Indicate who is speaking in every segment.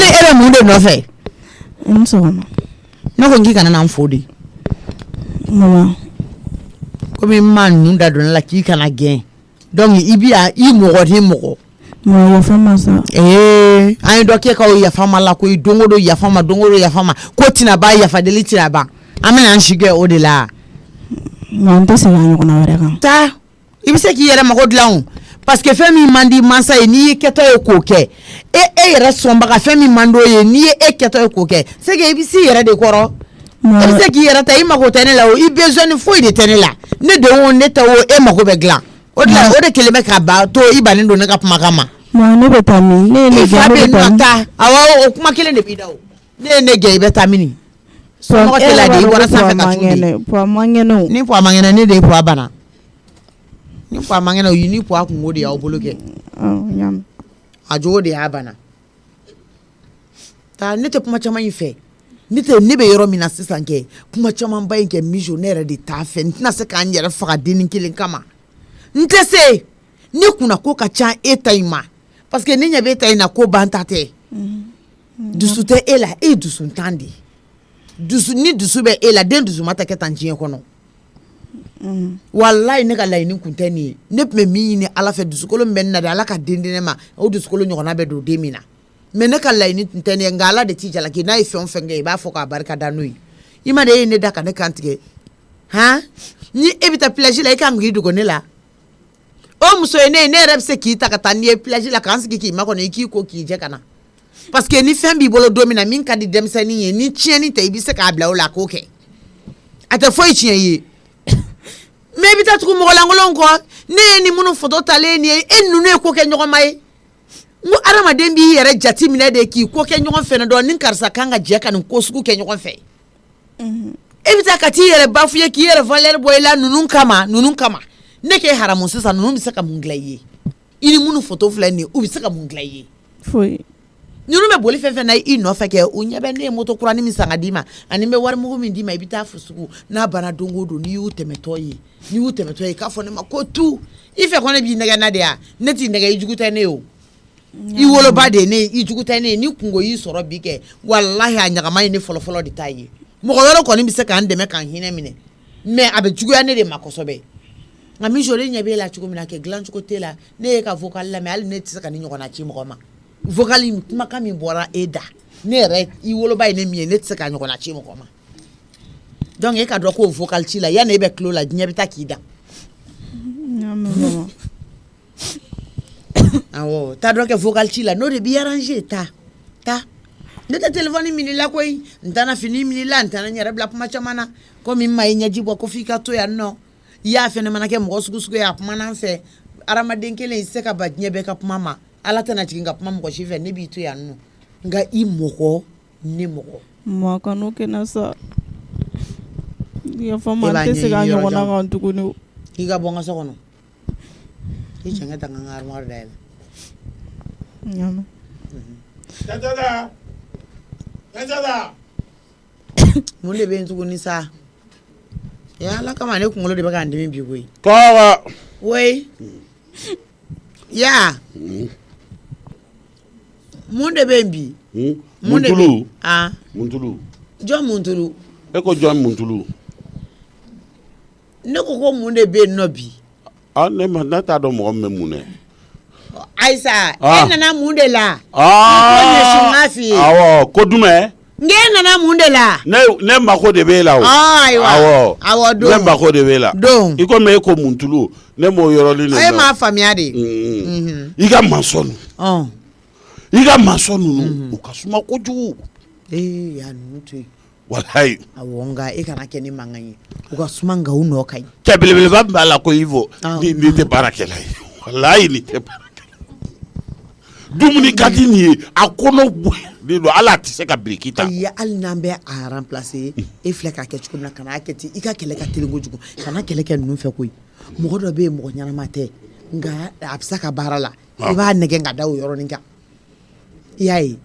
Speaker 1: era mun de nɔfɛ ne ko k'i kana n'an fo de
Speaker 2: mama
Speaker 1: komi ma ninnu da dɔn la k'i kana gɛn donc i mɔgɔ ni mɔgɔ
Speaker 2: mama yafa ma sa
Speaker 1: an ye dɔ kɛ k'aw yafa ma la ko i don o don yafa ma ko tina ba yafa deli tina ban an bɛna an si kɛ o de la
Speaker 2: n tɛ se ka ɲɔgɔnna wɛrɛ kan
Speaker 1: taa i bɛ se k'i yɛrɛ mago dilan parce que fɛn min man di mansa ye n'i ye kɛtɔ ye k'o kɛ e yɛrɛ sɔnbaga fɛn min man d'o ye n'i ye e kɛtɔ ye k'o kɛ c'est que i bɛ s'i yɛrɛ de kɔrɔ i bɛ se k'i yɛrɛ ta i mago tɛ ne la o i besoin foyi de tɛ ne la ne den o ne ta o e mago bɛ dilan o de kelen bɛ ka ba to i bannen don ne ka kumakan ma
Speaker 2: ne bɛ taa min ne ye ne
Speaker 1: fa bɛ nɔ ta awɔ o kuma kelen de b'i da o ne ye ne gɛn i bɛ taa min sɔmɔgɔ tɛ la de i bɔra sanfɛ ka tugu de ni puwa man kɛnɛ ne de ye puwa bana ni puwa man kɛnɛ o ni puwa kungo de y'aw bolo kɛ a jogo de y'a bana taa ne tɛ kuma caman in fɛ ne bɛ yɔrɔ min na sisan kɛ kuma caman ba in kɛ mijo ne yɛrɛ de t'a fɛ n tɛna se k'an yɛrɛ faga denni kelen kama n tɛ se ne kunna ko ka ca e ta in ma parce que ne ɲɛ bɛ e ta in na ko ban ta tɛ dusu tɛ e la e ye dusu tan de ni dusu bɛ e la den dusu ma tɛ kɛ tan diɲɛ kɔnɔ wallahi ne ka laɲini kun tɛ nin ye ne tun bɛ min ɲini ala fɛ dusukolo min bɛ ne na de ala ka den di ne ma o dusukolo ɲɔgɔnna bɛ don den min na mais ne ka laɲini tun tɛ nin ye nka ala de t'i jalaki n'a ye fɛn o fɛn kɛ i b'a fɔ k'a barika da n'o ye i ma de e ye ne da ka ne kan tigɛ han ni e bɛ taa plage la i kan k'i dogo ne la o muso ye ne yɛrɛ bɛ se k'i ta ka taa n'i ye plage la k'an sigi k'i makɔnɔ i k'i ko k'i jɛ ka na parce que ni fɛn b'i bolo don min na min ka di denmisɛnnin ye ni tiɲɛni tɛ i bɛ se k'a bila o la k'o kɛ a tɛ foyi tiɲɛ i ye mais i bɛ taa tugu mɔgɔ lankolon kɔ ne ye ni minnu photo talen nin ye e ninnu ye ko kɛ ɲɔgɔn ma ye n ko adamaden b'i yɛrɛ jate minɛ de k'i ko kɛ ɲɔgɔn fɛ dɔn ni karisa kan ka jɛ ka nin ko sugu kɛ ɲɔgɔn fɛ e bɛ taa ka t'i yɛrɛ bafouer k'i yɛrɛ valeur bɔ i la ninnu kama ne k'e haramu sisan ninnu bɛ se ka mun dilan i ye i ni minnu photo filɛ nin ye u bɛ se ka mun dilan i ye
Speaker 2: foyi
Speaker 1: ninnu bɛ boli fɛn fɛn na i nɔfɛ kɛ u ɲɛ bɛ ne ye moto kuranin min san ka d'i ma ani n bɛ warimugu min d'i ma i bɛ taa fusugu n'a banna don o don n'i y'u tɛmɛtɔ ye k'a fɔ ne ma ko tu i fɛ ko ne b'i nɛgɛ na de ya ne t'i nɛgɛ i jugu tɛ ne ye o i woloba de ne i jugu tɛ ne ye ni kungo y'i sɔrɔ bi kɛ walahi a ɲagama ye ne fɔlɔfɔlɔ de t'a ye mɔgɔ wɛrɛ kɔni bɛ se k'an dɛmɛ k'an hinɛ minɛ mais a bɛ juguya ne de ma kosɛbɛ nka min jɔlen ɲɛ b'e la cogo min na kɛ dilan cogo t'e la ne ye ka vocal lamɛn hali ne tɛ se ka ni ɲɔgɔnna ci mɔgɔ ma vocal kumakan min bɔra e da ne yɛrɛ i woloba ye ne min ye ne tɛ se ka ɲɔgɔnna ci mɔgɔ ma donc e ka dɔn k'o vocal ci la yanni e bɛ tulo la diɲɛ bɛ taa k'i da awɔ taa dɔ kɛ vocal ci la n'o de b'i arranger ta ne tɛ téléphone minɛ la koyi n tɛna fini minɛ la n tɛna n yɛrɛ bila kuma caman na komi n ma ye ɲɛji bɔ ko f'i ka to yan nɔ i y'a fɛnɛ mana kɛ mɔgɔ sugu ye a kumana n fɛ adamaden kelen i se ka ba diɲɛ bɛɛ ka kuma ma ala tɛna jigin ka kuma mɔgɔ si fɛ ne b'i to yan nɔ nka i mɔgɔ ne mɔgɔ
Speaker 2: ma kan'o kɛ na sa yafa ma n tɛ se ka ɲɔgɔnna kan tuguni
Speaker 1: k'i ka bɔ n ka so kɔnɔ i cɛŋɛ ta n ka armoire dayɛlɛ mun de bɛ yen tuguni sa ala kama ne kunkolo de bɛ k'an dimi bi koyi
Speaker 3: kɔrɔ
Speaker 1: oui ya mun de bɛ yen bi mun de bɛ
Speaker 3: muntulu
Speaker 1: jɔn muntulu
Speaker 3: e ko jɔn muntulu
Speaker 1: ne ko mun de bɛ yen nɔ bi
Speaker 3: ne t'a dɔn mɔgɔ min bɛ mun dɛ
Speaker 1: Aïssa e nana mun de la
Speaker 3: awɔ ko jumɛn
Speaker 1: nge nana mun de la
Speaker 3: ne mako de b'e la o
Speaker 1: awɔ don
Speaker 3: ne mako de b'e la
Speaker 1: don
Speaker 3: i komi e ko muntulu ne m'o yɔrɔnin de
Speaker 1: dɔn e m'a faamuya de
Speaker 3: i ka mansɔn ninnu u ka suma kojugu
Speaker 1: y'a ninnu to yen
Speaker 3: walayi
Speaker 1: awɔ nka e kana kɛ ni mankan ye u ka suma nka u nɔ ka ɲi
Speaker 3: cɛ belebeleba min b'a la ko Ivo ni tɛ baarakɛla ye walayi ni tɛ baarakɛla dumuni ka di nin ye a kɔnɔ bɔlen don hali a tɛ se ka biriki ta
Speaker 1: hali n'an bɛ a remplacer e filɛ k'a kɛ cogo min na kana a kɛ ten i ka kɛlɛ ka teli kojugu kana kɛlɛ kɛ ninnu fɛ koyi mɔgɔ dɔ bɛ yen mɔgɔ ɲɛnama tɛ nka a bɛ se ka baara la i b'a nɛgɛ ka da o yɔrɔnin kan i y'a ye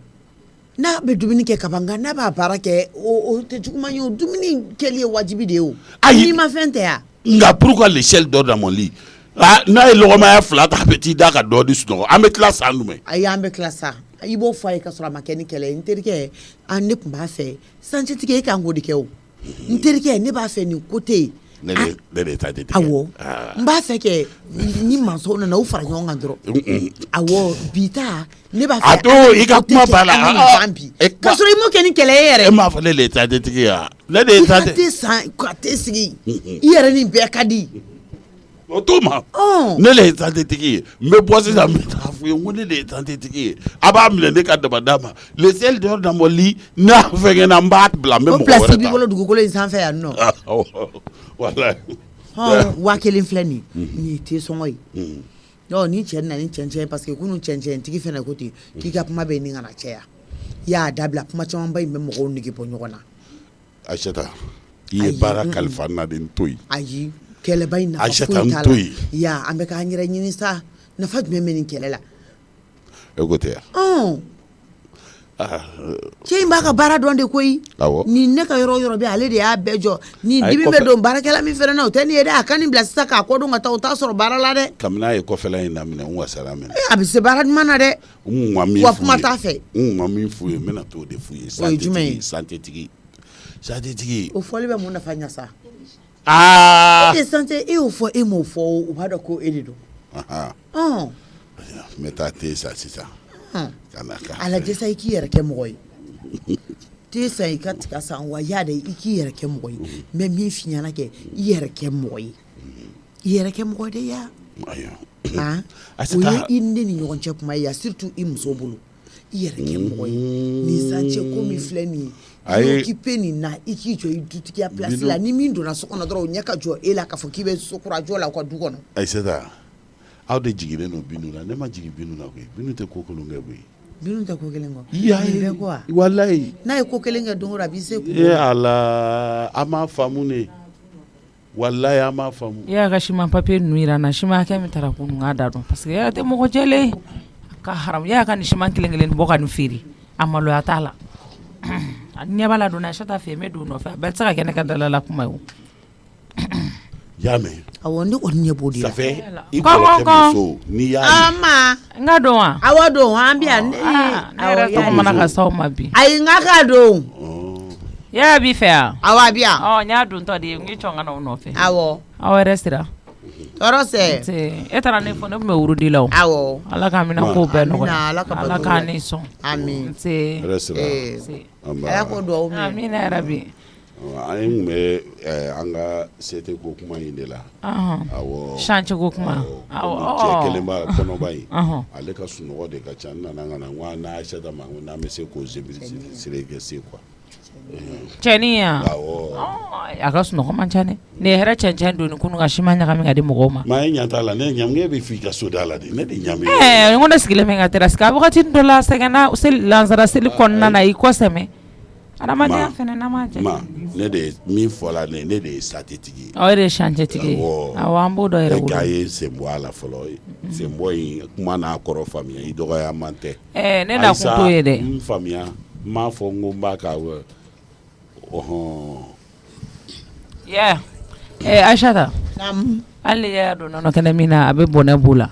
Speaker 1: n'a bɛ dumuni kɛ kaban nka n'a b'a baara kɛ o tɛ juguman ye o dumuni kɛli ye wajibi de ye o n'i ma fɛn tɛ yan
Speaker 3: nka pourquoi l'échelle dɔ damɔli n'a ye lɔgɔmaya 2 ta a bɛ t'i da ka dɔ di sunɔgɔ an bɛ tila san jumɛn
Speaker 1: ayi an bɛ tila sa i b'o fɔ a ye ka sɔrɔ a ma kɛ ni kɛlɛ ye n terikɛ ne tun b'a fɛ sancetigi e kan k'o de kɛ o n terikɛ ne b'a fɛ nin côté
Speaker 3: ne de ta tɛ tigɛ
Speaker 1: awɔ n b'a fɛ kɛ ni mansaw nana u fara ɲɔgɔn kan dɔrɔn awɔ bi ta ne b'a fɛ
Speaker 3: a to i ka kuma b'a la
Speaker 1: k'a sɔrɔ i m'o kɛ ni kɛlɛ ye yɛrɛ
Speaker 3: e m'a fɔ ne de ta tɛ tigi ya ne de ye ta tɛ
Speaker 1: ka te sigi i yɛrɛ ni bɛɛ ka di
Speaker 3: o to ma ne de ye ta tɛ tigi ye n bɛ bɔ sisan n bɛ taa fɔ ye n ko ne de ye ta tɛ tigi ye a b'a minɛ ne ka dabada ma le sel dɔrɔn da mɔli n'a fɛngɛnna n b'a bila n bɛ mɔgɔ wɛrɛ ta
Speaker 1: o place b'i bolo dugukolo in sanfɛ yan nɔ
Speaker 3: walayi
Speaker 1: 1000 filɛ nin ye te sɔngɔ ye ni cɛ nana ni cɛncɛn parce que kunun cɛncɛn tigi fɛnɛ ko ten k'i ka kuma bɛ nin kana cɛya i y'a dabila kuma camanba in bɛ mɔgɔw nege bɔ ɲɔgɔn na
Speaker 3: Aïssata i ye baara kalifa n na de n to yen
Speaker 1: ayi kɛlɛba in nafa
Speaker 3: Aïssata
Speaker 1: foyi
Speaker 3: n
Speaker 1: t'a
Speaker 3: to
Speaker 1: la
Speaker 3: yen
Speaker 1: ya an bɛ k'an yɛrɛ ɲini sa nafa jumɛn bɛ nin kɛlɛ la
Speaker 3: e ko tɛ yan
Speaker 1: cɛ in b'a ka baara dɔn de koyi nin ne ka yɔrɔ yɔrɔ bɛ ale de y'a bɛɛ jɔ nin dimi bɛ don baarakɛla min fɛnɛ na o tɛ nin ye dɛ a ka nin bila sisan k'a kɔ don ka taa o t'a sɔrɔ baara la dɛ
Speaker 3: kabini a ye kɔfɛla in daminɛ n wasala minɛ
Speaker 1: a bɛ se baara ɲuman na dɛ wa kuma t'a fɛ
Speaker 3: n ma min f'u ye n bɛna t'o de f'u ye santetigi
Speaker 1: o fɔli bɛ mun nafa ɲa sa
Speaker 3: e
Speaker 1: santé e y'o fɔ e m'o fɔ o b'a dɔn ko e de don
Speaker 3: n bɛ taa te sa sisan
Speaker 1: a lajɛ sa i k'i yɛrɛ kɛ mɔgɔ ye te sa i ka tiga san wa y'a de i k'i yɛrɛ kɛ mɔgɔ ye n bɛ min f'i ɲɛna kɛ i yɛrɛ kɛ mɔgɔ ye i yɛrɛ kɛ mɔgɔ de ya o ye i ne ni ɲɔgɔn cɛ kuma ye surtout i muso bolo i yɛrɛ kɛ mɔgɔ ye nin sancɛ ko min filɛ nin ye occupé nin na i k'i jɔ i dutigiya place la ni min donna so kɔnɔ dɔrɔn o ɲɛ ka jɔ e la k'a fɔ k'i bɛ sokura jɔ la u ka du kɔnɔ
Speaker 3: Aïssata aw de jiginnen don Binu na ne ma jigin Binu na koyi Binu tɛ ko kolon kɛ koyi
Speaker 1: Binu tɛ ko kelen kɔ
Speaker 3: bɛɛ
Speaker 1: ko
Speaker 3: walayi
Speaker 1: n'a ye ko kelen kɛ don o don a b'i se
Speaker 3: Ala a m'a faamu ne walayi a m'a faamu
Speaker 2: i y'a ka siman papier ninnu yira n na siman hakɛ min taara kunun k'a da dɔn parce que e tɛ mɔgɔ jɛlen ka haram y'a ka nin siman kelen bɔ ka nin feere a maloya t'a la a ɲɛ b'a la don Aïssata fɛ yen n bɛ don nɔfɛ a bɛɛ tɛ se ka kɛ ne ka dalala kuma ye o
Speaker 3: y'a mɛn
Speaker 1: awɔ ne kɔni ɲɛ b'o de la
Speaker 3: ça fait i kɔrɔkɛ muso n'i y'a ye
Speaker 1: n
Speaker 2: ka don wa
Speaker 1: awɔ don an bɛ yan
Speaker 2: ne yɛrɛ tɔgɔ mana ka s'aw ma bi
Speaker 1: ayi n ka don
Speaker 2: yaya b'i fɛ yan
Speaker 1: awɔ a bɛ yan
Speaker 2: n y'a don tɔ de ye n k'i cɔn ka na o nɔfɛ
Speaker 1: awɔ
Speaker 2: aw yɛrɛ sira
Speaker 1: tɔɔrɔ sɛ
Speaker 2: e taara ne fɔ ne tun bɛ wurudi la o
Speaker 1: awɔ
Speaker 2: ala k'an minɛ ko bɛɛ nɔgɔya
Speaker 1: ala
Speaker 2: k'an ni sɔn
Speaker 1: amin ala ko duwawu minɛ
Speaker 2: amin yɛrɛ bi
Speaker 3: an kun bɛ an ka sete ko kuma in de la awɔ
Speaker 2: chantier ko kuma
Speaker 3: cɛ kelen b'a kɔnɔba in ale ka sunɔgɔ de ka ca n nana ka na n ko n'a Aïssata ma n ko n'an bɛ se k'o sere kɛ se quoi
Speaker 2: cɛnin yan a ka sunɔgɔ man ca dɛ ne ye hɛrɛ cɛncɛn don ni kunun ka siman ɲagami ka di mɔgɔw ma
Speaker 3: maa ye ɲɛ t'a la ne ɲamukɛ bɛ f'i ka so da la de ne de ɲami
Speaker 2: n ko ne sigilen bɛ ka terrasse kan wagati dɔ la sɛgɛnna lansara seli kɔnɔna na i kɔsɛmɛ adamadenya fɛnɛ n'a ma jɛ
Speaker 3: ne de min fɔla ne de ye satetigi ye
Speaker 2: aw de ye chantier tigi ye awɔ an b'o dɔ yɛrɛ wolo
Speaker 3: k'a ye sen bɔ a la fɔlɔ sen bɔ in kuma n'a kɔrɔ faamuya i dɔgɔya man tɛ
Speaker 2: ne na kun t'o ye dɛ
Speaker 3: n faamuya n m'a fɔ n ko n b'a ka
Speaker 2: Aïssata hali y'a don nɔnɔ kɛnɛ min na a bɛ bɔnɛ b'o la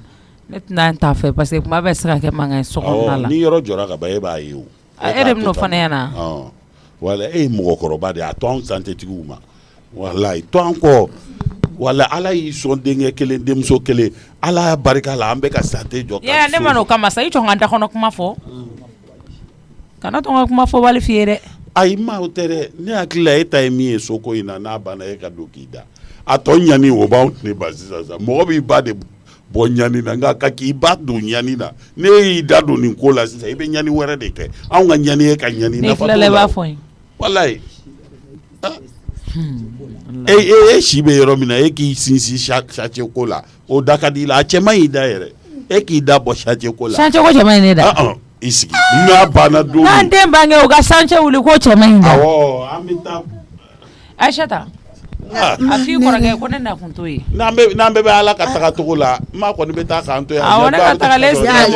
Speaker 2: ne tɛna n ta fɛ parce que kuma bɛ se ka kɛ mankan ye sokɔnɔna la
Speaker 3: ni yɔrɔ jɔra ka ban e b'a ye o
Speaker 2: e de bɛn'o fana ɲɛna
Speaker 3: wala e ye mɔgɔkɔrɔba de ye a to an santetigiw ma walayi to an kɔ wala ala y'i sɔn denkɛ kelen denmuso kelen ala y'a barika la an bɛ ka sante jɔ
Speaker 2: ne ma n'o kama sa i jɔ n ka da kɔnɔ kuma fɔ kana to n ka kuma fɔ wali f'i ye dɛ
Speaker 3: ayi ma o tɛ dɛ ne hakili la e ta ye min ye soko in na n'a banna e ka don k'i da a tɔ ɲani o b'anw tile ba sisan sa mɔgɔ b'i ba de bɔ ɲani na nka ka k'i ba don ɲani na ne y'i da don nin ko la sisan i bɛ ɲani wɛrɛ de kɛ anw ka ɲani ye ka ɲani nafa t'o la
Speaker 2: ne filɛla i b'a fɔ n ye
Speaker 3: walayi e si bɛ yɔrɔ min na e k'i sinsin chantier ko la o da ka di i la a cɛ man ɲi da yɛrɛ e k'i da bɔ chantier ko la
Speaker 2: chantier ko cɛ man ɲi ne da
Speaker 3: i sigi n'a banna don min
Speaker 2: n'an den bange o ka chantier wuli ko cɛ man ɲi da
Speaker 3: awɔ an bɛ taa
Speaker 2: Aïssata a f'i kɔrɔkɛ ko ne na kun t'o ye
Speaker 3: n'an bɛɛ bɛ ala ka taga cogo la maa kɔni bɛ taa k'an to yan
Speaker 2: awɔ ne ka tagalen sigi a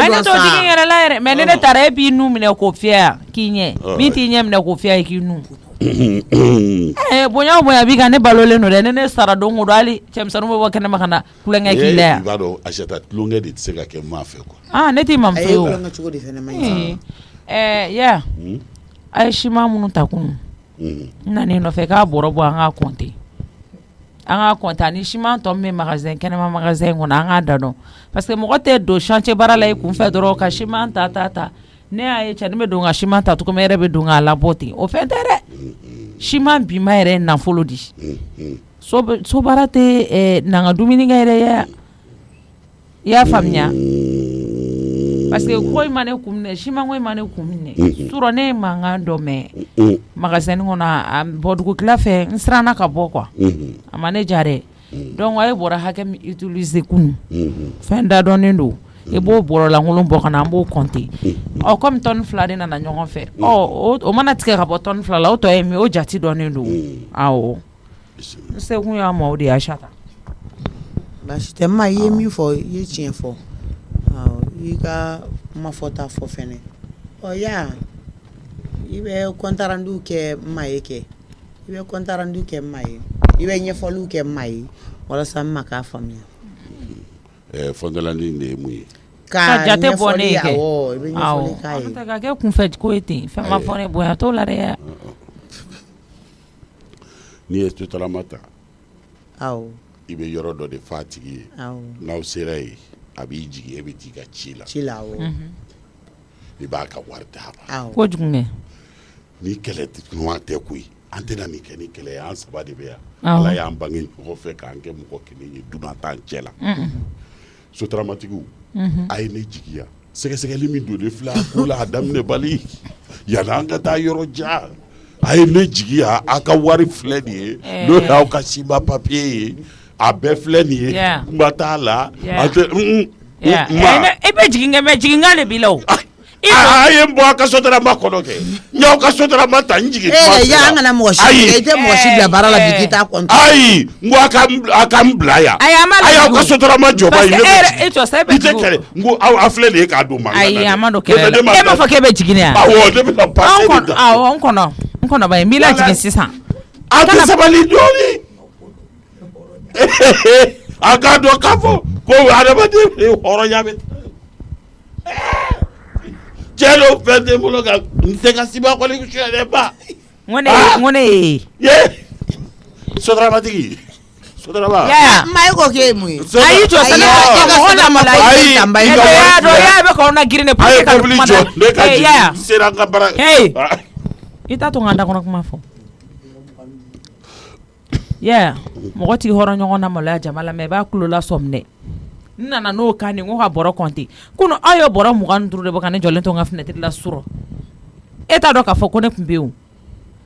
Speaker 2: ne t'o digi n yɛrɛ la yɛrɛ mais ni ne taara e b'i nu minɛ k'o fiyɛ yan k'i ɲɛ min t'i ɲɛ minɛ k'o fiyɛ k'i nu bonya bonya bi kan ne balolen no de ne sara don go ali cemsanu bo wakene makana kulenga kila
Speaker 3: i b'a dɔn Achata tulonkɛ de tɛ se ka kɛ maa fɛ quoi.
Speaker 2: ne ti mam
Speaker 1: a ye
Speaker 2: so
Speaker 1: kulonkɛ cogo de fɛnɛ man ɲi
Speaker 2: ya ay shima munun takun nani no fe ka boro bo an ka konte ni shima to me magasin kɛnɛma magasin kɔnɔ an ka da dɔn parce que mɔgɔ tɛ don chantier bara la i kun fɛ dɔrɔn ka shima ta ne y'a ye cɛ ne bɛ don ka shima ta cogo min yɛrɛ bɛ don ka labɔ ten o fɛn tɛ dɛ shima bi ma yɛrɛ nafolo di so bara tɛ nanga dumuni kɛ yɛrɛ i y'a faamuya parce que ko in ma ne kun minɛ shima ko in ma ne kun minɛ surɔ ne ye mankan dɔ mɛn magasin kɔnɔ bɔdugu tila fɛ n siranna ka bɔ quoi a ma ne ja dɛ donc a ye bɔra hakɛ min utiliser kunu fɛn dadɔnnen don i b'o bɔrɔ lankolon bɔ ka na an b'o compter comme tonne 2 de nana ɲɔgɔn fɛ o mana tigɛ ka bɔ tonne 2 la o tɔ ye min o jati dɔnnen don awɔ n sekun y'a ma o de ye Achata
Speaker 1: baasi tɛ ma i ye min fɔ i ye tiɲɛ fɔ i ka kuma fɔta fɔ fɛnɛ ya i bɛ compte rendu kɛ ma ye kɛ i bɛ compte rendu kɛ ma ye i bɛ ɲɛfɔliw kɛ ma ye walasa ma k'a faamuya
Speaker 3: fɔntɔlandi de ye mun ye
Speaker 2: ka jate bɔ ne ye kɛ
Speaker 1: i bɛ ɲɛfɔli k'a ye
Speaker 2: ka kɛ kunfɛ ko ye ten fɛn ma fɔ ne bonya t'o la dɛ
Speaker 3: n'i ye sotarama ta
Speaker 1: awɔ
Speaker 3: i bɛ yɔrɔ dɔ de f'a tigi ye n'aw sera yen a b'i jigi e bɛ t'i ka ci la awɔ i b'a ka wari d'a ma
Speaker 2: kojugu kɛ
Speaker 3: ni kɛlɛ ɲɔgɔn tɛ koyi an tɛna nin kɛ ni kɛlɛ ye an 3 de bɛ yan Ala y'an bange ɲɔgɔn fɛ k'an kɛ mɔgɔ kelen ye dunan t'an cɛ la sotaramatigiw a ye ne jigiya sɛgɛsɛgɛli min don ne filɛ a ko la a daminɛ bali yanni an ka taa yɔrɔ jan a ye ne jigiya a ka wari filɛ nin ye n'o y'aw ka sima papier ye a bɛɛ filɛ nin ye kuma t'a la a tɛ
Speaker 2: e bɛ jigin kɛ mɛ jiginkan de b'i la o
Speaker 3: a ye n bɔ a ka sotarama kɔnɔ kɛ n y'aw ka sotarama ta n jigin kuma sera
Speaker 1: an kana mɔgɔ si i tɛ mɔgɔ si bila baara la bi k'i t'a compte
Speaker 3: ayi n ko a ka n bila yan a y'aw ka sotarama jɔba ye ne bɛ jigin i tɛ kɛlɛ n ko aw filɛ nin ye k'a don mankan na
Speaker 2: ayi a ma don kɛlɛ la e m'a fɔ k'e bɛ jigin yan
Speaker 3: awɔ ne bɛ na pase de ta
Speaker 2: n kɔnɔ ba ye n b'i la jigin sisan
Speaker 3: a tɛ sabali dɔɔni a k'a dɔn k'a fɔ ko adamaden hɔrɔnya bɛ cɛ dɔw fɛn tɛ n bolo ka n tɛ ka siba kɔni suyɛn dɛ ba
Speaker 2: n ko ne ye
Speaker 3: sotaramatigi sotarama
Speaker 1: ma e ko k'e ye mun ye
Speaker 2: ayi jɔ sani mɔgɔ lamɔla
Speaker 3: ayi
Speaker 2: y'a bɛ k'aw na girin de pour que ka
Speaker 3: mobili jɔ ne ka jigin sera n ka bara
Speaker 2: i t'a to n ka da kɔnɔ kuma fɔ mɔgɔ t'i hɔrɔn ɲɔgɔn na maloya jama la mɛ i b'a tulo la sɔmi dɛ n nana n'o kan nin ko ka bɔrɔ compter kunu aw ye bɔrɔ 25 de bɔ ka ne jɔlen to n ka fenêtre la surɔ e t'a dɔn k'a fɔ ko ne tun bɛ yen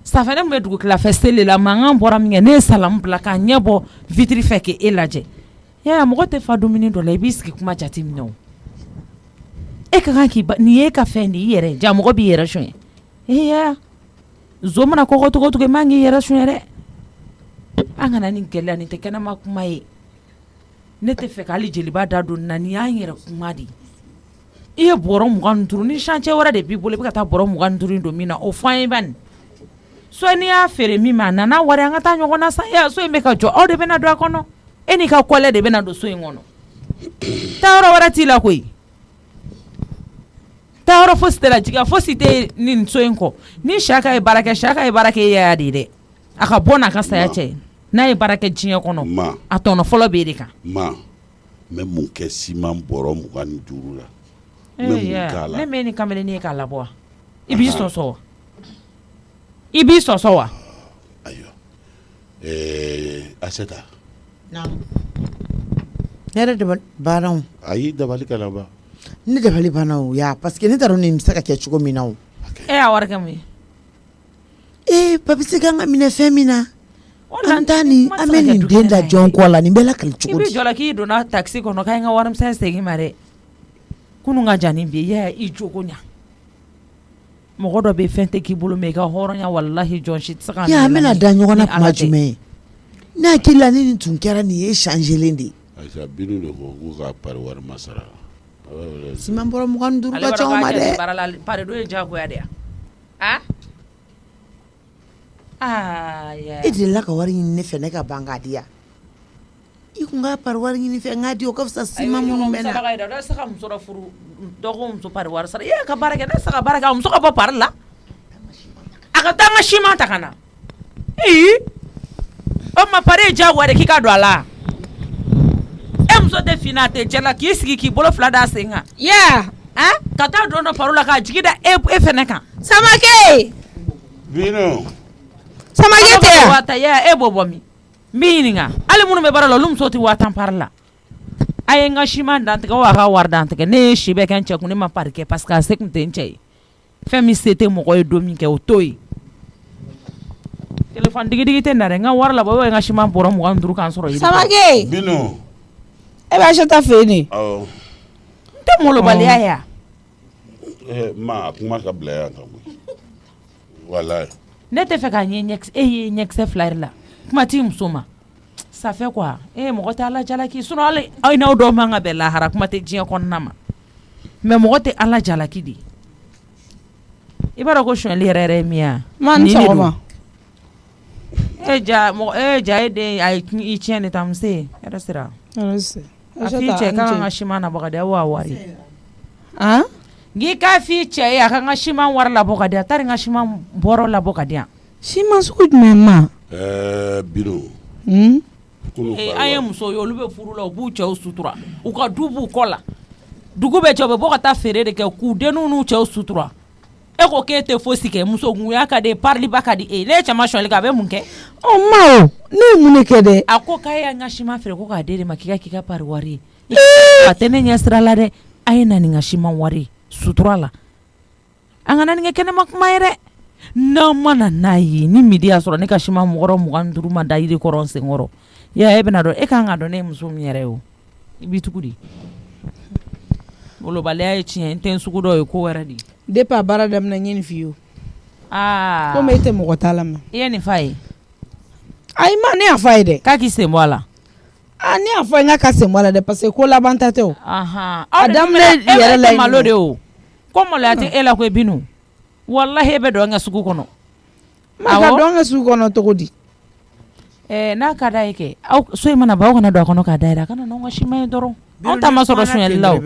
Speaker 2: safinɛ tun bɛ dugu tilafɛ seli la mankan bɔra min kɛ ne ye salamu bila k'a ɲɛ bɔ vitre fɛ k'e lajɛ mɔgɔ tɛ fa dumuni dɔ la i b'i sigi kuma jate minɛ o e ka kan k'i nin ye e ka fɛn de i yɛrɛ ja mɔgɔ b'i yɛrɛ suɲɛ zo mana kɔgɔ togo togo i man k'i yɛrɛ suɲɛ dɛ an kana nin gɛlɛya nin tɛ kɛnɛma kuma ye ne tɛ fɛ k'ale jeliba da don na nin y'an yɛrɛ kuma de i ye bɔrɔ 25 ni chantier wɛrɛ de b'i bolo i bɛ ka taa bɔrɔ 25 don min na o fɔ an ye bani so n'i y'a feere min ma a nana wari an ka taa ɲɔgɔn na san so in bɛ ka jɔ aw de bɛna don a kɔnɔ e n'i ka kɔlɛ de bɛna don so in kɔnɔ taayɔrɔ wɛrɛ t'i la koyi taayɔrɔ fosi tɛ la jigiya fosi tɛ nin so in kɔ ni Siyaka ye baara kɛ e yaya de ye dɛ a ka bɔ n'a ka saya cɛ n'a ye baara kɛ diɲɛ kɔnɔ a tɔnɔ fɔlɔ b'e de kan
Speaker 3: n bɛ mun kɛ siman bɔrɔ 25 la n bɛ mun k'a la
Speaker 2: ne m'e ni kamalenin ye k'a labɔ wa i b'i sɔsɔ wa
Speaker 3: ayiwa Achata
Speaker 1: ne yɛrɛ dabali banna o
Speaker 3: ayi dabali kana ban
Speaker 1: ne dabali banna o parce que ne t'a dɔn nin bɛ se ka kɛ cogo min na o
Speaker 2: e y'a wari kɛ mun ye
Speaker 1: Papisi kan ka minɛ fɛn min na an t'a nin an bɛ nin den da jɔn kɔ la nin bɛ lakali cogo di
Speaker 2: i b'i jɔ la k'i donna taxi kɔnɔ k'a ye n ka warimisɛn segin ma dɛ kunun ka jan nin bi i jogo ɲa mɔgɔ dɔ bɛ fɛn tɛ k'i bolo mɛ i ka hɔrɔnya walahi jɔn si tɛ se ka
Speaker 1: an bɛna da ɲɔgɔn na kuma jumɛn ye ne hakili la ni nin tun kɛra nin ye changelen de ye
Speaker 3: Ayisa Binu de ko k'u ka pari wari ma sara
Speaker 1: siman bɔrɔ 25 ka ca o ma dɛ
Speaker 2: pari don ye diyagoya de ye
Speaker 1: e delila ka wari ɲini ne fɛ ne ka ban k'a di yan i kun ka pari wari ɲini fɛ n k'a di o ka fisa sima minnu bɛ na
Speaker 2: dɔ se ka muso dɔ furu dɔgɔ muso pari wari sara ka baara kɛ ne se ka baara kɛ a muso ka bɔ pari la a ka taa n ka siman ta ka na o ma pari ye diyagoya de k'i ka don a la e muso tɛ fini a tɛ jɛ la k'i sigi k'i bolo fila d'a sen kan ka taa don dɔ pari la k'a jigi da e fɛnɛ kan
Speaker 4: Samake
Speaker 3: Bino
Speaker 4: Samake tɛ
Speaker 2: wata e b'o bɔ min n b'i ɲininka hali minnu bɛ baara la olu muso tɛ 1000 pari la a ye n ka siman dantigɛ o a ka wari dantigɛ ne ye si bɛɛ kɛ n cɛ kun ne ma pari kɛ parce que a se kun tɛ n cɛ ye fɛn min se tɛ mɔgɔ ye don min kɛ o to ye téléphone digidigi tɛ na dɛ n ka wari labɔ o ye n ka siman bɔrɔ 25 kan sɔrɔ
Speaker 4: Samake
Speaker 3: Bino
Speaker 4: e bɛ acheta fɛ ne
Speaker 3: awɔ
Speaker 2: n tɛ molobaliya ya
Speaker 3: ma kuma ka bila yan kan wallahi
Speaker 2: ne tɛ fɛ k'a ɲɛ e ye ɲɛkisɛ fila yɛrɛ la kuma t'i muso ma ça fait quoi mɔgɔ tɛ ala jalaki sinon hali aw n'aw dɔw man ka bɛn lahara kuma tɛ diɲɛ kɔnɔna ma mais mɔgɔ tɛ ala jalaki de i b'a dɔn ko sonyali yɛrɛ yɛrɛ ye min ye
Speaker 4: ma ni sɔgɔma
Speaker 2: ja e den a i tiɲɛ de ta muso ye yɛrɛ sira a f'i cɛ k'a kan ka siman labɔ ka di a wa wari n'i k'a f'i cɛ ye a kan ka siman wari labɔ ka di a taara n ka siman bɔrɔ labɔ ka di yan
Speaker 4: siman sugu jumɛn ma
Speaker 3: Bino
Speaker 2: an ye muso ye olu bɛ furu la u b'u cɛw sutura u ka du b'u kɔ la dugu bɛ cɛ u bɛ bɔ ka taa feere de kɛ k'u denninw n'u cɛw sutura e ko k'e tɛ fosi kɛ muso gunya ka di pariliba ka di e ne ye cɛman sɔnli kɛ a bɛ mun kɛ
Speaker 4: ma ne ye mun de kɛ dɛ
Speaker 2: a ko k'a ye n ka siman feere ko k'a di de ma k'i ka pari wari ye a tɛ ne ɲɛ sira la dɛ a ye na nin ka siman wari sutura la an ka na nin kɛ kɛnɛma kuma ye dɛ n'an mana n'a ye ni midi y'a sɔrɔ ne ka siman mɔgɔ 25 ma da yiri kɔrɔ n sen kɔrɔ ya e bɛna dɔn e kan ka dɔn ne ye muso min yɛrɛ ye o i b'i tugu di wolobaliya ye tiɲɛ n tɛ n sugu dɔ ye ko wɛrɛ de
Speaker 4: depuis a baara daminɛ n ye nin f'i ye komi e tɛ mɔgɔ t'a la mɛ
Speaker 2: i ye nin f'a ye
Speaker 4: ayi ma ne y'a f'a ye dɛ
Speaker 2: k'a k'i sen bɔ a la
Speaker 4: ne y'a fɔ n k'a ka sen bɔ a la dɛ parce que ko laban ta tɛ o
Speaker 2: a
Speaker 4: daminɛ yɛrɛ la
Speaker 2: e malo de o ko maloya tɛ e la ko e binu wallahi e bɛ dɔn n ka sugu kɔnɔ
Speaker 4: ma ka dɔn n ka sugu kɔnɔ cogo di
Speaker 2: n'a ka d'a ye kɛ aw so in mana ban aw kana don a kɔnɔ k'a da yɛrɛ a kana n'anw ka siman ye dɔrɔn anw ta ma sɔrɔ sonyali la o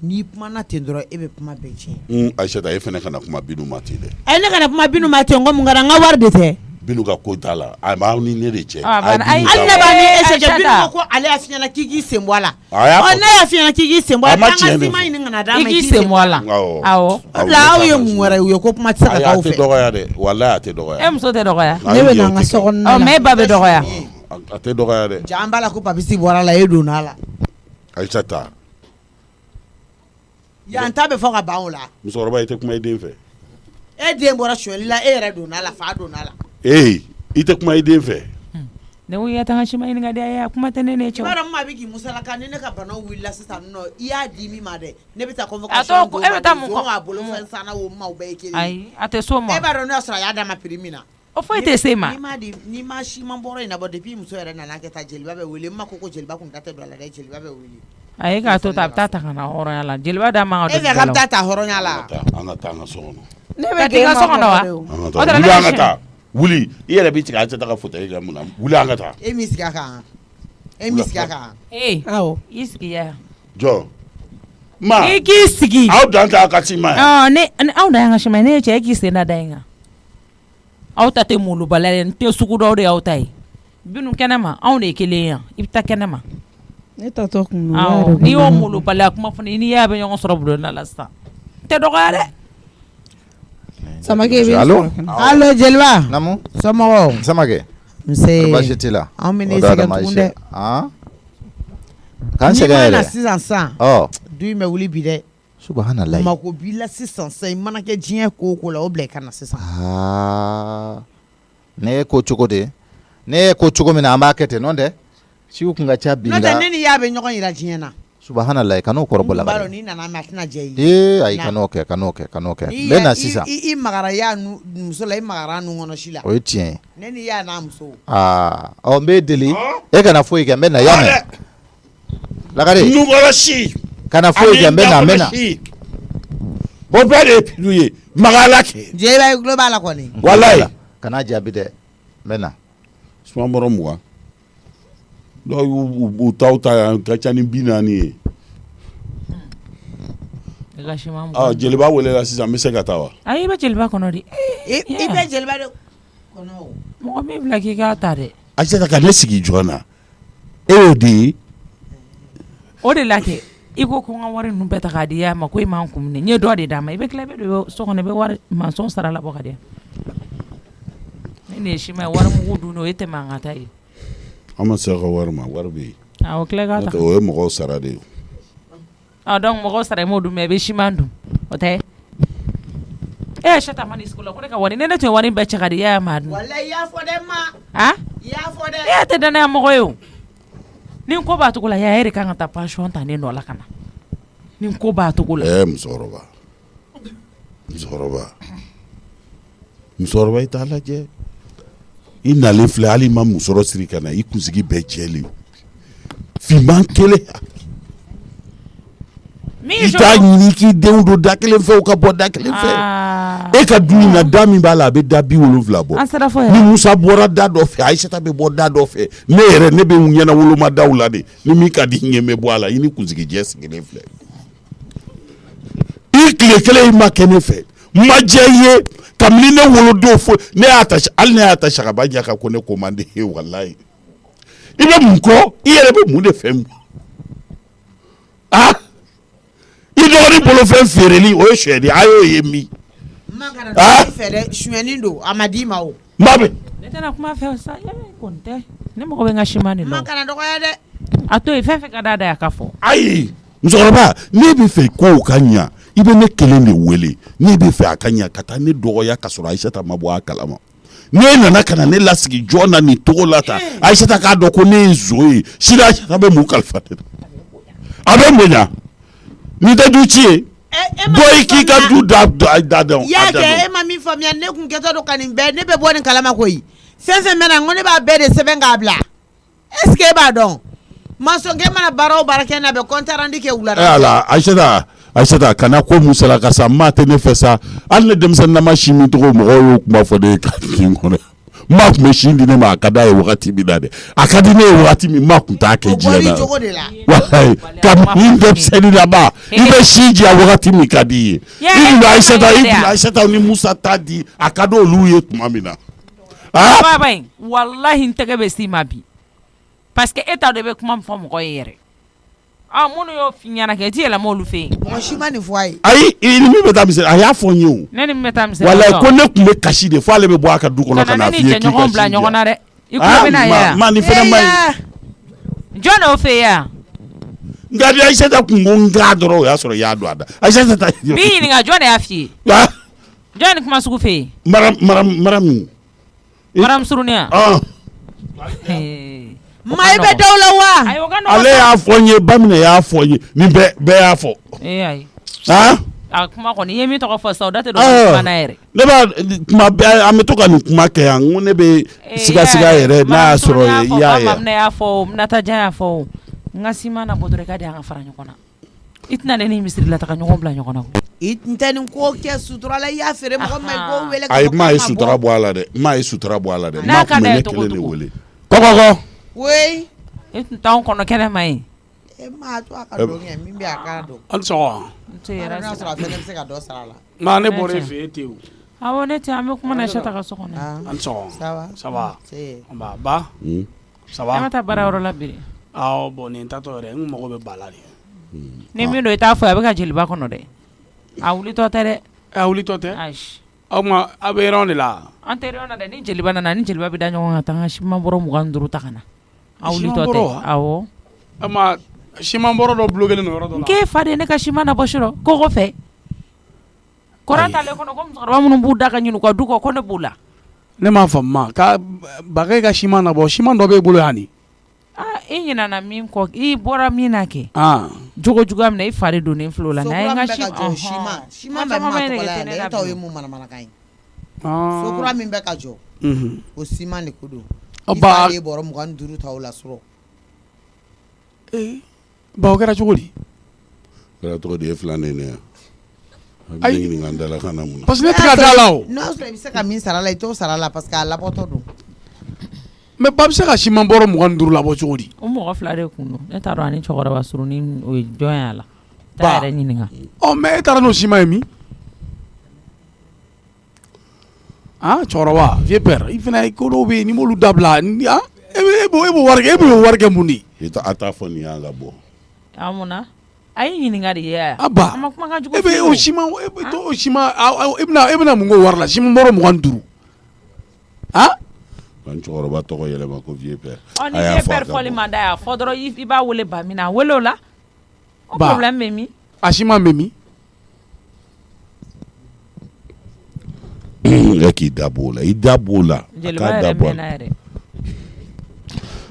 Speaker 1: n'i kumana ten dɔrɔn e bɛ kuma bɛɛ tiɲɛ
Speaker 3: Aïssata e fana kana kuma Bino ma ten dɛ
Speaker 1: ne kana kuma Bino ma ten n ko mun kɛra n ka wari de tɛ
Speaker 3: Bino ka ko t'a la a b'aw ni ne de cɛ
Speaker 1: hali ne b'a ni Aïssata Bino ko ale y'a f'i ɲɛna k'i k'i sen bɔ a la ne y'a f'i ɲɛna k'i k'i sen bɔ a la an ka siman ɲini ka na d'a ma
Speaker 2: i k'i sen bɔ a la awɔ
Speaker 1: aw ye mun wɛrɛ ye ko kuma tɛ se ka k'aw fɛ
Speaker 3: a tɛ dɔgɔya dɛ wallahi a tɛ dɔgɔya
Speaker 2: e muso tɛ dɔgɔya
Speaker 4: ne bɛ na n ka so kɔnɔna la
Speaker 2: mais e ba bɛ dɔgɔya
Speaker 3: a tɛ dɔgɔya dɛ
Speaker 1: ja an b'a la ko papisi bɔra la e donna a la
Speaker 3: Aïssata
Speaker 1: yan ta bɛ fɔ ka ban o la
Speaker 3: musokɔrɔba i tɛ kuma i den fɛ
Speaker 1: e den bɔra sonyali la e yɛrɛ donna a la fa donna a la
Speaker 3: i tɛ kuma i den fɛ
Speaker 2: ne ko i ka taa n ka siman ɲini ka di a ye a kuma tɛ ne n'e cɛ
Speaker 1: i b'a dɔn maa bɛ k'i musalaka ni ne ka banaw wulila sisan nɔ i y'a di min ma dɛ ne bɛ taa
Speaker 2: a to
Speaker 1: convocation
Speaker 2: e bɛ taa mun kɔ
Speaker 1: a bolo fɛn sanna o ma o bɛɛ ye kelen
Speaker 2: ayi a tɛ so ma
Speaker 1: e b'a dɔn ne y'a sɔrɔ a y'a d'a ma prix min na
Speaker 2: o foyi tɛ se ma
Speaker 1: n'i ma siman bɔrɔ in na bɔ depuis muso yɛrɛ nana kɛ ta jeliba bɛ wele n ma ko jeliba kun da tɛ don a la dɛ jeliba bɛ wele
Speaker 2: a ye k'a to ta a bɛ taa ta ka na hɔrɔnya la jeliba da man ka
Speaker 1: e fɛ k'a bɛ taa ta hɔrɔnya la
Speaker 3: an ka taa an ka so kɔnɔ
Speaker 4: ne
Speaker 2: ka
Speaker 4: bɛ
Speaker 2: t'i ka so kɔnɔ wa
Speaker 3: wuli an ka taa wuli i yɛrɛ b'i sigi Aïssata ka fauteuil kan mun na wuli an ka taa
Speaker 1: e m'i sigi a kan e m'i sigi a kan
Speaker 4: awɔ
Speaker 2: i sigi yan
Speaker 3: jɔ ma
Speaker 2: i k'i sigi
Speaker 3: aw dan tɛ aw ka siman ye
Speaker 2: ne aw da y'an ka siman ye ne ye cɛ e k'i sen da da in kan aw ta tɛ molobaliya ye n tɛ sugu dɔw de y'aw ta ye Binu kɛnɛ ma anw de ye kelen yan i bɛ taa kɛnɛ ma
Speaker 4: ne tatɔ kun
Speaker 2: n'i y'o molobaliya kuma fɔ n'i y'a bɛ ɲɔgɔn sɔrɔ bulonda la sisan tɛ dɔgɔya dɛ
Speaker 4: Samake bɛ
Speaker 1: allo jeliba
Speaker 5: namu
Speaker 1: somɔgɔw
Speaker 5: Samake
Speaker 1: nse
Speaker 5: baasi t'i la
Speaker 1: anw bɛ n'i sɛgɛn tugun dɛ
Speaker 5: k'an sɛgɛn
Speaker 1: n'i ma na
Speaker 5: yɛrɛ
Speaker 1: sisan san du in bɛ wuli bi dɛ
Speaker 5: subahanallahi
Speaker 1: mako b'i la sisan san i mana kɛ diɲɛ ko o ko la o bila i ka na sisan
Speaker 5: ne ye ko cogo de ne ye ko cogo min na an b'a kɛ ten nɔ tɛ siw kun ka ca bi
Speaker 1: n'o tɛ ne ni y'a bɛ ɲɔgɔn yira diɲɛ na
Speaker 5: subahanallahi kan'o kɔrɔbɔ la
Speaker 1: n b'a dɔn n'i nana mɛ a tɛna diya i
Speaker 5: ye ayi kan'o kɛ n bɛ na sisan
Speaker 1: i magara y'a muso la i magara a nun kɔnɔ si la
Speaker 5: o ye tiɲɛ ye
Speaker 1: ne ni y'a n'a muso
Speaker 5: n bɛ deli e kana foyi kɛ n bɛ na y'a mɛn Lagare
Speaker 3: nugɔrɔ si
Speaker 5: kana foyi kɛ n bɛ na
Speaker 3: bɔ bɛɛ de ye pilu ye magala kɛ
Speaker 1: jeliba i tulo b'a la kɔni
Speaker 3: walayi
Speaker 5: kana jaabi dɛ n bɛ na
Speaker 3: suman bɔrɔ 20 dɔw y'u taw ta yan ka ca ni 40 ye jeliba welela sisan n bɛ se ka taa wa
Speaker 2: ayi i bɛ jeliba kɔnɔ de
Speaker 1: i bɛ jeliba de kɔnɔ o
Speaker 2: mɔgɔ min bila k'i k'a ta dɛ
Speaker 3: Aïssata ka ne sigi jɔn na e y'o de ye
Speaker 2: o de la kɛ i ko ko n ka wari ninnu bɛɛ ta k'a di a ma ko i m'an kun minɛ n ye dɔ de d'a ma i bɛ tila i bɛ don so kɔnɔ i bɛ wari mansɔn sara labɔ ka di yan ne ye sima ye wari mugu dun o ye tɛmɛ an ka ta ye
Speaker 3: an ma se ka wari ma wari bɛ yen
Speaker 2: awɔ tila k'a ta
Speaker 3: o ye mɔgɔw sara de ye
Speaker 2: donc mɔgɔw sara i m'o dun mɛ i bɛ siman dun o tɛ Aïssata ma ni sugu la ko ne ka wari ne tun ye wari bɛɛ cɛ ka di ya ma dun
Speaker 1: walayi i y'a fɔ dɛ ma
Speaker 2: ah
Speaker 1: i y'a fɔ dɛ
Speaker 2: e tɛ danaya mɔgɔ ye o ni ko b'a cogo la ya yɛrɛ kan ka taa pension ta ne nɔ la ka na ni ko b'a cogo la
Speaker 3: musokɔrɔba i t'a lajɛ i nalen filɛ hali i ma musɔrɔ siri ka na i kunsigi bɛɛ jɛlen finman kelen i t'a ɲini k'i denw don da kelen fɛ u ka bɔ da kelen fɛ e ka du in na da min b'a la a bɛ da 70 bɔ ni Musa bɔra da dɔ fɛ Aïssata bɛ bɔ da dɔ fɛ ne yɛrɛ ne bɛ n ɲɛna woloma daw la de ni min ka di n ɲɛ bɛ bɔ a la i ni kunsigi jɛ sigilen filɛ i tile kelen i ma kɛ ne fɛ ma diya i ye kabini ne wolodon fo ne y'a ta hali ne y'a ta Sakaba ɲɛ kan ko ne ko man di ye walayi i bɛ mun kɔ i yɛrɛ bɛ mun de fɛ ah i dɔgɔnin bolofɛn feereli o ye suyɛni a y'o ye min
Speaker 1: ma kana dɔgɔnin fɛ dɛ suyɛni don a ma d'i ma o
Speaker 3: ma bɛ
Speaker 2: ne tɛna kuma fɛ sa kɔni tɛ ne mago bɛ n ka siman de la
Speaker 1: ma kana dɔgɔya dɛ
Speaker 2: a to yen fɛn fɛn ka d'a da ye a ka fɔ
Speaker 3: ayi musokɔrɔba ne bɛ fɛ kow ka ɲa i bɛ ne kelen de wele ne bɛ fɛ a ka ɲa ka taa ne dɔgɔya ka sɔrɔ Aïssata ma bɔ a kalama n'e nana ka na ne lasigi jɔn na nin togo la tan Aïssata k'a dɔn ko ne ye nso ye sini Aïssata bɛ mun kalifa ne la a bɛ mun ɲa ni tɛ du ci ye bɔ i k'i ka du da dɔn
Speaker 1: y'a kɛ e ma min faamuya ne kun kɛtɔ don ka nin bɛɛ ne bɛ bɔ nin kalama koyi fɛn fɛn bɛ na n ko ne b'a bɛɛ de sɛbɛn k'a bila est ce que e b'a dɔn mansɔnkɛ mana baara o baara kɛ n'a bɛ compte rendu kɛ wulada
Speaker 3: ala Aïssata kana ko musala ka sa maa tɛ ne fɛ sa hali ne denmisɛnninama si min tɔgɔ mɔgɔw y'o kuma fɔ ne ye ka kin kɔnɔ maa tun bɛ sin di ne ma a ka d'a ye wagati min na dɛ a ka di ne ye wagati min maa tun t'a kɛ diɲɛ na walayi kabini denmisɛnnin lama i bɛ sin di a wagati min ka di i ye i dun Aïssata ni Musa t'a di a ka d'olu ye tuma min na
Speaker 2: baba in walahi n tɛgɛ bɛ s'i ma bi parce que e t'a dɔn i bɛ kuma min fɔ mɔgɔ ye yɛrɛ minnu y'o f'i ɲɛna kɛ i ti yɛlɛma olu fɛ yen
Speaker 1: mɔgɔ si ma nin fɔ a ye
Speaker 3: ayi i ni min bɛ taa misɛn a y'a fɔ n ye o
Speaker 2: ne ni min bɛ taa misɛn
Speaker 3: walayi ko ne tun bɛ kasi de fo ale bɛ bɔ a ka du kɔnɔ ka na f'i ye k'i ka
Speaker 2: ɲɔgɔn bila ɲɔgɔn na dɛ i kulo bɛ n'a ye yan
Speaker 3: ma nin fɛnɛ ma ɲi
Speaker 2: jɔn n'o fɛ yan
Speaker 3: nka ni Aïssata kun ko n k'a dɔrɔn o y'a sɔrɔ i y'a don a da Aïssata ta
Speaker 2: min ɲininka jɔn de y'a f'i ye jɔn ni kuma sugu fɛ yen maram surunya
Speaker 1: ma i bɛ daw la wa
Speaker 3: ale y'a fɔ n ye Baminɛ y'a fɔ n ye nin bɛɛ y'a fɔ
Speaker 2: ayi a kuma kɔni i ye min tɔgɔ fɔ sa o da tɛ don kuma na yɛrɛ
Speaker 3: ne b'a kuma bɛɛ an bɛ to ka nin kuma kɛ yan n ko ne bɛ sigasiga yɛrɛ n'a y'a sɔrɔ i y'a ye
Speaker 2: Baminɛ y'a fɔ Minata Jan y'a fɔ n ka siman na bɔ dɔrɔn i ka di an ka fara ɲɔgɔn na i tɛna ne ni misiri la taga ɲɔgɔn bila ɲɔgɔn na
Speaker 1: i tɛ nin ko kɛ sutura la i y'a feere mɔgɔ ma i k'o wele
Speaker 3: ayi maa ye sutura bɔ a la dɛ maa ye sutura bɔ a la dɛ
Speaker 2: n'a ka d'a ye
Speaker 3: ne
Speaker 2: togo
Speaker 3: kelen de
Speaker 2: togo
Speaker 3: wele kɔkɔkɔ
Speaker 1: oui
Speaker 2: e tun t'anw kɔnɔ kɛnɛ ma ye
Speaker 1: e maa to a ka dɔn kɛ min bɛ a k'a dɔn
Speaker 6: an sɔgɔ
Speaker 1: n'a sɔrɔ a fɛnɛ bɛ se ka dɔ sara a la
Speaker 6: maa ne bɔra e fɛ e tɛ o
Speaker 2: awɔ ne tɛ an bɛ kuma na Aïssata ka so kɔnɔ
Speaker 6: an sɔgɔ ça va ba ça va
Speaker 2: e ma taa baarayɔrɔ la biri
Speaker 6: awɔ bon nin tatɔ yɛrɛ n mago bɛ ba la de
Speaker 2: ni min don i t'a fɔ a bɛ ka jeliba kɔnɔ dɛ a wulitɔ tɛ dɛ
Speaker 6: a wulitɔ tɛ
Speaker 2: ayi
Speaker 6: aw ma aw bɛ yɔrɔ de la
Speaker 2: an tɛ yɔrɔ na dɛ ni jeliba nana ni jeliba bɛ da ɲɔgɔn kan tan ka siman bɔrɔ 25 ta ka na a wulitɔ tɛ awɔ
Speaker 6: aw ma siman bɔrɔ dɔ bulogelen no yɔrɔ dɔ la
Speaker 2: k'e fa de ye ne ka siman na bɔ surɔ kɔgɔ fɛ kɔrɔ t'ale kɔnɔ ko musokɔrɔba minnu b'u da ka ɲini u ka du kɔ ko ne b'u la
Speaker 6: ne m'a faamu ma ka bakɛ ka siman na bɔ siman dɔ b'e bolo yan nin
Speaker 2: i ɲinana min kɔ i bɔra min na kɛ jogo juguya minɛ i fa de donnen filɛ o la n'a ye n ka
Speaker 1: siman bɛ ma tɔgɔ la yan dɛ e t'aw ye mun manamanakan ye sokura min bɛ ka jɔ o siman de ko don i fa de ye bɔrɔ 25 ta o la sɔrɔ
Speaker 6: ba o kɛra cogo di
Speaker 3: kɛra cogo di e filanan ne yan Ayi ni ngandala kana mun.
Speaker 6: Parce que ne tɛ ka da la o.
Speaker 1: N'a sɔrɔ i bɛ se ka min sara la i t'o sara la parce que a labɔtɔ don.
Speaker 6: Mais ba bɛ se ka siman bɔrɔ 25 labɔ cogo di?
Speaker 2: O mɔgɔ fila de kun don ne t'a dɔn ani cɛkɔrɔba surunin o ye jɔn y'a la.
Speaker 6: Ba.
Speaker 2: Taa yɛrɛ ɲininka.
Speaker 6: Mais e taara n'o siman ye min? Cɛkɔrɔba vieux père i fana ko dɔw bɛ yen n'i m'olu dabila e b'o wari kɛ mun de ye?
Speaker 3: A t'a fɔ nin y'an ka bɔ.
Speaker 2: Mun na? A ye ɲininka de ye.
Speaker 6: Ba.
Speaker 2: A ma kumakan jugu
Speaker 6: E bɛ o siman e bɛna mun k'o wari la siman bɔrɔ 25?
Speaker 3: Kan cɛkɔrɔba tɔgɔ yɛlɛma ko vieux père.
Speaker 2: Ni vieux père fɔli man d'a ye a fɔ dɔrɔn i b'a wele ba min na a wele o la. O problème bɛ min?
Speaker 6: A siman bɛ min?
Speaker 3: E k'i da b'o la i da b'o la.
Speaker 2: Jeliba yɛrɛ mɛnna yɛrɛ.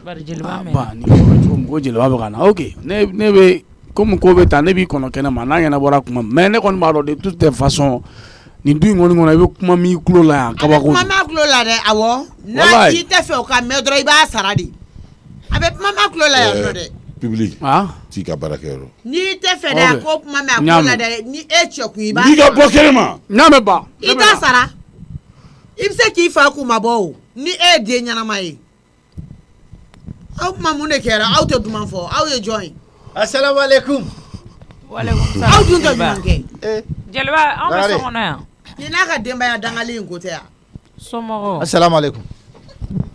Speaker 2: Bari jeliba mɛnna.
Speaker 6: Ni yɔrɔ cogo min ko jeliba bɛ ka na ok ne bɛ komi ko bɛ taa ne b'i kɔnɔ kɛnɛ ma n'a ɲɛna bɔra kuma mais ne kɔni b'a dɔn de toute façon nin du in kɔni kɔnɔ i bɛ kuma min tulo la yan kabako.
Speaker 1: Kuma ma tulo la dɛ awɔ. N'a i tɛ fɛ o ka mɛn dɔrɔn i b'a sara de. A bɛ kuma ma tulo la yan nɔ dɛ.
Speaker 3: Public. T'i ka baarakɛyɔrɔ.
Speaker 1: N'i tɛ fɛ dɛ ko kuma mɛn a tulo la dɛ ni e cɛ kun i b'a.
Speaker 3: N'i ka bɔ kɛnɛ ma.
Speaker 6: N'a mɛn ba.
Speaker 1: I t'a sara. I bɛ se k'i fa kun ma bɔ o ni e ye den ɲɛnama ye. Aw kuma mun de kɛra aw tɛ duman fɔ aw ye jɔn ye.
Speaker 5: Assalamualaikum.
Speaker 2: Waalaikum
Speaker 1: Aw dun tɛ duman kɛ.
Speaker 2: Jeliba anw bɛ so kɔnɔ yan.
Speaker 1: Ni n'a ka denbaya dangali in ko tɛ yan.
Speaker 2: Somɔgɔw.
Speaker 5: Assalamualaikum.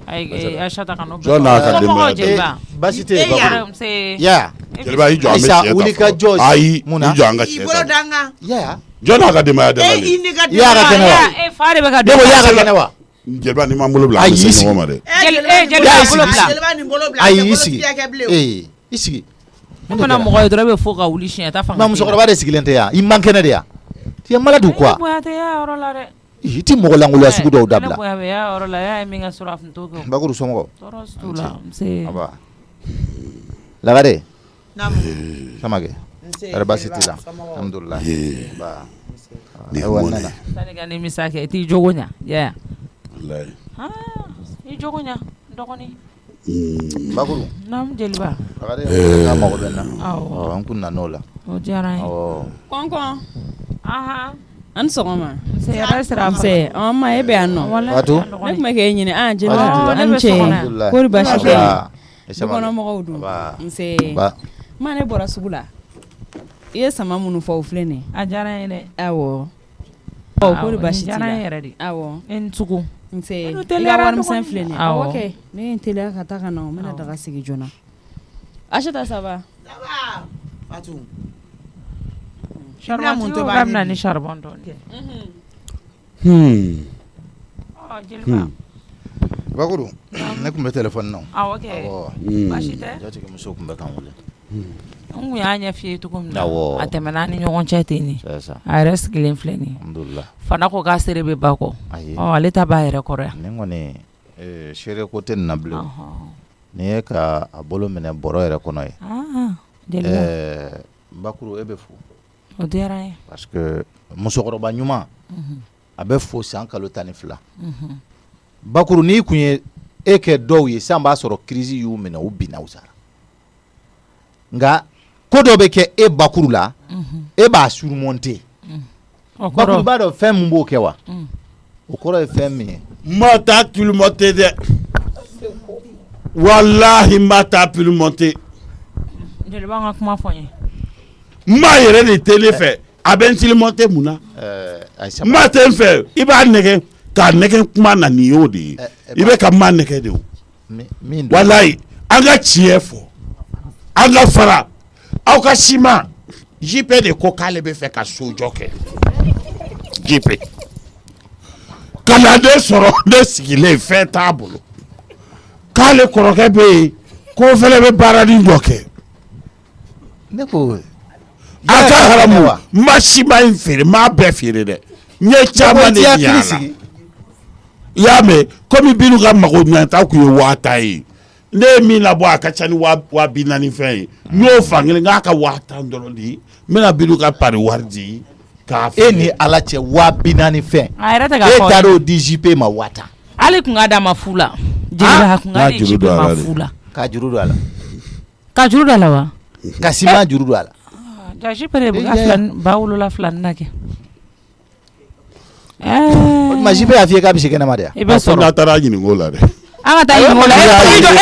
Speaker 2: Ayi Aishata ka n'o bɛɛ.
Speaker 3: Jɔn n'a ka denbaya.
Speaker 2: Jeliba.
Speaker 5: Baasi tɛ yen Bakuru. Ya.
Speaker 3: Jeliba i jɔ an bɛ
Speaker 5: Aisa wuli ka jɔ.
Speaker 3: Ayi
Speaker 5: mun na?
Speaker 3: i jɔ an ka
Speaker 1: I
Speaker 3: cɛ
Speaker 1: bolo
Speaker 3: ta.
Speaker 1: danga.
Speaker 5: Ya.
Speaker 3: Jɔn n'a ka denbaya dangali.
Speaker 1: I ni ka
Speaker 5: Ya ka kɛnɛ wa?
Speaker 2: Fa de bɛ ka
Speaker 5: Ne ko ya ka kɛnɛ wa?
Speaker 3: Jeliba ni ma bolo bila an bɛ se ɲɔgɔn ma dɛ.
Speaker 2: Jeliba bolo bila.
Speaker 1: Jeliba ni bolo bila.
Speaker 5: Ayi i sigi. I sigi.
Speaker 2: Ne fana mɔgɔ ye dɔrɔn e bɛ fo ka wuli siɲɛ ta fanga.
Speaker 5: Musokɔrɔba de sigilen tɛ yan i man kɛnɛ de yan. Tu es malade ou quoi?
Speaker 2: Bonya tɛ y'a yɔrɔ la dɛ.
Speaker 5: I ti mɔgɔ lankolon sugu dɔw dabila.
Speaker 2: Ne bonya bɛ y'a yɔrɔ la y'a ye min ka sɔrɔ a tun t'o kɛ.
Speaker 5: Bakuru somɔgɔw.
Speaker 2: Tɔɔrɔ t'u la nse.
Speaker 5: Aba. Lagare.
Speaker 1: Naamu.
Speaker 5: Samake. Ara baasi t'i la. Alhamdulillah. Ba.
Speaker 3: Ni mɔnɛ.
Speaker 2: Sani ka nimisa kɛ i t'i jogo ɲa. Ya.
Speaker 3: Wallahi.
Speaker 2: I jogo ɲa dɔgɔnin.
Speaker 5: Bakuru.
Speaker 2: Naamu Jeliba.
Speaker 5: Lagare. Ka mago bɛ n na.
Speaker 2: Awɔ.
Speaker 5: An kun na n'o la.
Speaker 2: O diyara n ye.
Speaker 5: Awɔ.
Speaker 4: Kɔnkɔn
Speaker 7: an sɔgɔma
Speaker 2: nse yɛrɛ sira
Speaker 7: nse ma e bɛ yan nɔ
Speaker 5: Fatou
Speaker 7: ne tun bɛ k'e ɲini jeli
Speaker 2: ne
Speaker 7: an
Speaker 2: bɛ
Speaker 7: cɛ
Speaker 2: sɔgɔma.
Speaker 7: kori basi tɛ yen
Speaker 5: du
Speaker 7: dukɔnɔmɔgɔw dun nse ma ne bɔra sugu la i ye sama minnu fɔ o filɛ nin
Speaker 2: a diyara n ye dɛ
Speaker 7: awɔ kori basi t'i la
Speaker 2: diyara n ye yɛrɛ de
Speaker 7: awɔ
Speaker 2: e ni sugu
Speaker 7: nse i ka warimisɛn filɛ nin
Speaker 2: awɔ
Speaker 7: kɛ ne ye n teliya ka taa ka na n bɛna daga sigi joona Acheta ça va
Speaker 1: Fatou
Speaker 2: charbon to ba na ni charbon to Jeliba
Speaker 5: Bakuru ne kun bɛ téléphone na
Speaker 2: awɔ kɛ baasi tɛ
Speaker 5: jatigi muso kun bɛ kan wele
Speaker 2: n kun y'a ɲɛ f'i ye cogo min na
Speaker 5: awɔ
Speaker 2: a tɛmɛna ni ɲɔgɔn cɛ ten ni a yɛrɛ sigilen filɛ nin
Speaker 5: alhamdulillah
Speaker 2: fana ko k'a seere bɛ ba kɔ ale ta b'a yɛrɛ kɔrɔ yan
Speaker 5: ne kɔni seere ko tɛ nin na bilen ni ye ka a bolo minɛ bɔrɔ yɛrɛ kɔnɔ ye Bakuru e bɛ fo
Speaker 2: o diyara n ye
Speaker 5: parce que musokɔrɔba ɲuman a bɛ fo san kalo 12 Bakuru n'i kun ye e kɛ dɔw ye san b'a sɔrɔ crise y'u minɛ u binna u sara nka ko dɔ bɛ kɛ e Bakuru la e b'a surmonter Bakuru b'a dɔn fɛn min b'o kɛ wa o kɔrɔ ye fɛn min ye
Speaker 3: ma taa tulmonter dɛ wallahi ma taa tulmonter
Speaker 2: Jeliba an ka kuma fɔ n ye
Speaker 3: ma yɛrɛ de tɛ ne fɛ a bɛ n tulmonter mun na ma tɛ n fɛ i b'a nɛgɛ k'a nɛgɛ kuma na nin y'o de ye i bɛ ka ma nɛgɛ de o wallahi an ka tiɲɛ fɔ an ka fara aw ka siman JP de ko k'ale bɛ fɛ ka sojɔ kɛ JP kalanden sɔrɔ ne sigilen fɛn t'a bolo k'ale kɔrɔkɛ bɛ yen ko fɛnɛ bɛ baarani dɔ kɛ
Speaker 5: ne ko
Speaker 3: a ka haramu ma siman in feere ma bɛɛ feere dɛ n ye caman de yala i y'a mɛn komi Binu ka mago ɲɛta tun ye 5000 ye ne ye min labɔ a ka ca ni 4000 fɛn ye n y'o fan kelen k'a ka 5000 dɔrɔn di n bɛna Binu ka pari wari di k'a
Speaker 5: e ni ala cɛ 4000 fɛn
Speaker 2: a yɛrɛ tɛ ka
Speaker 5: e
Speaker 2: fɔ
Speaker 5: taara o di JP ma 1000
Speaker 2: ale kun ka d'a ma fu la Jeliba kun ka di JP ma fu la
Speaker 5: ka juru don a la
Speaker 2: ka juru don a la wa
Speaker 5: ka siman juru don a la
Speaker 2: JP de bɛ ka ba wolola 2 na kɛ
Speaker 5: ma jibe a fie k'a bɛ se kɛnɛma de
Speaker 2: I bɛ
Speaker 3: Fo n'a
Speaker 2: sɔrɔ
Speaker 3: taara ɲininko la dɛ.
Speaker 2: an ka taa ɲininko la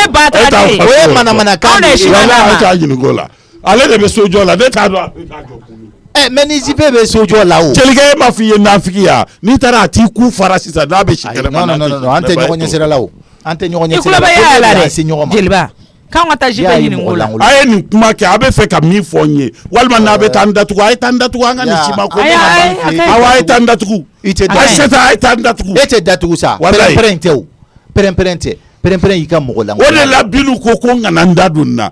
Speaker 2: e ba ta de
Speaker 5: o ye manamana kan de ye
Speaker 3: Wala a t'a ɲininko la. Ale de bɛ sojɔ la ne t'a dɔn a bɛ k'a jɔ kun min.
Speaker 5: mais ni jibe bɛ sojɔ la o
Speaker 3: Jelikɛ e m'a f'i ye nafiki ya n'i taara a t'i ku fara sisan n'a bɛ si kɛnɛma.
Speaker 5: non an tɛ ɲɔgɔn ɲɛsira la o an tɛ ɲɔgɔn
Speaker 2: i
Speaker 5: ɲɛsira
Speaker 2: kulo bɛ y'a la dɛ
Speaker 5: se ɲɔgɔn ma
Speaker 2: jeliba k'an ka taa jibe
Speaker 5: Y'a ye
Speaker 2: ɲininko la
Speaker 5: mɔgɔ
Speaker 3: A ye nin kuma kɛ a bɛ fɛ ka min fɔ n ye walima n'a bɛ taa n datugu a ye taa n datugu an ka nin si ma ko awa a ye taa n datugu
Speaker 5: I tɛ
Speaker 3: Aïssata a ye taa n datugu
Speaker 5: e tɛ datugu sa
Speaker 3: Walayi.
Speaker 5: pɛrɛn tɛ o pɛrɛn tɛ pɛrɛn y'i ka mɔgɔ la
Speaker 3: o de la Bilu ko n kana n da don nin na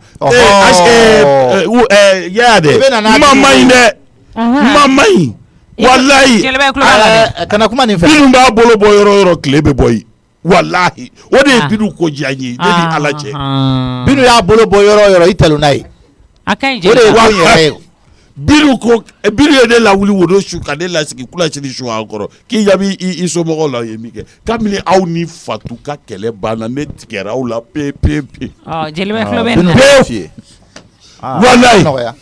Speaker 3: yaya dɛ
Speaker 5: I bɛ na n'a
Speaker 3: n ma maɲi dɛ n ma maɲi walayi
Speaker 2: jeliba i kulo b'a la dɛ
Speaker 5: kana kuma nin fɛ
Speaker 3: Bilu b'a bolo bɔ yɔrɔ o yɔrɔ tile bɛ bɔ yen walahi o de ye Bilu ko diya n ye ne ni Ala cɛ
Speaker 5: Binu y'a bolo bɔ yɔrɔ o yɔrɔ i tɛlu n'a ye
Speaker 2: a ka ɲi
Speaker 5: o de ye
Speaker 2: jeliba
Speaker 5: ko in yɛrɛ ye
Speaker 3: Bilu ye ne lawuli wodo su ka ne lasigi kulasini su an kɔrɔ k'i jaabi i somɔgɔw la o ye min kɛ kabini aw ni Fatu ka kɛlɛ banna ne tigɛra aw la pe pe pe
Speaker 2: jeliba i kulo bɛ
Speaker 5: Binu
Speaker 2: nin na
Speaker 5: b'a f'i ye
Speaker 3: Walayi.
Speaker 5: nɔgɔya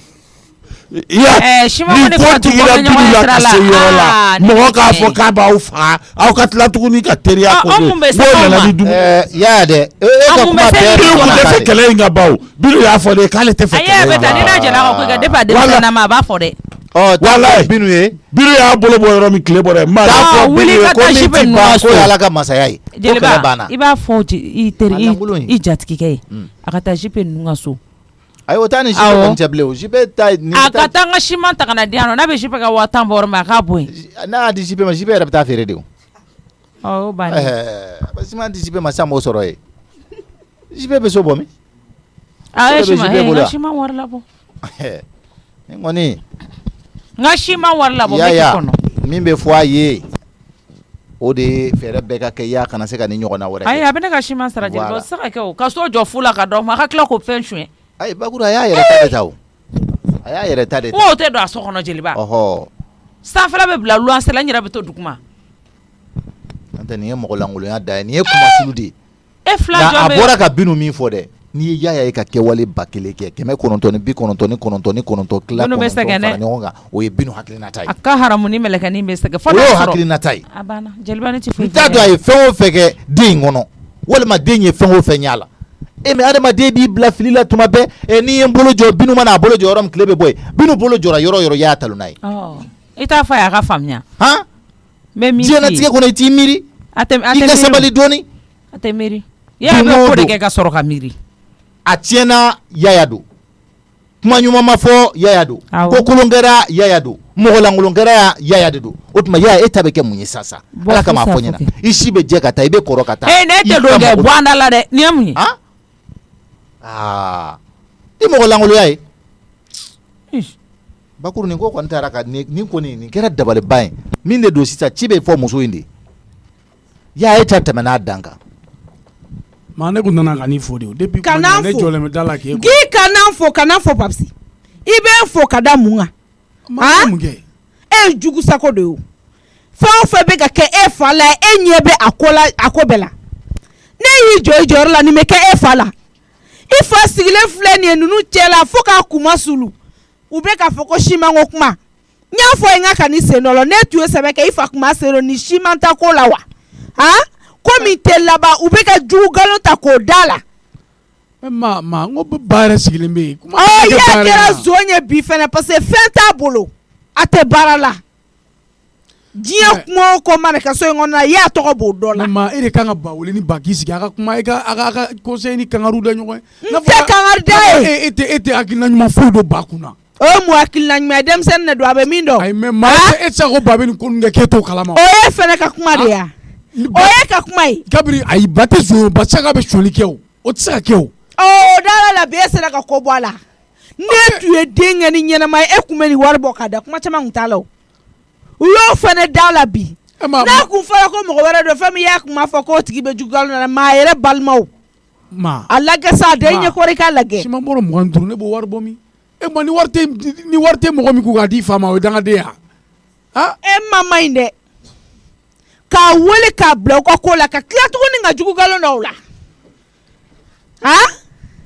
Speaker 2: Shima
Speaker 3: ni
Speaker 2: ko ne
Speaker 3: ko
Speaker 2: Fatu
Speaker 3: tigila
Speaker 2: bɔ
Speaker 3: Bilu la ka se yɔrɔ la
Speaker 2: nin
Speaker 3: mɔgɔ k'a
Speaker 2: ye
Speaker 3: fɔ k'a b'aw faga aw ka tila tuguni ka teriya ko
Speaker 2: an mun bɛ se
Speaker 3: n'o
Speaker 2: aw
Speaker 3: nana
Speaker 2: ma?
Speaker 3: ni dugu
Speaker 5: y'a dɛ e ka
Speaker 2: mun
Speaker 5: kuma
Speaker 2: bɛ se
Speaker 5: bɛɛ
Speaker 3: Bilu
Speaker 2: Bilu
Speaker 3: kun
Speaker 2: ma
Speaker 3: tɛ
Speaker 5: ta
Speaker 3: fɛ
Speaker 5: de.
Speaker 3: kɛlɛ in ka ban Bilu y'a fɔ de k'ale tɛ fɛ
Speaker 2: a ye a
Speaker 3: kɛlɛ
Speaker 2: bɛ
Speaker 3: in
Speaker 2: taa
Speaker 3: ka
Speaker 2: ni n'a
Speaker 3: ban
Speaker 2: jɛra ka ko i ka depuis a denmisɛnnin ma a b'a fɔ dɛ
Speaker 3: Walayi.
Speaker 5: Binu ye
Speaker 3: Bilu y'a bolo bɔ yɔrɔ min tile bɔra maa
Speaker 5: t'a fɔ
Speaker 2: wuli
Speaker 5: Binu ye
Speaker 2: ka
Speaker 5: ko
Speaker 2: taa
Speaker 5: min
Speaker 2: jibe
Speaker 5: ti
Speaker 2: ninnu
Speaker 5: ban
Speaker 2: ka
Speaker 5: ko
Speaker 2: so.
Speaker 5: ye Ala ka masaya ye ko kɛlɛ
Speaker 2: jeliba
Speaker 5: banna
Speaker 2: i b'a fɔ i teri
Speaker 5: A lankolon in.
Speaker 2: i jatigikɛ ye a ka taa jipe ninnu ka so
Speaker 5: ayi o t'a ni jibe
Speaker 2: Awɔ.
Speaker 5: kɔni cɛ bilen o jibe ta ni
Speaker 2: a ka taa n ka siman ta ka na di yan nɔ n'a bɛ jipe ka 1000 bɔ yɔrɔ min a k'a bɔ yen
Speaker 5: n'a y'a di jibe ma jibe yɛrɛ bɛ taa feere de o
Speaker 2: o bannen
Speaker 5: parce que m'a di jibe ma sisan m'o sɔrɔ ye jibe bɛ so bɔ min
Speaker 2: a ye
Speaker 5: jibe bɛ
Speaker 2: siman
Speaker 5: jibe bolo
Speaker 2: n ka
Speaker 5: yan.
Speaker 2: siman wari labɔ
Speaker 5: ni kɔni
Speaker 2: n ka siman wari labɔ n bɛ k'i
Speaker 5: yaya
Speaker 2: kɔnɔ
Speaker 5: min bɛ fɔ a ye o de ye fɛɛrɛ bɛɛ ka kɛ ya kana se ka ni ɲɔgɔnna wɛrɛ
Speaker 2: ayi
Speaker 5: kɛ
Speaker 2: a bɛ ne ka siman sara jeliba
Speaker 5: Voilà.
Speaker 2: o tɛ se ka kɛ o ka so jɔ fu la ka dɔ ma a ka tila k'o fɛn suɲɛ
Speaker 5: ayi bakuru a y'a yɛrɛ ta de ta o a y'a yɛrɛ ta de ta
Speaker 2: o tɛ don a so kɔnɔ jeliba
Speaker 5: ɔhɔ
Speaker 2: sanfɛla bɛ bila luwanse la n yɛrɛ bɛ to duguma
Speaker 5: n'o tɛ nin ye mɔgɔ lankolonya da ye nin ye kuma sulu de ye
Speaker 2: e fila
Speaker 5: nka
Speaker 2: jɔn
Speaker 5: a
Speaker 2: bɛ
Speaker 5: bɔra ka Binu min fɔ dɛ n'i ye yaya ye ka kɛwale 1000 kɛ 999 tila
Speaker 2: Binu bɛ
Speaker 5: 9
Speaker 2: sɛgɛn dɛ.
Speaker 5: fara ɲɔgɔn kan o ye Binu hakilinata ye
Speaker 2: a ka haramu ni mɛlɛkɛnin bɛ sɛgɛn fo
Speaker 5: o
Speaker 2: n'a
Speaker 5: y'o
Speaker 2: sɔrɔ
Speaker 5: hakilinata ye
Speaker 2: a banna jeliba ne tɛ foyi
Speaker 5: n t'a dɔn a ye fɛn o fɛn kɛ den in kɔnɔ walima den ye fɛn o fɛn y'a la mais adamaden b'i bila fili la tuma bɛɛ n'i ye n bolo jɔ Binu mana a bolo jɔ yɔrɔ min tile bɛ bɔ yen Binu bolo jɔra yɔrɔ o yɔrɔ y'a talo n'a ye
Speaker 2: i t'a fɔ a ye a ka faamuya
Speaker 5: han
Speaker 2: n bɛ min f'i
Speaker 5: diɲɛlatigɛ
Speaker 2: ye
Speaker 5: kɔnɔ i t'i miiri
Speaker 2: a tɛ
Speaker 5: i ka sabali dɔɔni
Speaker 2: a tɛ miiri yaya
Speaker 5: Don
Speaker 2: bɛ
Speaker 5: o
Speaker 2: ko de
Speaker 5: don.
Speaker 2: kɛ ka sɔrɔ ka miiri
Speaker 5: a tiɲɛna yaya don kuma ɲuman ma fɔ yaya don
Speaker 2: Awɔ.
Speaker 5: ko kolon kɛra yaya don mɔgɔ lankolon kɛra yaya de don o tuma yaya e ta bɛ kɛ mun ye sisan
Speaker 2: Bɔ
Speaker 5: Ala kama a
Speaker 2: fo
Speaker 5: fɔ
Speaker 2: sa
Speaker 5: ɲɛna
Speaker 2: fo kɛ.
Speaker 5: i si bɛ jɛ ka taa i bɛ kɔrɔ ka taa
Speaker 2: ne
Speaker 5: I
Speaker 2: tɛ
Speaker 5: ka
Speaker 2: don kɛ
Speaker 5: mɔgɔ-
Speaker 2: bɔ an da la dɛ nin ye mun ye
Speaker 5: han i mɔgɔ lankolonya ye
Speaker 2: Ish.
Speaker 5: bakuru nin ko kɔni taara ka nin kɔni nin kɛra dabaliban ye min de don sisan ci bɛ fɔ muso in de yaya e ta tɛmɛ n'a dan kan
Speaker 6: maa ne kun nana ka n'i fo de o depuis kuma
Speaker 4: Kana
Speaker 6: in na, ne
Speaker 4: fo.
Speaker 6: jɔlen bɛ da la k'e ko
Speaker 4: k'i kana fɔ papisi i bɛ n fɔ ka da mun kan
Speaker 6: maa mun kɛ
Speaker 4: e ye jugu sago de ye o fɛn o fɛn bɛ ka kɛ e fa la e ɲɛ bɛ a ko bɛɛ la ne y'i jɔ i jɔyɔrɔ la nin bɛ kɛ e fa la i fa sigilen filɛ nin ye ninnu cɛ la fo k'a kuma sulu u bɛ k'a fɔ ko simanko kuma n y'a fɔ n ka ka nin sen dɔ la ne tun ye sɛbɛn kɛ i fa kuma sen dɔ nin siman ta ko la wa han ko min tɛ laban u bɛ ka jugu nkalon ta k'o da la
Speaker 6: maa n ko ba yɛrɛ sigilen bɛ yen kuma
Speaker 4: ɔ
Speaker 6: tɛ
Speaker 4: y'a
Speaker 6: ba yɛrɛ
Speaker 4: kɛra
Speaker 6: la.
Speaker 4: zon ye bi fɛnɛ parce que fɛn t'a bolo a tɛ baara la diɲɛ kuma o ko mana kɛ so in kɔnɔ na i y'a tɔgɔ b'o dɔ la
Speaker 6: mais maa e de kan ka ba wele ni ba k'i sigi a ka kuma a ka conseil ni kangaru da ɲɔgɔn ye.
Speaker 4: N tɛ kangari da ye.
Speaker 6: e tɛ hakilina ɲuman foyi don ba kunna.
Speaker 4: o ye mun hakilina ɲuman ye denmisɛnnin de don a bɛ min dɔn
Speaker 6: ayi mais maa e tɛ se ko ba bɛ nin ko ninnu kɛ k'e t'o kalama.
Speaker 4: o ye fɛnɛ ka kuma de ye o ye ka kuma ye
Speaker 6: kabiri ayi ba tɛ zon ye ba saga bɛ sonyali kɛ o tɛ se ka kɛ o.
Speaker 4: ɔ dala la bi e sera ka ko bɔ a la ne tun ye den kɛ ni ɲɛnama ye e kun bɛ nin wari bɔ k'a da kuma caman kun t'a la o u y'o fɛnɛ da la bi n'a kun fɔra ko mɔgɔ wɛrɛ don fɛn min y'a kuma fɔ k'o tigi bɛ juguya na maa yɛrɛ balimaw a lajɛ sa a den ɲɛ kɔrɔ i k'a lajɛ
Speaker 6: siman bɔra 25 ne b'o wari bɔ min e ma ni wari tɛ mɔgɔ min kun k'a di fa ma o ye dangadenya
Speaker 4: e ma ɲi dɛ k'a wele k'a bila u ka ko la ka tila tuguni ka jugu nkalon da u la han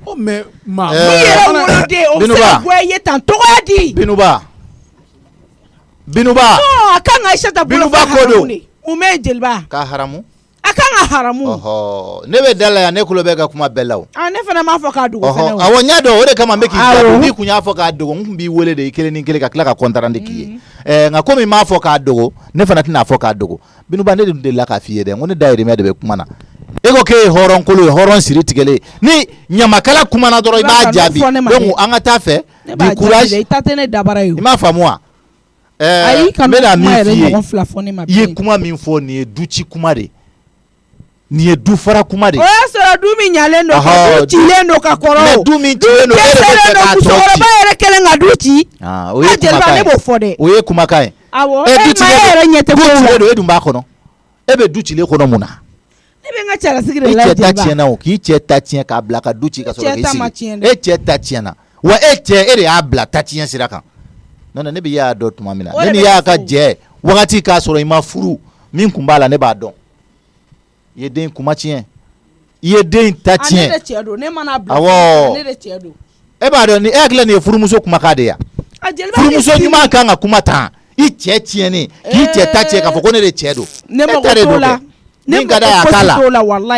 Speaker 6: o mais maa
Speaker 4: n'i yɛrɛ woloden o bɛ se ka bɔ i ye tan tɔgɔya di
Speaker 5: Binuba
Speaker 4: a kan ka Aisata bolo
Speaker 5: Binuba
Speaker 4: fa
Speaker 5: ko don
Speaker 4: haramu de ume jeliba
Speaker 5: ka haramu
Speaker 4: akanga haramu
Speaker 5: oho ne be dala ya ne kulo be ka kuma belaw
Speaker 4: ne fana ma fɔ ka dugu fana
Speaker 5: awo nya do o de kama mbeki jadu ni kunya fɔ ka dogo nkumbi wele de ikele ni kele ka kila ka kontarande kiye nga komi ma fɔ ka dogo ne fana tina fɔ ka dogo binu bande de la ka fiye de ngone daire me de be kuma na ego ke horon kolo horon siri tigele ni nyamakala kuma na doro ba jabi donc anga ta fe di courage
Speaker 4: itatene dabara yo
Speaker 5: ima famua
Speaker 4: ayi kan
Speaker 5: mela mi
Speaker 4: ɲɔgɔn fila fɔ ne ma
Speaker 5: ye kuma min fɔ ni ye duci kuma de ni ye du fara kuma de
Speaker 4: o y'a sɔrɔ du min ɲalen don ka du cilen don ka kɔrɔ
Speaker 5: mais du min cilen don e de bɛ fɛ k'a tɔ ci
Speaker 4: musokɔrɔba yɛrɛ kɛlen ka du ci
Speaker 5: o ye kumakan
Speaker 4: ne b'o fɔ dɛ
Speaker 5: o ye kumakan ye
Speaker 4: awɔ e ma e yɛrɛ ɲɛ tɛ ko la
Speaker 5: du e dun b'a kɔnɔ e bɛ du cilen kɔnɔ mun na
Speaker 4: ne bɛ n ka cɛlasigi de la
Speaker 5: e cɛ ta tiɲɛna o k'i cɛ ta tiɲɛ k'a bila ka du ci ka sɔrɔ k'i sigi e cɛ ta tiɲɛna wa e cɛ e de y'a bila ta tiɲɛ sira kan non ne bɛ y'a dɔn tuma min na ne ni y'a ka jɛ wagati k'a sɔrɔ i ma furu min kun b'a la ne b'a dɔn i ye den kuma tiɲɛ i ye den ta tiɲɛ
Speaker 4: ne de cɛ don ne mana bila
Speaker 5: awɔ
Speaker 4: ne de cɛ don
Speaker 5: e b'a dɔn ni e hakili nin ye furumuso kumakan de ya furumuso ɲuman kan ka kuma tan i cɛ tiɲɛni k'i cɛ ta tiɲɛ k'a fɔ ko ne de cɛ don
Speaker 4: ne mago t'o la
Speaker 5: min ka d'a ye a k'a la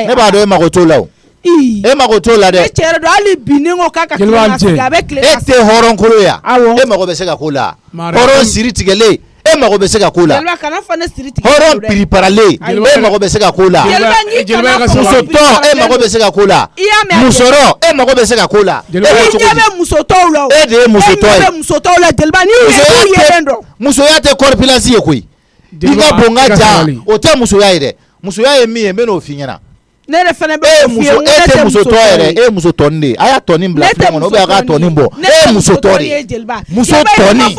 Speaker 5: ne b'a dɔn e mago t'o la o e mago t'o la dɛ
Speaker 4: ne cɛ don hali bi ni ko k'a ka tile ka sigi a bɛ tile
Speaker 5: e tɛ hɔrɔnkolo ya e mago bɛ se ka k'o la hɔrɔn siri tigɛlen e mago bɛ se ka k'o la hɔrɔn piriparalen e mago bɛ se ka k'o la musotɔ e mago bɛ se ka k'o la musɔrɔ e mago bɛ se ka k'o la e
Speaker 4: bɛ musotɔw la
Speaker 5: e de ye musotɔ ye
Speaker 4: musotɔw la jeliba ni y'u yelen dɔn
Speaker 5: musoya tɛ kɔripilasi ye koyi i ka bon ka ja o tɛ musoya ye dɛ musoya ye min ye n bɛ n'o f'i ɲɛna
Speaker 4: ne de fana bɛ
Speaker 5: muso e tɛ musotɔ yɛrɛ e ye musotɔni de a y'a tɔni bila fila kɔnɔ ou bien a k'a tɔni bɔ e ye musotɔ de ye musotɔni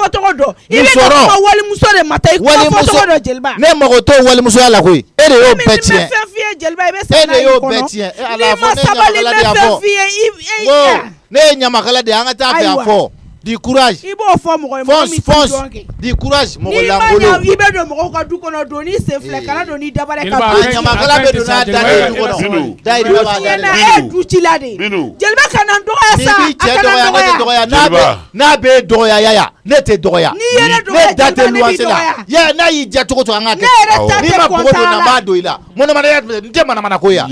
Speaker 5: musɔrɔ
Speaker 4: walimuso de ma taa i kuma fɔtɔgɔ dɔ jeliba
Speaker 5: ne mago t'o walimusoya la koyi e de y'o bɛɛ tiɲɛ
Speaker 4: fɛn f'i ye jeliba i bɛ
Speaker 5: e de y'o bɛɛ tiɲɛ e ala fɔ ne ɲamakala de y'a fɔ ne ye ɲamakala de ye an ka taa fɛ a fɔ di courage
Speaker 4: i b'o fɔ mɔgɔ ye mɔgɔ min t'i dɔn kɛ
Speaker 5: di courage mɔgɔ
Speaker 4: n'i
Speaker 5: lankolon
Speaker 4: ma ɲa i bɛ don mɔgɔw ka du kɔnɔ don n'i sen filɛ kana don n'i dabara ka du
Speaker 5: ɲamakala bɛ don n'a da ye du kɔnɔ dayirimɛ b'a da
Speaker 4: na e du ci la de jeliba kana n dɔgɔya sa
Speaker 5: n'i b'i cɛ dɔgɔya ne tɛ dɔgɔya n'a bɛ dɔgɔya yaya ne tɛ dɔgɔya
Speaker 4: n'i ye ne dɔgɔya
Speaker 5: ne da tɛ
Speaker 4: jeliba ne b'i
Speaker 5: luwanse la
Speaker 4: dɔgɔya
Speaker 5: ya n'a y'i diya cogo cogo an ka
Speaker 4: ne yɛrɛ ta
Speaker 5: n'i
Speaker 4: tɛ
Speaker 5: ma bogo don na n
Speaker 4: kɔntan
Speaker 5: b'a don i la mɔnɔmɔnɔya n tɛ manamana ko ya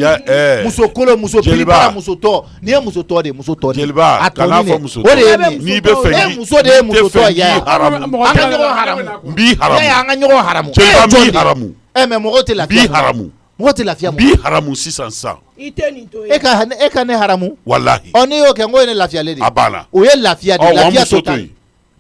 Speaker 5: muso kolo muso piripara muso tɔ nin ye muso tɔ de ye muso tɔ de
Speaker 3: jeliba
Speaker 5: a
Speaker 3: kana
Speaker 5: tɔ
Speaker 3: fɔ
Speaker 5: nin
Speaker 3: muso
Speaker 5: de o de ye
Speaker 3: tɔ
Speaker 5: nin
Speaker 3: n'i bɛ fɛ
Speaker 5: e muso de ye muso tɔ ye yaya
Speaker 3: haramu
Speaker 5: an ka ɲɔgɔn haramu
Speaker 3: n b'i haramu
Speaker 5: yaya an ka ɲɔgɔn haramu
Speaker 3: jeliba n b'i haramu
Speaker 5: mais mɔgɔw tɛ
Speaker 3: n
Speaker 5: lafiya
Speaker 3: b'i haramu
Speaker 5: mɔgɔ tɛ lafiya
Speaker 3: n b'i haramu sisan sisan
Speaker 4: i tɛ nin to
Speaker 5: e ka ne haramu
Speaker 3: walahi
Speaker 5: n'i y'o kɛ n ko ye ne lafiyalen de
Speaker 3: a banna
Speaker 5: o ye lafiya de
Speaker 3: wa
Speaker 5: lafiya
Speaker 3: muso
Speaker 5: tɔ ta
Speaker 3: to yen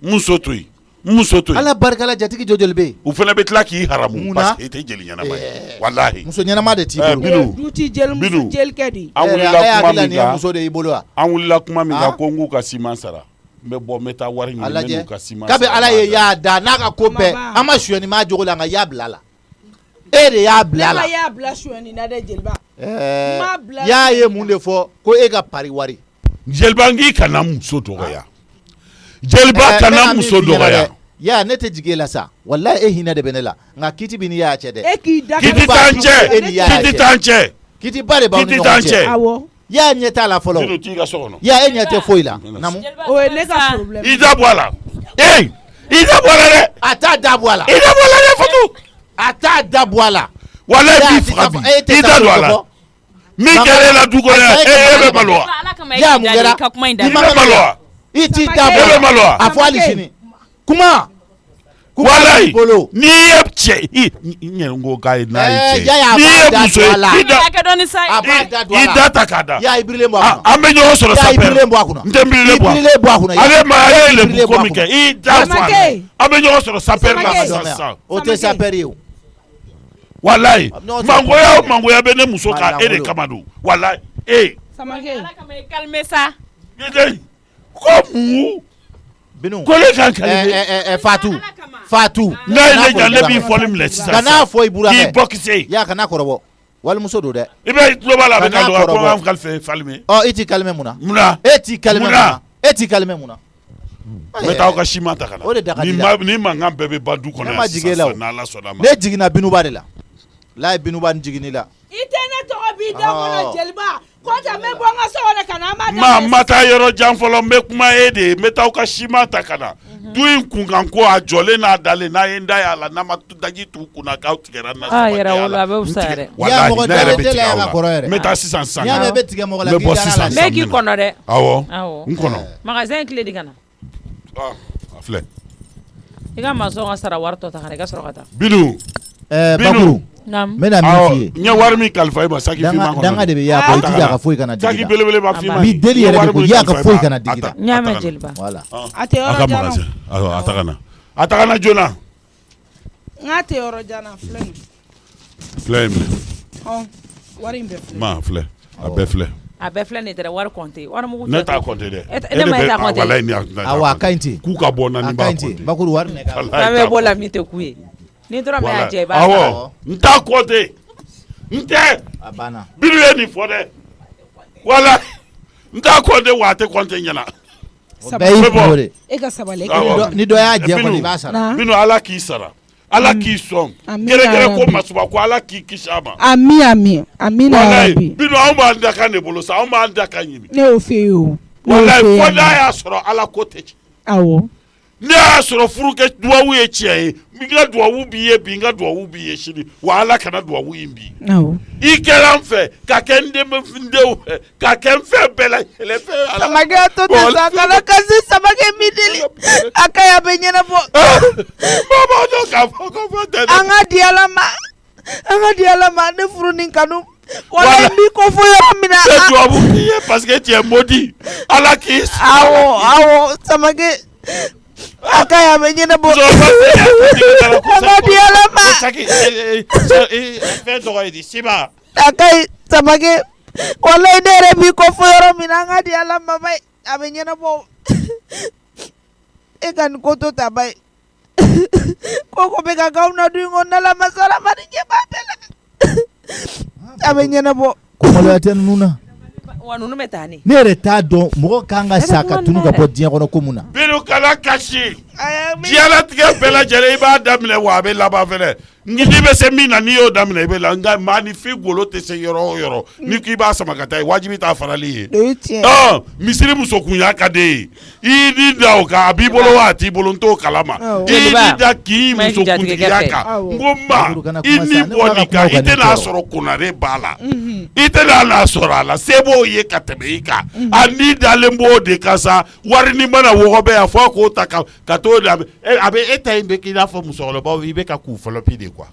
Speaker 3: muso to yen muso to yen
Speaker 5: ala barikala jatigi jɔjɔli bɛ yen
Speaker 3: u fana bɛ tila k'i haramu
Speaker 5: Munna?
Speaker 3: parce que i tɛ jeli ɲɛnama ye walahi
Speaker 5: muso ɲɛnama de t'i bolo
Speaker 3: Binu
Speaker 4: du ci jelimuso jelikɛ de
Speaker 3: an
Speaker 5: e
Speaker 3: wulila
Speaker 5: y'a
Speaker 3: kuma
Speaker 5: hakili la
Speaker 3: min
Speaker 5: nin ye
Speaker 3: kan
Speaker 5: muso de y'i bolo wa
Speaker 3: an wulila kuma min
Speaker 5: Ah?
Speaker 3: kan ko n k'u ka siman sara n bɛ bɔ n bɛ taa wari ɲini
Speaker 5: a
Speaker 3: n bɛ
Speaker 5: lajɛ
Speaker 3: n'u ka siman
Speaker 5: kabi
Speaker 3: sara
Speaker 5: ala ye y'a da n'a ka ko bɛɛ
Speaker 4: Mama.
Speaker 5: an ma suyɛni maa jogo la nka y'a bila a la e de y'a bila a
Speaker 4: ne
Speaker 5: la
Speaker 4: ma y'a bila suyɛni na dɛ jeliba Ma bila
Speaker 5: y'a ye mun de fɔ ko e ka pari wari
Speaker 3: jeliba n k'i kana muso dɔgɔya jeliba kana muso dɔgɔya
Speaker 5: ya ne tɛ jigin e la sa walahi e hinɛ de bɛ ne la nka kiti bi ni y'a cɛ dɛ
Speaker 4: e k'i da
Speaker 3: kiti t'an cɛ
Speaker 5: e ni y'a
Speaker 3: kiti
Speaker 5: cɛ
Speaker 3: t'an cɛ
Speaker 5: kiti ba de b'aw ni
Speaker 3: kiti
Speaker 5: ɲɔgɔn
Speaker 3: t'an
Speaker 5: cɛ
Speaker 3: cɛ
Speaker 4: awɔ
Speaker 5: y'a ɲɛ t'a la fɔlɔ
Speaker 3: Binu t'i ka so kɔnɔ
Speaker 5: ya e ɲɛ tɛ foyi la namu
Speaker 4: o ye ne ka problème
Speaker 3: i da bɔ a la i da bɔ a la dɛ
Speaker 5: a t'a da bɔ a la
Speaker 3: i da bɔ a la dɛ Fatu
Speaker 5: a t'a da bɔ a la
Speaker 3: walahi
Speaker 5: Ya,
Speaker 3: b'i
Speaker 5: ti
Speaker 3: faga
Speaker 5: ka
Speaker 3: bi
Speaker 5: fɔ- e tɛ
Speaker 3: i
Speaker 5: taa
Speaker 3: da don a
Speaker 5: fɔ.
Speaker 3: la min kɛra e la du kɔnɔ yan e bɛ malo wa
Speaker 5: Ya mun kɛra
Speaker 3: i bɛ malo wa
Speaker 5: i t'i da
Speaker 4: Samake.
Speaker 5: bɔ
Speaker 3: E bɛ malo wa
Speaker 5: a fɔ hali sini kuma
Speaker 3: walayi
Speaker 5: b'i bolo
Speaker 3: n'i ye cɛ i ɲɛ ko k'a ye n'a ye
Speaker 5: ya
Speaker 3: cɛ n'i
Speaker 5: b'a
Speaker 3: ye
Speaker 5: da
Speaker 3: muso
Speaker 5: don
Speaker 3: ye
Speaker 5: a la
Speaker 3: i da
Speaker 5: a b'a da don a
Speaker 3: i
Speaker 5: la
Speaker 3: da ta k'a da
Speaker 5: ya i birilen bɔ a kunna
Speaker 3: an bɛ ɲɔgɔn sɔrɔ
Speaker 5: ya i
Speaker 3: sapɛri
Speaker 5: birilen bɔ a kunna
Speaker 3: n tɛ n birilen
Speaker 5: i birilen bɔ a kunna
Speaker 3: ale ma ale ye
Speaker 5: i birilen
Speaker 3: lebu
Speaker 5: bɔ a
Speaker 3: ko min
Speaker 5: kunna.
Speaker 3: kɛ i da fɔ a la
Speaker 4: Samake.
Speaker 3: an bɛ ɲɔgɔn sɔrɔ sapɛri la
Speaker 4: Samake.
Speaker 3: sisan sisan
Speaker 5: o tɛ sapɛri ye o
Speaker 3: walayi
Speaker 5: ɲɔgɔn sɔrɔ
Speaker 3: mangoya o mangoya bɛ ne muso kan e de
Speaker 5: Malangolo.
Speaker 3: kama don walayi e
Speaker 4: Samake
Speaker 3: ko mun
Speaker 5: binu
Speaker 3: ko ne kan kali
Speaker 5: Fatu
Speaker 3: n'a ye ne jan ne b'i fɔli minɛ sisan
Speaker 5: kana fɔ i bura
Speaker 3: k'i
Speaker 5: mɛ
Speaker 3: bɔ kisɛ
Speaker 5: ya kana kɔrɔbɔ walimuso don dɛ
Speaker 3: i bɛ tulo b'a la a bɛ
Speaker 5: Kana
Speaker 3: kan don a ko
Speaker 5: kɔrɔbɔ.
Speaker 3: an kalifa fali min
Speaker 5: ɔ i t'i kalimɛ mun na
Speaker 3: munna
Speaker 5: e t'i kalimɛ mun
Speaker 3: Munna?
Speaker 5: na e t'i kalimɛ mun na
Speaker 3: n bɛ taa aw ka siman ta ka na
Speaker 5: O de da ka di
Speaker 3: ni
Speaker 5: la.
Speaker 3: mankan bɛɛ bɛ ban du kɔnɔ
Speaker 5: Ne
Speaker 3: yan
Speaker 5: ma jigin e la o.
Speaker 3: sisan n'ala sɔnna ma
Speaker 5: ne jiginna binuba de la la ye binuba ni jiginni la
Speaker 4: i tɛ ne tɔgɔ b'i da kɔnɔ jeliba kɔntɛ n bɛ bɔ n ka so kɔnɔ ka na an b'a
Speaker 3: ma taa yɔrɔ jan fɔlɔ n bɛ kuma e de ye n bɛ taa aw ka siman ta ka na du in kunkan ko a jɔlen n'a dalen n'a ye n da y'a la n'a ma daji t'u kunna k'aw tigɛra n na
Speaker 2: Ah, yɛrɛ wolo a bɛ fisaya dɛ.
Speaker 3: walahi
Speaker 5: mɔgɔ
Speaker 3: ne yɛrɛ bɛ
Speaker 5: dalen tɛ la
Speaker 3: tigɛ aw
Speaker 5: ka kɔrɔ
Speaker 3: la
Speaker 5: yɛrɛ.
Speaker 3: n bɛ taa sisan
Speaker 5: n'i y'a mɛn i bɛ tigɛ mɔgɔ la
Speaker 3: n bɛ
Speaker 5: k'i
Speaker 3: bɔ
Speaker 5: dara
Speaker 3: sisan
Speaker 5: la.
Speaker 2: Mɛ k'i kɔnɔ dɛ.
Speaker 3: awɔ
Speaker 2: Awɔ.
Speaker 3: n kɔnɔ
Speaker 2: Magasin tile di ka na.
Speaker 3: a filɛ
Speaker 2: I ka masɔn ka sara wari tɔ ta ka na i ka sɔrɔ ka taa.
Speaker 3: Binu
Speaker 5: Bakuru
Speaker 2: Naamu.
Speaker 5: n bɛna
Speaker 3: awɔ
Speaker 5: min f'i
Speaker 3: n ye wari min kalifa i ma saki finman
Speaker 5: ye
Speaker 3: kɔnɔ
Speaker 5: danga de bɛ y'a kɔ i jija a ka foyi kana
Speaker 3: saki
Speaker 5: digi da
Speaker 3: belebele b'a finman
Speaker 5: Bi deli yɛrɛ de ko y'a ka foyi kana digi da
Speaker 2: N y'a mɛn jeliba.
Speaker 5: voilà
Speaker 4: a tɛ
Speaker 3: a ka
Speaker 4: yɔrɔ jan
Speaker 3: magasin awɔ a ta ka na a ta ka na joona
Speaker 4: n k'a tɛ yɔrɔ jan na filɛ nin
Speaker 3: filɛ in minɛ
Speaker 4: ɔ wari in bɛ filɛ
Speaker 3: ma filɛ a bɛɛ filɛ
Speaker 2: A bɛɛ filɛ nin tɛ dɛ wari kɔnte wari mugu
Speaker 3: ne
Speaker 2: tɛ
Speaker 3: t'a
Speaker 2: to.
Speaker 3: kɔnte dɛ
Speaker 2: Ne ma e t'a kɔnte.
Speaker 3: walayi ni a t'a
Speaker 5: awɔ a
Speaker 3: kɔnte.
Speaker 5: ka ɲi ten
Speaker 3: k'u ka bɔ na
Speaker 5: a
Speaker 3: ni
Speaker 5: ka
Speaker 3: b'a
Speaker 5: ɲi ten
Speaker 3: kɔnte
Speaker 5: Bakuru wari minɛ k'a
Speaker 3: Walayi
Speaker 2: Fɛn
Speaker 3: t'a
Speaker 2: bɛ bɔ la
Speaker 3: kɔnte.
Speaker 2: min tɛ ku ye. Ni dɔrɔn min y'a
Speaker 3: Walayi.
Speaker 2: jɛ i b'a sara.
Speaker 3: awɔ n t'a kɔnte n tɛ
Speaker 5: a banna
Speaker 3: Binu ye nin fɔ dɛ wala n t'a kɔnte wa a tɛ kɔnte ɲɛna
Speaker 5: o bɛɛ y'i kungo de
Speaker 4: e ka sabali e
Speaker 3: Awɔ.
Speaker 4: ka
Speaker 5: ni dɔ y'a jɛ
Speaker 3: Binu.
Speaker 5: kɔni i b'a sara
Speaker 4: na
Speaker 3: Binu ala k'i sara ala k'i sɔn
Speaker 4: Amin
Speaker 3: gɛrɛgɛrɛ ko
Speaker 4: yarabi.
Speaker 3: masuba ko ala k'i kisi a ma
Speaker 4: ami ami ami na
Speaker 3: walayi
Speaker 4: yarabi
Speaker 3: Binu anw b'an da kan de bolo sa anw b'an da kan ɲini
Speaker 4: ne y'o f'e ye o ne y'o
Speaker 3: walayi
Speaker 4: f'e
Speaker 3: fɔ
Speaker 4: ye
Speaker 3: n'a y'a sɔrɔ ala ko tɛ tiɲɛ
Speaker 4: awɔ
Speaker 3: ne y'a sɔrɔ furukɛ duwawu ye tiɲɛ ye n ka duwawu b'i ye bi n ka duwawu b'i ye sini wa ala kana duwawu in bi
Speaker 4: awɔ
Speaker 3: i kɛra n fɛ ka kɛ n denw fɛ ka kɛ n fɛn bɛɛ lajɛlen fɛ ala
Speaker 4: samake a to ten sa kana kasi samake mi deli a ka ɲi a bɛ ɲɛnabɔ
Speaker 3: baba dɔ k'a fɔ ko fɛn tɛ dɛ
Speaker 4: an ka di ala ma an ka di ala ma ne furu ni kanu wala n b'i ko fɔ yɔrɔ min na
Speaker 3: e duwawu k'i ye parce que tu es maudit ala k'i
Speaker 4: awɔ awɔ samake a ka ɲi a bɛ ɲɛnabɔ an ka di ala ma
Speaker 3: fɛn tɔgɔ ye di siba
Speaker 4: a ka ɲi samake walayi ne yɛrɛ b'i ko fɔ yɔrɔ min na an ka di ala ma ba ye a bɛ ɲɛnabɔ e ka nin ko to ta ba ye ko ko bɛ ka k'aw na du in kɔnɔna la masala ma ni ɲɛ b'a bɛɛ la a bɛ ɲɛnabɔ
Speaker 5: maloya tɛ ninnu na
Speaker 2: Wa ninnu bɛ taa ni.
Speaker 5: ne yɛrɛ t'a dɔn mɔgɔ kan ka sa ka tunu ka bɔ diɲɛ kɔnɔ ko mun na
Speaker 3: Binu kana kasi diɲɛlatigɛ bɛɛ lajɛlen i b'a daminɛ wa a bɛ laban fɛnɛ n'i bɛ se min na n'i y'o daminɛ i bɛ la nka maanifin golo tɛ se yɔrɔ o yɔrɔ n'i k'i b'a sama ka taa ye wajibi t'a farali ye
Speaker 4: o ye tiɲɛ
Speaker 3: misiri musokunya ka d'e ye i ni da o kan a b'i bolo wa a t'i bolo n t'o kalama
Speaker 4: Awɔ.
Speaker 3: i ni da k'i
Speaker 2: Ma i jija tigɛ
Speaker 3: musokuntigiya
Speaker 2: kɛ.
Speaker 3: kan
Speaker 4: Awɔ.
Speaker 3: n ko ma
Speaker 5: Bakuru kana
Speaker 3: i
Speaker 5: kuma
Speaker 3: ni
Speaker 5: sa, ne
Speaker 3: bɔ
Speaker 5: bɔra
Speaker 3: nin
Speaker 5: ka
Speaker 3: kan
Speaker 5: kuma
Speaker 3: i
Speaker 5: ka nin
Speaker 3: tɛna
Speaker 5: tɔɔrɔ.
Speaker 3: sɔrɔ konare b'a la i tɛna n'a sɔrɔ a la se b'o ye ka tɛmɛ i kan a ni dalen b'o de kan sa wari ni mana wɔgɔbɛ yan fɔ a k'o ta ka t'o de a bɛ e ta in bɛ k'i n'a fɔ musokɔrɔbaw i bɛ ka k'u fɔlɔ bi de quoi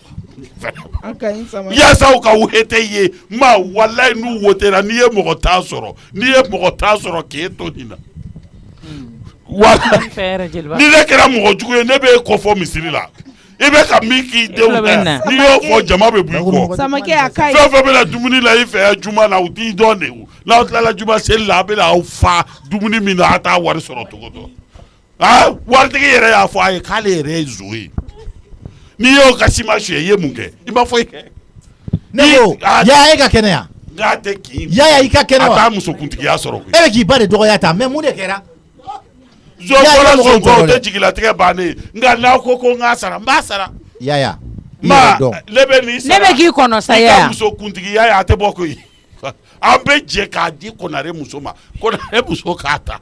Speaker 4: an ka ɲi samake
Speaker 3: yaasa u ka wete ye ma walayi n'u wotera n'i ye mɔgɔ t'a sɔrɔ k'e to nin na walayi
Speaker 2: Fɛ yɛrɛ jeliba.
Speaker 3: ni ne kɛra mɔgɔ jugu ye ne b'e kɔfɔ misiri la i bɛ ka min k'i denw
Speaker 2: tulo bɛ
Speaker 3: na
Speaker 2: na.
Speaker 3: n'i y'o fɔ jama bɛ bɔ i kɔ
Speaker 4: samake a ka ɲi
Speaker 3: fɛn o fɛn bɛna dumuni la i fɛ yan juma na u t'i dɔn de o n'aw tilala juma seli la a bɛna aw fa dumuni min na a t'a wari sɔrɔ cogo dɔn waritigi yɛrɛ y'a fɔ a ye k'ale yɛrɛ ye zo ye n'i y'o ka sima suɲɛ i ye mun kɛ i ma foyi kɛ
Speaker 5: ne ko yaya e ka kɛnɛya
Speaker 3: nka tɛ k'i
Speaker 5: yaya i ka kɛnɛ
Speaker 3: a
Speaker 5: wa
Speaker 3: t'a musokuntigiya sɔrɔ koyi
Speaker 5: e bɛ k'i ba de dɔgɔya ta mais mun de kɛra
Speaker 3: zon fɔlɔ zon kɔ o tɛ jigilatigɛ bannen ye nka n'aw ko ko n k'a sara n b'a sara
Speaker 5: yaya i
Speaker 3: ma
Speaker 5: yɛrɛ dɔn
Speaker 3: ne bɛ nin
Speaker 2: Ne
Speaker 3: sara
Speaker 2: bɛ k'i kɔnɔ sa
Speaker 3: i ka
Speaker 2: ya.
Speaker 3: musokuntigiya ye a tɛ bɔ koyi an bɛ jɛ k'a di konare muso ma konare muso k'a ta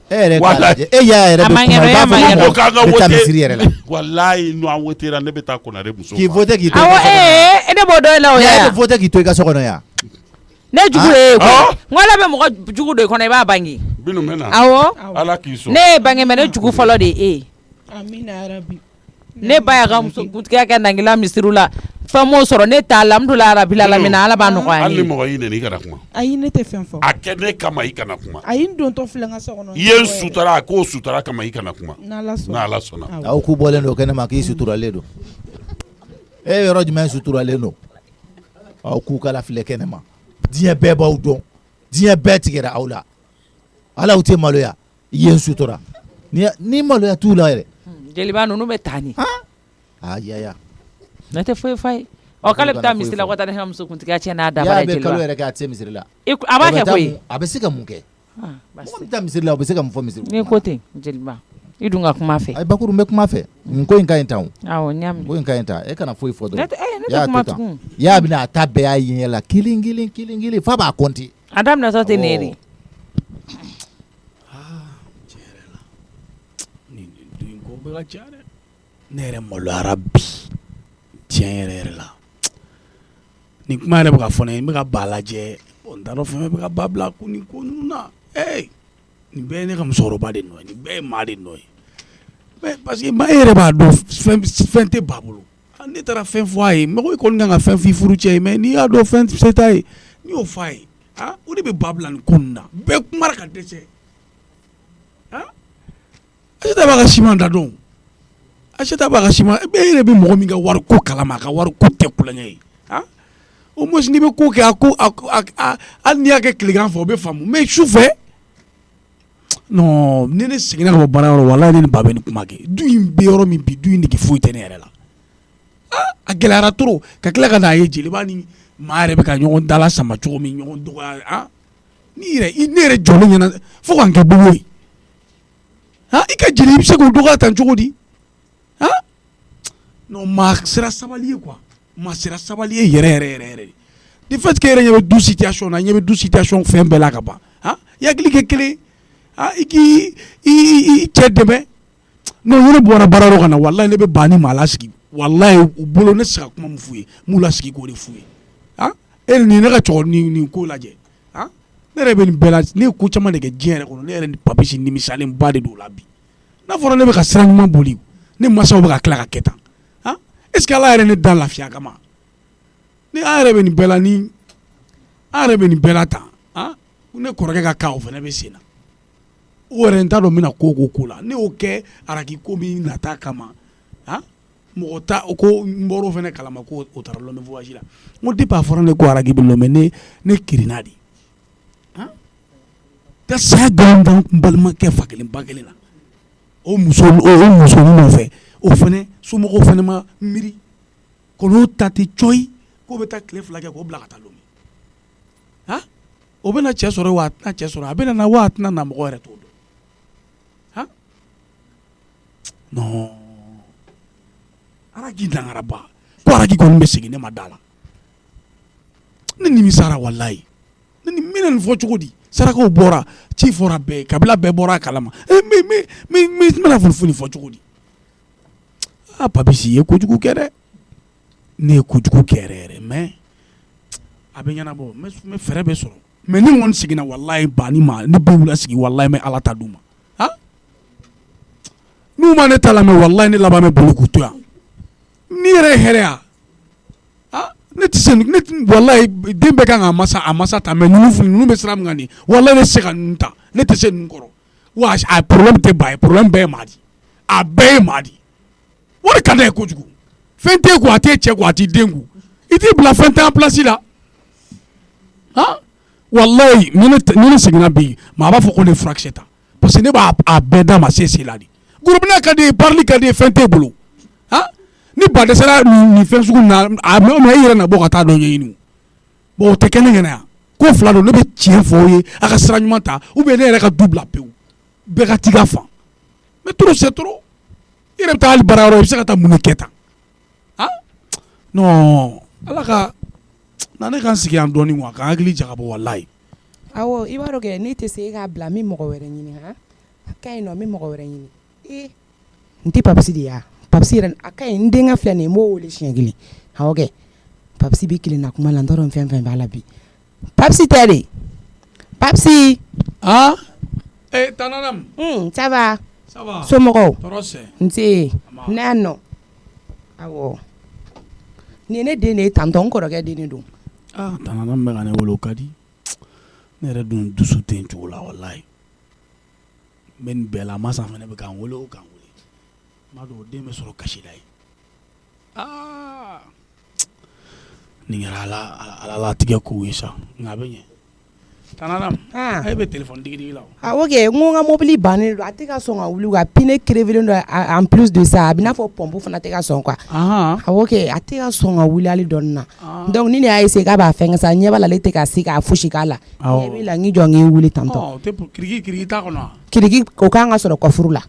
Speaker 5: e yɛrɛ k'a
Speaker 3: Walayi.
Speaker 5: lajɛ e yaya yɛrɛ
Speaker 2: A
Speaker 5: bɛ
Speaker 2: ma
Speaker 5: kuma
Speaker 2: ɲɛna,
Speaker 5: i b'a
Speaker 2: e ma
Speaker 5: fɔ
Speaker 2: ɲɛna.
Speaker 3: ko
Speaker 5: ko
Speaker 3: k'an ka
Speaker 5: mɔgɔ bɛ taa
Speaker 3: wote
Speaker 5: misiri yɛrɛ la
Speaker 3: walayi n'an wotera ne bɛ taa konare muso
Speaker 5: k'i
Speaker 3: ma
Speaker 5: vote k'i to i
Speaker 2: Awɔ
Speaker 5: ka so kɔnɔ
Speaker 2: e ne b'o dɔn e la o
Speaker 5: yaya
Speaker 2: ya.
Speaker 5: bɛ vote k'i to i ka so kɔnɔ yan
Speaker 2: Ne jugu de ye koyi.
Speaker 3: Ah.
Speaker 2: N ko ala bɛ mɔgɔ jugu de kɔnɔ i b'a bange.
Speaker 3: Binu mɛn na
Speaker 2: Awɔ.
Speaker 3: ala k'i sɔn
Speaker 2: Ne ye bange mɛ ne jugu fɔlɔ de ye e ye.
Speaker 4: amina yarabi
Speaker 2: Ne ba y'a ka musokuntigiya kɛ nangila misiriw la fɛn m'o sɔrɔ ne t'a la alhamdulilayi rabbil alamin ala b'a nɔgɔya
Speaker 3: hali
Speaker 2: ne
Speaker 3: ni
Speaker 2: ye.
Speaker 3: mɔgɔ y'i nɛni i kana kuma
Speaker 4: ayi ne tɛ fɛn fɔ
Speaker 3: a kɛ ne kama i kana kuma
Speaker 4: a ye n dontɔ filɛ n ka so kɔnɔ
Speaker 3: i ye n sutara a k'o sutara kama i kana kuma
Speaker 4: n'ala sɔnna
Speaker 3: n'ala sɔnna
Speaker 5: aw k'u bɔlen don kɛnɛ ma k'i suturalen don e yɔrɔ jumɛn suturalen don aw k'u kala filɛ kɛnɛ ma diɲɛ bɛɛ b'aw dɔn diɲɛ bɛɛ tigɛra aw la ala aw tɛ maloya i ye n sutura ni maloya t'u la yɛrɛ
Speaker 2: Jeliba ninnu bɛ taa ni.
Speaker 5: yaya
Speaker 2: Ne tɛ foyi f'a ye. Ɔ k'ale bɛ taa misiri la ko taa ne ka musokuntigiya tiɲɛ n'a dabara
Speaker 5: yaya
Speaker 2: ye
Speaker 5: bɛ kalo
Speaker 2: jeliba.
Speaker 5: yɛrɛ kɛ a tɛ se misiri la
Speaker 2: A b'a kɛ koyi.
Speaker 5: a bɛ se ka mun kɛ
Speaker 2: Ah,
Speaker 5: mɔgɔ
Speaker 2: basi.
Speaker 5: bɛ taa misiri la o bɛ se ka mun fɔ misiri
Speaker 2: Ni ko ten jeliba i dun ka kuma fɛ.
Speaker 5: ayi bakuru n bɛ kuma fɛ nin ko in ka ɲi tan o
Speaker 2: Awɔ n y'a mɛn.
Speaker 5: ko in ka ɲi tan e kana foyi fɔ
Speaker 2: Ne
Speaker 5: dɔrɔn
Speaker 2: tɛ
Speaker 5: y'a
Speaker 2: kuma
Speaker 5: to tan
Speaker 2: tugun.
Speaker 5: y'a bɛna a ta bɛɛ y'a ye ɲɛ la kelen kelen kelen kelen f'a b'a kɔnti
Speaker 2: A daminɛtɔ tɛ ne ye de.
Speaker 6: nin bɛ ka ca dɛ ne yɛrɛ maloyara bi tiɲɛ yɛrɛ yɛrɛ la nin kuma yɛrɛ bɛ ka fɔ ne ye n bɛ ka ba lajɛ n t'a dɔn fɛn bɛ ka ba bila ko nin ko ninnu na nin bɛɛ ye ne ka musokɔrɔba de nɔ ye nin bɛɛ ye maa de nɔ ye mais parce que maa e yɛrɛ b'a dɔn fɛn tɛ ba bolo ne taara fɛn fɔ a ye mɔgɔ kɔni kan ka fɛn f'i furu cɛ ye mais n'i y'a dɔn fɛn se t'a ye n'i y'o fɔ a ye o de bɛ ba bila nin ko ninnu na bɛɛ kumara ka dɛsɛ Acheta b'a ka ciment da dɔn Acheta b'a ka ciment e yɛrɛ bɛ mɔgɔ min ka wari ko kalama a ka wari ko tɛ kulonkɛ ye au moins n'i bɛ ko kɛ hali n'i y'a kɛ tilegan fɛ o bɛ faamu mais su fɛ non ni ne seginna ka bɔ baara yɔrɔ walahi ne ni ba bɛ nin kuma kɛ du in bɛ yɔrɔ min bi du in nege foyi tɛ ne yɛrɛ la a gɛlɛyara trop ka tila ka n'a ye jeliba ni maa yɛrɛ bɛ ka ɲɔgɔn dala sama cogo min ɲɔgɔn dɔgɔya ne yɛrɛ jɔlen ɲɛna fo ka n kɛ bobo ye i ka jeli i bɛ se k'o dɔgɔya tan cogo di non maa sera sabali ye quoi maa sera sabali ye yɛrɛ yɛrɛ de fait que yɛrɛ ɲɛ bɛ du situation na ɲɛ bɛ du situation fɛn bɛɛ la ka ban i hakili kɛ kelen i k'i cɛ dɛmɛ non ne bɔra baara yɔrɔ ka na walahi ne bɛ ba ni maa lasigi walahi u bolo ne tɛ se ka kuma min f'u ye n b'u lasigi k'o de f'u ye nin ne ka cɔgɔ nin ko lajɛ ne yɛrɛ bɛ nin bɛɛ la ne ye ko caman de kɛ diɲɛ yɛrɛ kɔnɔ ne yɛrɛ ni Papisi nimisalen ba de don o la bi n'a fɔra ne bɛ ka sira ɲuman boli ne mansaw bɛ ka tila ka kɛ tan est ce que Ala yɛrɛ ne da lafiya kama ni an yɛrɛ bɛ nin bɛɛ la ni an yɛrɛ bɛ nin bɛɛ la tan ne kɔrɔkɛ ka cas o fana bɛ sen na o yɛrɛ n t'a dɔn n bɛna ko la ne y'o kɛ araki ko min nata kama mɔgɔ ta ko n bɔr'o fana kalama ko o taara Lomé voyage la n ko depuis a fɔra ne ko araki bɛ Lomé ne kirinna de ka saya nkalon da n balimakɛ fa kelen ba kelen na o muso nɔfɛ o fana somɔgɔw fana ma miiri ko n'o ta tɛ coyi k'o bɛ taa tile 2 kɛ k'o bila ka taa Lomé o bɛna cɛ sɔrɔ wa a tɛna cɛ sɔrɔ a bɛna na wa a tɛna na mɔgɔ yɛrɛ t'o dɔn non araki dangaraba ko araki kɔni bɛ segin ne ma da la ne nimisara walayi ne ni mina nin fɔ cogo di sarakaw bɔra ci fɔra bɛɛ kabila bɛɛ bɔra a kalama n bɛna foni fɔ cogo di Papisi ye kojugu kɛ dɛ ne ye kojugu kɛ yɛrɛ mais a bɛ ɲɛnabɔ n bɛ fɛɛrɛ bɛ sɔrɔ mais ni kɔni seginna walayi ba ni ma ne bɛ wula sigi walayi n bɛ Ala ta d'u ma n'u ma ne ta lamɛn walayi ne laban bɛ boli k'u to yan ni yɛrɛ ye hɛrɛ ne tɛ se walayi den bɛɛ kan ka a masa ta mais ninnu bɛ sira min kan nin walayi ne tɛ se ka ninnu ta ne tɛ se ninnu kɔrɔ wa a problème tɛ ba ye problème bɛɛ ye maa di a bɛɛ ye maa di wari ka d'a ye kojugu fɛn t'e kun a t'e cɛ kun a t'i den kun i t'i bila fɛn t'an place la walayi ni ne seginna bi maa b'a fɔ ko ne furakisɛ ta parce que ne b'a bɛɛ d'a ma se la de gurubinɛ ka di ye parili ka di ye fɛn t'e bolo ni ba dɛsɛra nin fɛn sugu na a mɛ e yɛrɛ na bɔ ka taa dɔ ɲɛɲini bon o tɛ kɛ ne ɲɛna yan ko fila don ne bɛ tiɲɛ fɔ o ye a ka sira ɲuman ta ou bien ne yɛrɛ ka du bila pewu bɛɛ ka t'i ka fan mais trop c'est trop i yɛrɛ bɛ taa hali baara yɔrɔ i bɛ se ka taa mun de kɛ tan non Ala ka na ne ka n sigi yan dɔɔni quoi ka n hakili jagabɔ walayi
Speaker 8: awɔ i b'a dɔn kɛ ne tɛ se e k'a bila n bɛ mɔgɔ wɛrɛ ɲini a ka ɲi nɔ n bɛ mɔgɔ wɛrɛ ɲini n tɛ Papisi de ye wa Papisi yɛrɛ a ka ɲi n denkɛ filɛ nin ye n b'o wele siɲɛ 1 awɔ kɛ Papisi b'i kelenna kuma la n t'a dɔn fɛn b'a la bi Papisi tɛ de Papisi
Speaker 6: Tananam
Speaker 8: ça va somɔgɔw nse ne yan nɔ awɔ nin ye ne den de ye tantɔ n kɔrɔkɛ den de don
Speaker 6: Tananam bɛ ka ne wele o ka di ne yɛrɛ dun dusu tɛ n cogo la walayi n bɛ nin bɛɛ la masa fana bɛ k'an wele o k'an wele n b'a dɔn o den bɛ sɔrɔ kasi la ye nin kɛra ala tigɛ kow ye sa nka a bɛ ɲɛ Tananam e bɛ téléphone digidigi la
Speaker 8: awɔ kɛ n ko n ka mobili bannen don a tɛ ka sɔn ka wuli ka pine crevé don en plus de ça a bɛ n'a fɔ pompe fana tɛ ka sɔn quoi awɔ kɛ a tɛ ka sɔn ka wuli hali dɔɔni na donc ni ne y'a essayer k'a b'a fɛn kɛ sa ɲɛ b'a la ale tɛ ka se k'a fosi k'a la ɲɛ b'i la n k'i jɔ n k'i wuli tantɔ
Speaker 6: kiriki t'a kɔnɔ
Speaker 8: kiriki o kan ka sɔrɔ kɔfuru la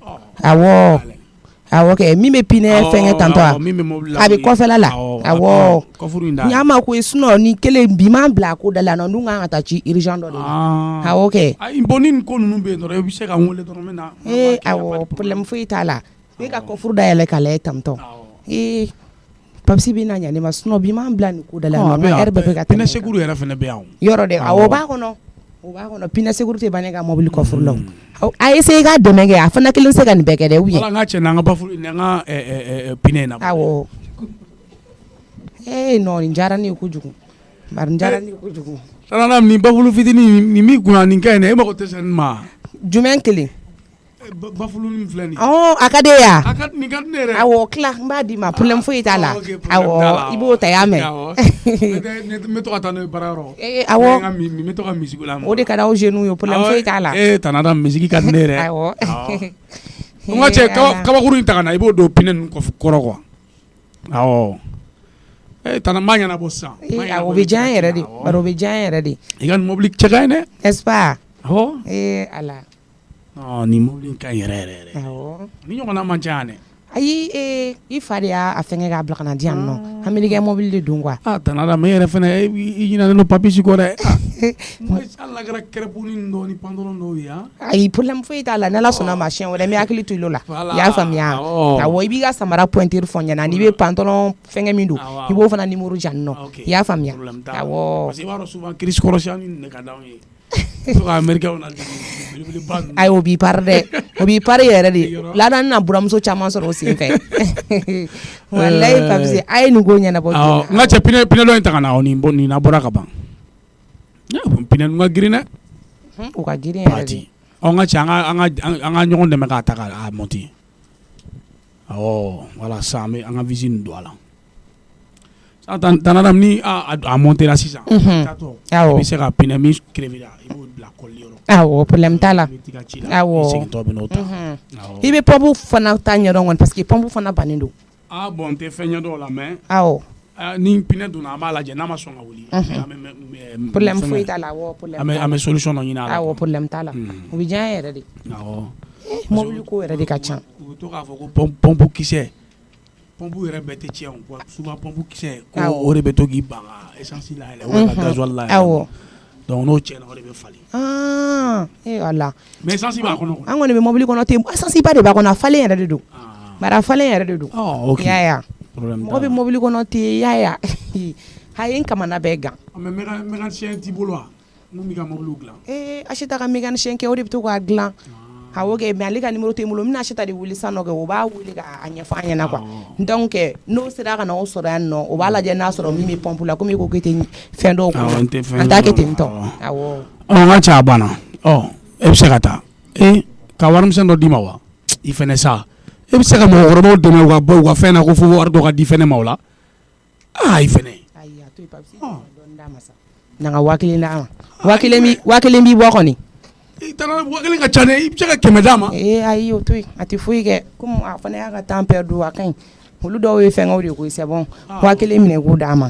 Speaker 8: awɔ kɛ min bɛ pine fɛnkɛ tantɔ a bɛ kɔfɛla la awɔ n y'a ma ko ye sinon ni kelen bi m'an bila a ko da la nɔ dun kan ka taa ci urgent dɔ de la awɔ kɛ
Speaker 6: bon ni nin ko ninnu bɛ yen dɔrɔn i bɛ se ka n wele dɔrɔn n bɛ na
Speaker 8: awɔ problème foyi t'a la i ka kɔfuru dayɛlɛ k'a lajɛ tantɔ papisi bɛ na ɲa ne ma sinon bi m'an bila nin ko da la nɔ ɛri bɛɛ bɛ ka tɛmɛ
Speaker 6: pinɛ seguru yɛrɛ fɛnɛ bɛ yan
Speaker 8: yɔrɔ de awɔ o b'a kɔnɔ pinɛ seguru tɛ ban ne ka mɔbili kɔfuru la a essayer k'a dɛmɛ kɛ a fana kelen se ka nin bɛɛ kɛ dɛ
Speaker 6: wala n ka cɛ n'an ka bafulu n'an ka pinɛ in na
Speaker 8: awɔ non nin diyara ne ye kojugu bari nin diyara ne ye kojugu
Speaker 6: tanana nin bafulu fitinin nin min kunna nin ka ɲi dɛ e mago tɛ se nin ma
Speaker 8: jumɛn kelen
Speaker 6: bafulu nin filɛ nin
Speaker 8: a ka di ya
Speaker 6: nin ka di ne yɛrɛ
Speaker 8: awɔ tila n b'a d'i ma problème foyi t'a la awɔ i b'o ta y'a mɛn
Speaker 6: n bɛ to ka taa n'o ye baarayɔrɔ
Speaker 8: awɔ
Speaker 6: n bɛ to ka misiko la
Speaker 8: o de ka d'aw jeunes ye problème foyi t'a la
Speaker 6: tanana misiki ka di ne yɛrɛ
Speaker 8: awɔ
Speaker 6: n ka cɛ kabakuru in ta ka na i b'o don pinɛ ninnu kɔrɔ quoi awɔ tana m'a ɲɛnabɔ sisan
Speaker 8: o bɛ diya n yɛrɛ de bari o bɛ diya n yɛrɛ de
Speaker 6: i ka nin mobili cɛ ka ɲi dɛ
Speaker 8: n'est-ce pas
Speaker 6: awɔ
Speaker 8: ala
Speaker 6: nin mobili ka ɲi yɛrɛ ni ɲɔgɔnna man ca yan dɛ
Speaker 8: ayi i fa de y'a fɛngɛ k'a bila ka na di yan nɔ amerikɛn mobili de don quoi
Speaker 6: tanada mais yɛrɛ fɛnɛ i ɲinalen don papisi kɔ dɛ hali n'a kɛra kɛrɛpuni dɔw ni pantalon dɔw ye
Speaker 8: ayi problème foyi t'a la n'ala sɔnna ma siɲɛ wɛrɛ n bɛ hakili to i la i y'a faamuya awɔ i b'i ka samara pointure fɔ n ɲɛna n'i bɛ pantalon fɛngɛ min don i b'o fana numéro jan nɔ i y'a faamuya awɔ
Speaker 6: parce que i b'a dɔn souvent crise kɔrɔsiyani de ka d'anw ye to ka américain na belebeleba ninnu
Speaker 8: ayi o b'i pari dɛ o b'i pari yɛrɛ de laada na buramuso caman sɔrɔ o sen fɛ walayi papise a ye nin ko ɲɛnabɔ joona
Speaker 6: n ka cɛ pinɛ dɔ in ta ka na nin na bɔra ka ban pinɛ ninnu ka girin dɛ
Speaker 8: o ka girin yɛrɛ de
Speaker 6: n ka cɛ an ka ɲɔgɔn dɛmɛ k'a ta k'a monter awɔ voilà sisan an ka visi nin don a la tanadam ni a montera sisan tatɔ i bɛ se ka pinɛ min crevera i b'o bila kɔli yɔrɔ
Speaker 8: awɔ problème t'a la awɔ
Speaker 6: i segintɔ bɛ n'o ta
Speaker 8: i bɛ pompe fana ta ɲɛdɔn kɔni parce que pompe fana bannen don
Speaker 6: bon n tɛ fɛn ɲɛdɔn o la mais
Speaker 8: awɔ
Speaker 6: ni pinɛ donna an b'a lajɛ n'a ma sɔn ka wuli
Speaker 8: problème foyi t'a la awɔ
Speaker 6: an bɛ solution dɔ ɲini a la
Speaker 8: awɔ problème t'a la o bɛ diya n yɛrɛ de
Speaker 6: awɔ
Speaker 8: mobili ko yɛrɛ de ka ca
Speaker 6: u bɛ to k'a fɔ ko pompe kisɛ pompe yɛrɛ bɛɛ tɛ tiɲɛ o souvent pompe kisɛ ko o de bɛ to k'i ban ka essence layɛlɛ wala ka gasoil layɛlɛ
Speaker 8: awɔ
Speaker 6: donc n'o tiɲɛna o de bɛ falen
Speaker 8: ala
Speaker 6: mais essence b'a kɔnɔ
Speaker 8: an kɔni bɛ mobili kɔnɔ ten essence ba de b'a kɔnɔ a falen yɛrɛ de don bari a falen yɛrɛ de don
Speaker 6: ok
Speaker 8: yaya mɔgɔ bɛ mobili kɔnɔ ten yaya a ye n kamana bɛɛ gan
Speaker 6: mais mécanicien t'i bolo wa mun b'i ka mobiliw dilan
Speaker 8: Acheta ka mécanicien kɛ o de bɛ to k'a dilan awɔ kɛ mais ale ka numéro tɛ n bolo n bɛna Acheta de wele sisan nɔ kɛ o b'a wele k'a ɲɛfɔ an ɲɛna quoi donc n'o sera ka na o sɔrɔ yan nɔ o b'a lajɛ n'a sɔrɔ min bɛ pompe la komi i ko k'i tɛ fɛn dɔw kun an t'a kɛ ten tɔ awɔ
Speaker 6: n ka cɛ a banna e bɛ se ka taa ka warimisɛn dɔ d'i ma wa i fɛnɛ sa e bɛ se ka mɔgɔkɔrɔbaw dɛmɛ u ka bɔ u ka fɛn na ko fo wari dɔ ka di fɛnɛ ma o la i fɛnɛ
Speaker 8: ayi a to yen papisi dɔɔni d'a ma sa na ka 1000 d'a ma 1000 b'i bɔ kɔni
Speaker 6: tana 1000 ka ca dɛ i bɛ se ka 100 d'a ma
Speaker 8: ayi o to yen a tɛ foyi kɛ komi a fana y'a ka temps perdu a ka ɲi olu dɔw ye fɛngɛw de ko c'est bon 1000 minɛ k'o d'a ma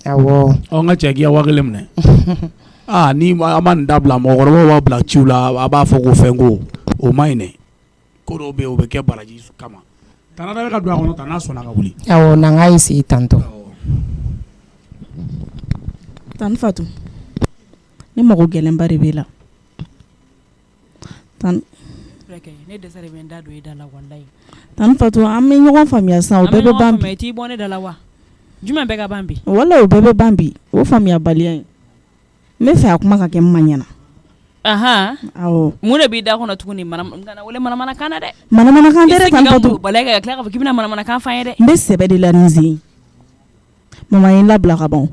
Speaker 8: awɔ
Speaker 6: n ka cɛ k'i ka 1000 minɛ ni an ma nin dabila mɔgɔkɔrɔbaw b'a bila ciw la a b'a fɔ ko fɛn ko o ma ɲi dɛ ko dɔw bɛ yen o bɛ kɛ baraji kama tanada bɛ ka don a kɔnɔ tan n'a sɔnna ka wuli
Speaker 8: awɔ n'an k'a essayer tantɔ
Speaker 4: Tani Fatu ni mago gɛlɛnba de b'i la
Speaker 7: ne dɛsɛ de bɛ n da don i da la walayi
Speaker 4: Tani Fatu an bɛ ɲɔgɔn faamuya sisan o bɛɛ bɛ ban bi
Speaker 7: i t'i bɔ ne da la wa jumɛn bɛ ka ban bi
Speaker 4: wala o bɛɛ bɛ ban bi o faamuyabaliya in n bɛ fɛ a kuma ka kɛ n ma ɲɛna awɔ
Speaker 7: mun de b'i da kɔnɔ tuguni kana wele manamanakan na dɛ
Speaker 4: manamanakan tɛ dɛ Tani Fatu
Speaker 7: balaya ka tila k'a fɔ k'i bɛna manamanakan f'an ye dɛ
Speaker 4: n bɛ sɛbɛ de la nin sen mama ye n labila ka ban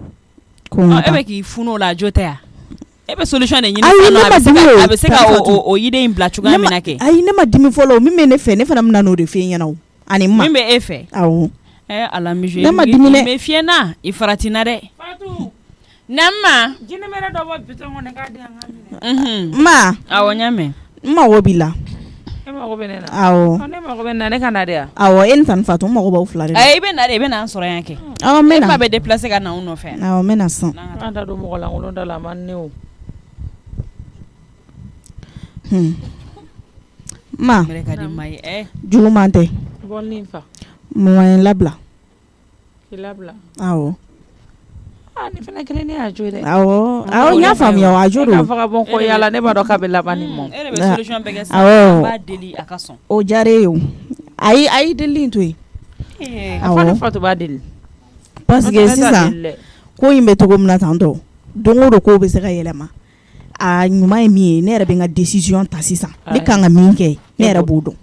Speaker 4: ko n ka
Speaker 7: e
Speaker 4: taa
Speaker 7: bɛ k'i funu o la jo tɛ yan e bɛ solution de ɲini
Speaker 4: ayi ne ma dimi o
Speaker 7: a bɛ se ka o yiden in bila cogoya min na kɛ
Speaker 4: ayi ne ma dimi fɔlɔ min bɛ ne fɛ ne fana bɛ na n'o de fɛ ɲɛna o ani ma
Speaker 7: min bɛ e fɛ
Speaker 4: awɔ
Speaker 7: ala misi
Speaker 4: ne ma dimi dɛ
Speaker 7: mɛ fiɲɛ na i faratina dɛ
Speaker 2: Fatu
Speaker 7: Namma
Speaker 2: jini mɛrɛ dɔ bɔ bitɔn kɔnɔ k'a di yan ka minɛ
Speaker 4: ma
Speaker 7: awɔ n y'a mɛn
Speaker 4: n mago b'i la
Speaker 2: e mago bɛ ne la
Speaker 4: awɔ
Speaker 2: ne mago bɛ na ne ka na de yan
Speaker 4: awɔ e ni Tani Fatu n mago b'aw fila de la
Speaker 7: i bɛ na de i bɛ na an sɔrɔ yan kɛ
Speaker 4: awɔ n bɛ
Speaker 7: e
Speaker 4: na
Speaker 7: fa bɛ déplacer ka na anw nɔfɛ
Speaker 4: awɔ n bɛ na sisan
Speaker 2: an ta don mɔgɔ lankolon da la a man ne o
Speaker 4: ma
Speaker 7: mɛrɛ ka di ma ye
Speaker 4: juguman tɛ
Speaker 2: bɔlini fa
Speaker 4: mama ye n labila
Speaker 2: k'i labila
Speaker 4: awɔ
Speaker 2: ni fana kelen ne y'a jo dɛ
Speaker 4: awɔ n y'a faamuya a jo
Speaker 2: k'a
Speaker 4: don
Speaker 2: fɔ ka bɔ n kɔ yala ne b'a dɔn k'a bɛ laban ni mɔ
Speaker 7: e de bɛ solution bɛɛ kɛ sisan
Speaker 4: awɔ
Speaker 7: an b'a deli a ka sɔn
Speaker 4: o diyara e ye o ayi delin to yi
Speaker 2: Fana fatu b'a deli
Speaker 4: parce que sisan ko in bɛ cogo min na tan tɔ don o don ko bɛ se ka yɛlɛma a ɲuman ye min ye ne yɛrɛ bɛ n ka décision ta sisan ne kan ka min kɛ ne yɛrɛ b'o dɔn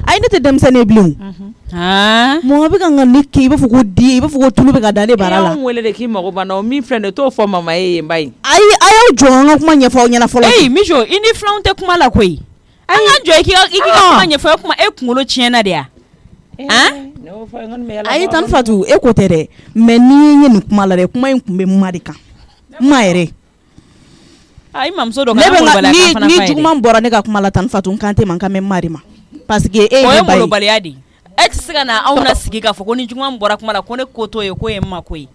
Speaker 4: ayi ne tɛ denmisɛnnin ye bilen mɔgɔ bɛ ka ne kɛ i b'a fɔ ko den i b'a fɔ ko tulu bɛ ka da ne bara la.
Speaker 2: e y'anw wele de k'i mago banna o min filɛ nin ye t'o fɔ mama ye yen ba in.
Speaker 4: ayi a y'aw jɔ an ka kuma ɲɛfɔ aw ɲɛna fɔlɔ.
Speaker 7: Mijo i ni filanw tɛ kuma la koyi an ka jɔ i k'i ka kuma ɲɛfɔ e kuma e kunkolo tiɲɛna de ya.
Speaker 4: ayi tan Fatu e ko tɛ dɛ mais n'i ye nin kuma la dɛ kuma in tun bɛ ma de kan ma yɛrɛ.
Speaker 7: ayi mamuso dɔ
Speaker 4: ne bɛ ni juguman bɔra ne ka kuma la tan Fatu n kan tɛ ma n kan bɛ ma de ma parce que e ye ne ba ye.
Speaker 7: o ye malobaliya de e tɛ se ka na anw na sigi k'a fɔ ko ni juguman bɔra kuma la ko ne ko t'o ye ko ye n ma ko ye.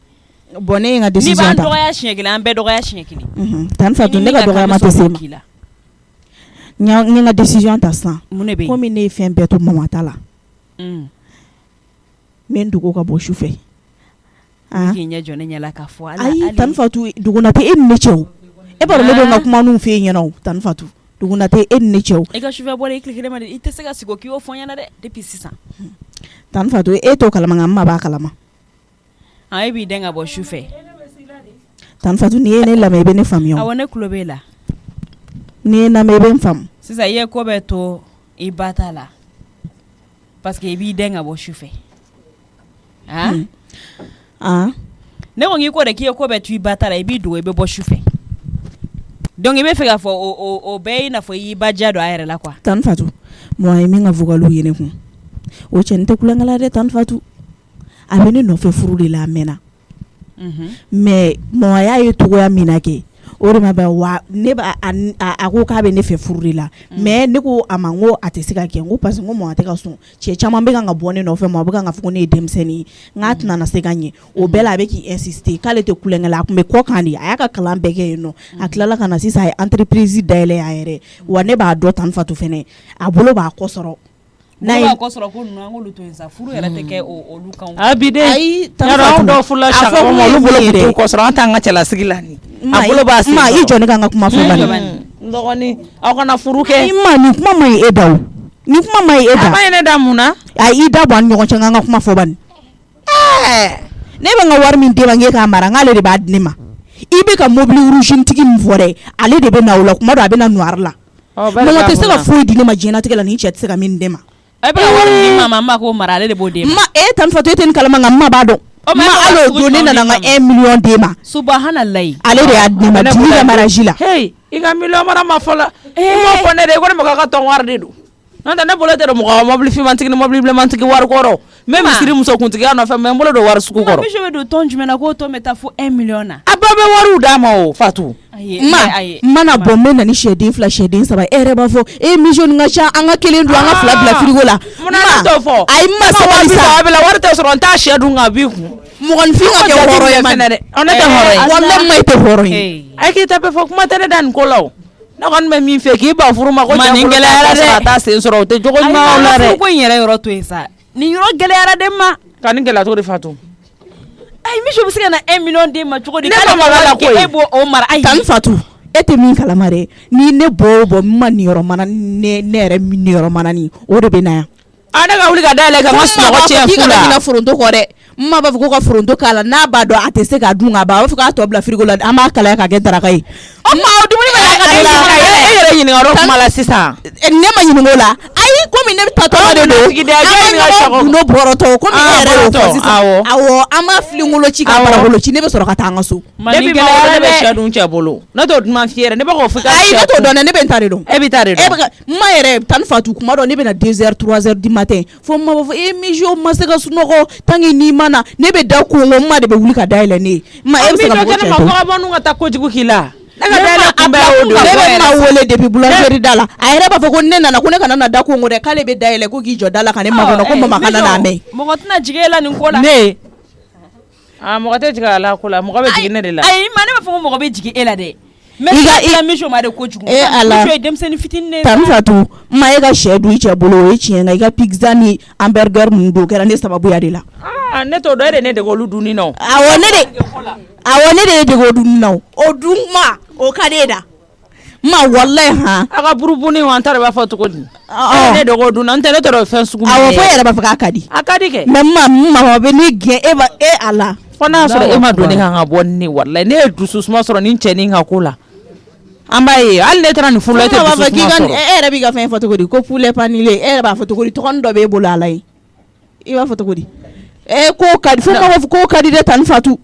Speaker 4: bon ne ye n ka décision ta
Speaker 7: n'i b'an dɔgɔya siɲɛ kelen an bɛɛ dɔgɔya siɲɛ kelen.
Speaker 4: tan Fatu ne ka dɔgɔyama tɛ se ma n ye n ka décision ta sisan komi ne ye fɛn bɛɛ to mama ta la n bɛ n dogo ka bɔ su fɛ.
Speaker 7: k'i ɲɛ jɔ ne ɲɛ la k'a fɔ
Speaker 4: ayi tan Fatu duguna tɛ e ni ne cɛ o e b'a dɔn ne bɛ n ka kuma ninnu f'e ɲɛna o tan Fatu duguna tɛ e ni ne cɛ o.
Speaker 7: e ka sufɛ bɔra i tile kelen ma de i tɛ se ka sigi o k'i y'o fɔ n ɲɛna dɛ depuis sisan.
Speaker 4: tan Fatu e t'o kalama nka n ma b'a kalama.
Speaker 7: e b'i den ka bɔ su fɛ.
Speaker 4: tan Fatu n'i ye ne lamɛn i bɛ ne faamuya o.
Speaker 7: awɔ ne tulo b'e la.
Speaker 4: n'i ye n lamɛn i bɛ n faamu.
Speaker 7: sisan i ye ko bɛɛ to i ba ta la parce que i b'i den ka bɔ su fɛ. ne ko n k'i ko de k'i ye ko bɛɛ to i ba ta la i b'i dogo i bɛ bɔ su fɛ donc i bɛ fɛ k'a fɔ o bɛɛ ye i n'a fɔ i y'i ba diya don a yɛrɛ la quoi.
Speaker 4: tan Fatu mɔgɔ ye min ka vocaliw ye ne kun o cɛnin tɛ kulonkɛ la dɛ tan Fatu a bɛ ne nɔfɛ furu de la a mɛnna mais mɔgɔya ye cogoya min na kɛ o de ma bɛ wa ne b'a a ko k'a bɛ ne fɛ furu de la mais ne ko a ma n ko a tɛ se ka kɛ n ko parce que n ko mɔgɔ tɛ ka sɔn cɛ caman bɛ kan ka bɔ ne nɔfɛ mɔgɔ bɛ kan ka fɔ ko ne ye denmisɛnnin ye n k'a tɛna na se ka ɲɛ o bɛɛ la a bɛ k'i insister k'ale tɛ kulonkɛ la a tun bɛ kɔ kan de a y'a ka kalan bɛɛ kɛ yen nɔ a tilala ka na sisan a ye entreprise dayɛlɛ a yɛrɛ wa ne b'a dɔn tan Fatu fɛnɛ a bolo b'a kɔ sɔrɔ.
Speaker 7: n'a ye ko sɔrɔ ko ninnu an k'olu to yen sa furu yɛrɛ tɛ kɛ olu kan.
Speaker 2: a bi de
Speaker 4: ayi
Speaker 2: yɔrɔ anw dɔw furula saka ma olu bolo bɛ t'u kɔ sɔrɔ an t'an ka cɛlasigi la ni a bolo b'a sen.
Speaker 4: ma i jɔ ne ka n ka kuma fɔ bani.
Speaker 2: n dɔgɔnin aw kana furu kɛ.
Speaker 4: i ma nin kuma ma ɲi e da o nin kuma ma ɲi e da.
Speaker 2: a ma ɲi ne da mun na.
Speaker 4: ayi i da bɔ an ni ɲɔgɔn cɛ n ka n ka kuma fɔ bani. ne bɛ n ka wari min d'e ma k'e k'a mara n k'ale de b'a di ne ma i bɛ ka mobili rouge tigi min fɔ dɛ ale de bɛ na o la kuma dɔ a bɛ na noir la mɔgɔ tɛ se ka foyi di ne ma diɲɛlatigɛ la ni cɛ tɛ se ka min di ne ma.
Speaker 7: e bɛ ka wari di ma n b'a ko mara ale de b'o d'e ma.
Speaker 4: ma e tan Fatu e tɛ nin kalama nka n ma b'a dɔn. ma hali o don ne nana n ka 1 million d'e ma.
Speaker 7: subahanallahi.
Speaker 4: ale de y'a di ne ma dimi bɛ maraji la.
Speaker 2: hey i ka million mara ma fɔ la i m'o fɔ ne de ye ko ne mɔgɔ ka tɔn wari de don n'o tɛ ne bolo tɛ mɔgɔ ka mobili finmantigi ni mobili bilemantigi wari kɔrɔ n bɛ misiri muso kuntigiya nɔfɛ mais n bolo don wari sugu kɔrɔ.
Speaker 7: Mijo bɛ don tɔn jumɛn na k'o tɔn bɛ taa fo 1 million na.
Speaker 2: a bɛɛ bɛ wariw d'a ma o Fatu.
Speaker 4: n mana bɔ n bɛ na ni sɛden 2 sɛden 3 e yɛrɛ b'a fɔ e Mijo nin ka ca an ka 1 dun an ka 2 bila frigo la.
Speaker 2: munna ne t'o fɔ.
Speaker 4: ayi n ma sabali sa.
Speaker 2: a bɛ la wari tɛ sɔrɔ n t'a sɛ dun k'a b'i kun.
Speaker 4: mɔgɔninfin ka kɛ hɔrɔn ye fɛnɛ dɛ.
Speaker 2: ne tɛ hɔrɔn ye.
Speaker 4: walahi ma i tɛ hɔrɔn ye.
Speaker 2: a k'i ta bɛɛ fɔ kuma tɛ ne da nin ko la o. ne kɔni bɛ min fɛ k'i ban furu ma ko cɛ furu t'a taa sen sɔrɔ o tɛ jogo ɲuman o la dɛ.
Speaker 7: ayi ko in yɛrɛ yɔrɔ to yen sa nin yɔrɔ gɛlɛyara de ma.
Speaker 2: ka nin gɛlɛya cogo di Fatu.
Speaker 7: ayi Mijo bɛ se ka na 1 million d'e ma cogo di.
Speaker 2: ne ma mara la koyi
Speaker 7: e b'o mara ayi.
Speaker 4: tan Fatu e tɛ min kalama dɛ ni ne bɔ o bɔ n ma nin yɔrɔ mana ne yɛrɛ nin yɔrɔ mana ni o de bɛ na yan.
Speaker 2: a ne ka wuli ka dayɛlɛ ka n ka sunɔgɔ tiɲɛ fu la.
Speaker 4: k'i kana ɲinɛ foronto kɔ dɛ n ma b'a fɔ ko ka foronto k'a la n'a b'a dɔn a tɛ se k'a dun ka ban a b'a fɔ k'a tɔ bila frigo la an b'a kalaya k'a kɛ daraka ye. o ma o dumuni bɛ ka
Speaker 2: e yɛrɛ ɲininka o kuma la sisan.
Speaker 4: ne ma ɲininka o la ayi komi ne ta tɔgɔ de don an ka ɲɔgɔn gundo bɔrɔtɔ komi e yɛrɛ y'o fɔ sisan awɔ an b'a fili ngolo ci ka bara ngolo ci ne bɛ sɔrɔ ka taa an ka so.
Speaker 2: ne bɛ gɛlɛya ne bɛ sɛ dun cɛ bolo ne t'o duman f'i yɛrɛ ne bɛ k'o f'i ka sɛ.
Speaker 4: ayi ne t'o dɔn dɛ ne bɛ n ta de dɔn.
Speaker 2: e bɛ ta de dɔn.
Speaker 4: n ma yɛrɛ tan Fatu kuma dɔ ne bɛ na 2 heures 3 heures du matin fo n ma b'a fɔ e Mijo ma se ka sunɔgɔ tant que n'i ma na ne bɛ da kongo n ma de bɛ wuli ka dayɛlɛ ne ye. ma e bɛ se ka bɔ cɛ to.
Speaker 2: ma ka bɔ n'u ka taa kojugu k'i la. ne ka dayɛlɛ kun bɛ o don.
Speaker 4: ne bɛ ma wele depuis boulangerie da la a yɛrɛ b'a fɔ ko ne nana ko ne kana na da kongo dɛ k'ale bɛ dayɛlɛ ko k'i jɔ da la ka ne makɔnɔ ko mama kana n'a mɛn.
Speaker 7: mɔgɔ tɛna jigin e la nin ko la.
Speaker 2: ne mɔgɔ tɛ jigin a la ko la mɔgɔ bɛ jigin ne de la.
Speaker 7: ayi ma ne b'a fɔ ko mɔgɔ bɛ jigin e la dɛ. mais i ka Mijo ma de kojugu.
Speaker 4: e ala
Speaker 7: Mijo ye denmisɛnnin fitinin de ye.
Speaker 4: tan Fatu ma e ka sɛ dun i cɛ bolo o ye tiɲɛ nka i ka pizza ni hamburger ninnu don o kɛra ne sababuya de la.
Speaker 2: ne t'o dɔn e de ne dege olu dunni na o.
Speaker 4: awɔ ne de ye dege o dunni na o dun kuma o ka di e da ma wallahi ha
Speaker 2: aka burubuni wa antare ba fa to ko di ne dogo dun antare to fɛn sugu
Speaker 4: awo fo yɛrɛ b'a fɔ k'a ka di
Speaker 2: kɛ
Speaker 4: mais ma bɛ ne gɛn e ala
Speaker 2: fo n'a sɔrɔ e ma doni kan ka bɔ ni wallahi ne ye dusu suma sɔrɔ ni cɛ ni ka ko la an b'a ye hali ne taara nin furu la e tɛ dusu suma sɔrɔ
Speaker 4: e yɛrɛ b'i ka fɛn fɔ cogo di ko poulet panile e yɛrɛ b'a fɔ cogo di tɔgɔnin dɔ b'e bolo ala ye i b'a fɔ cogo di ko ka di fo ma fɔ ko ka di de tan fatu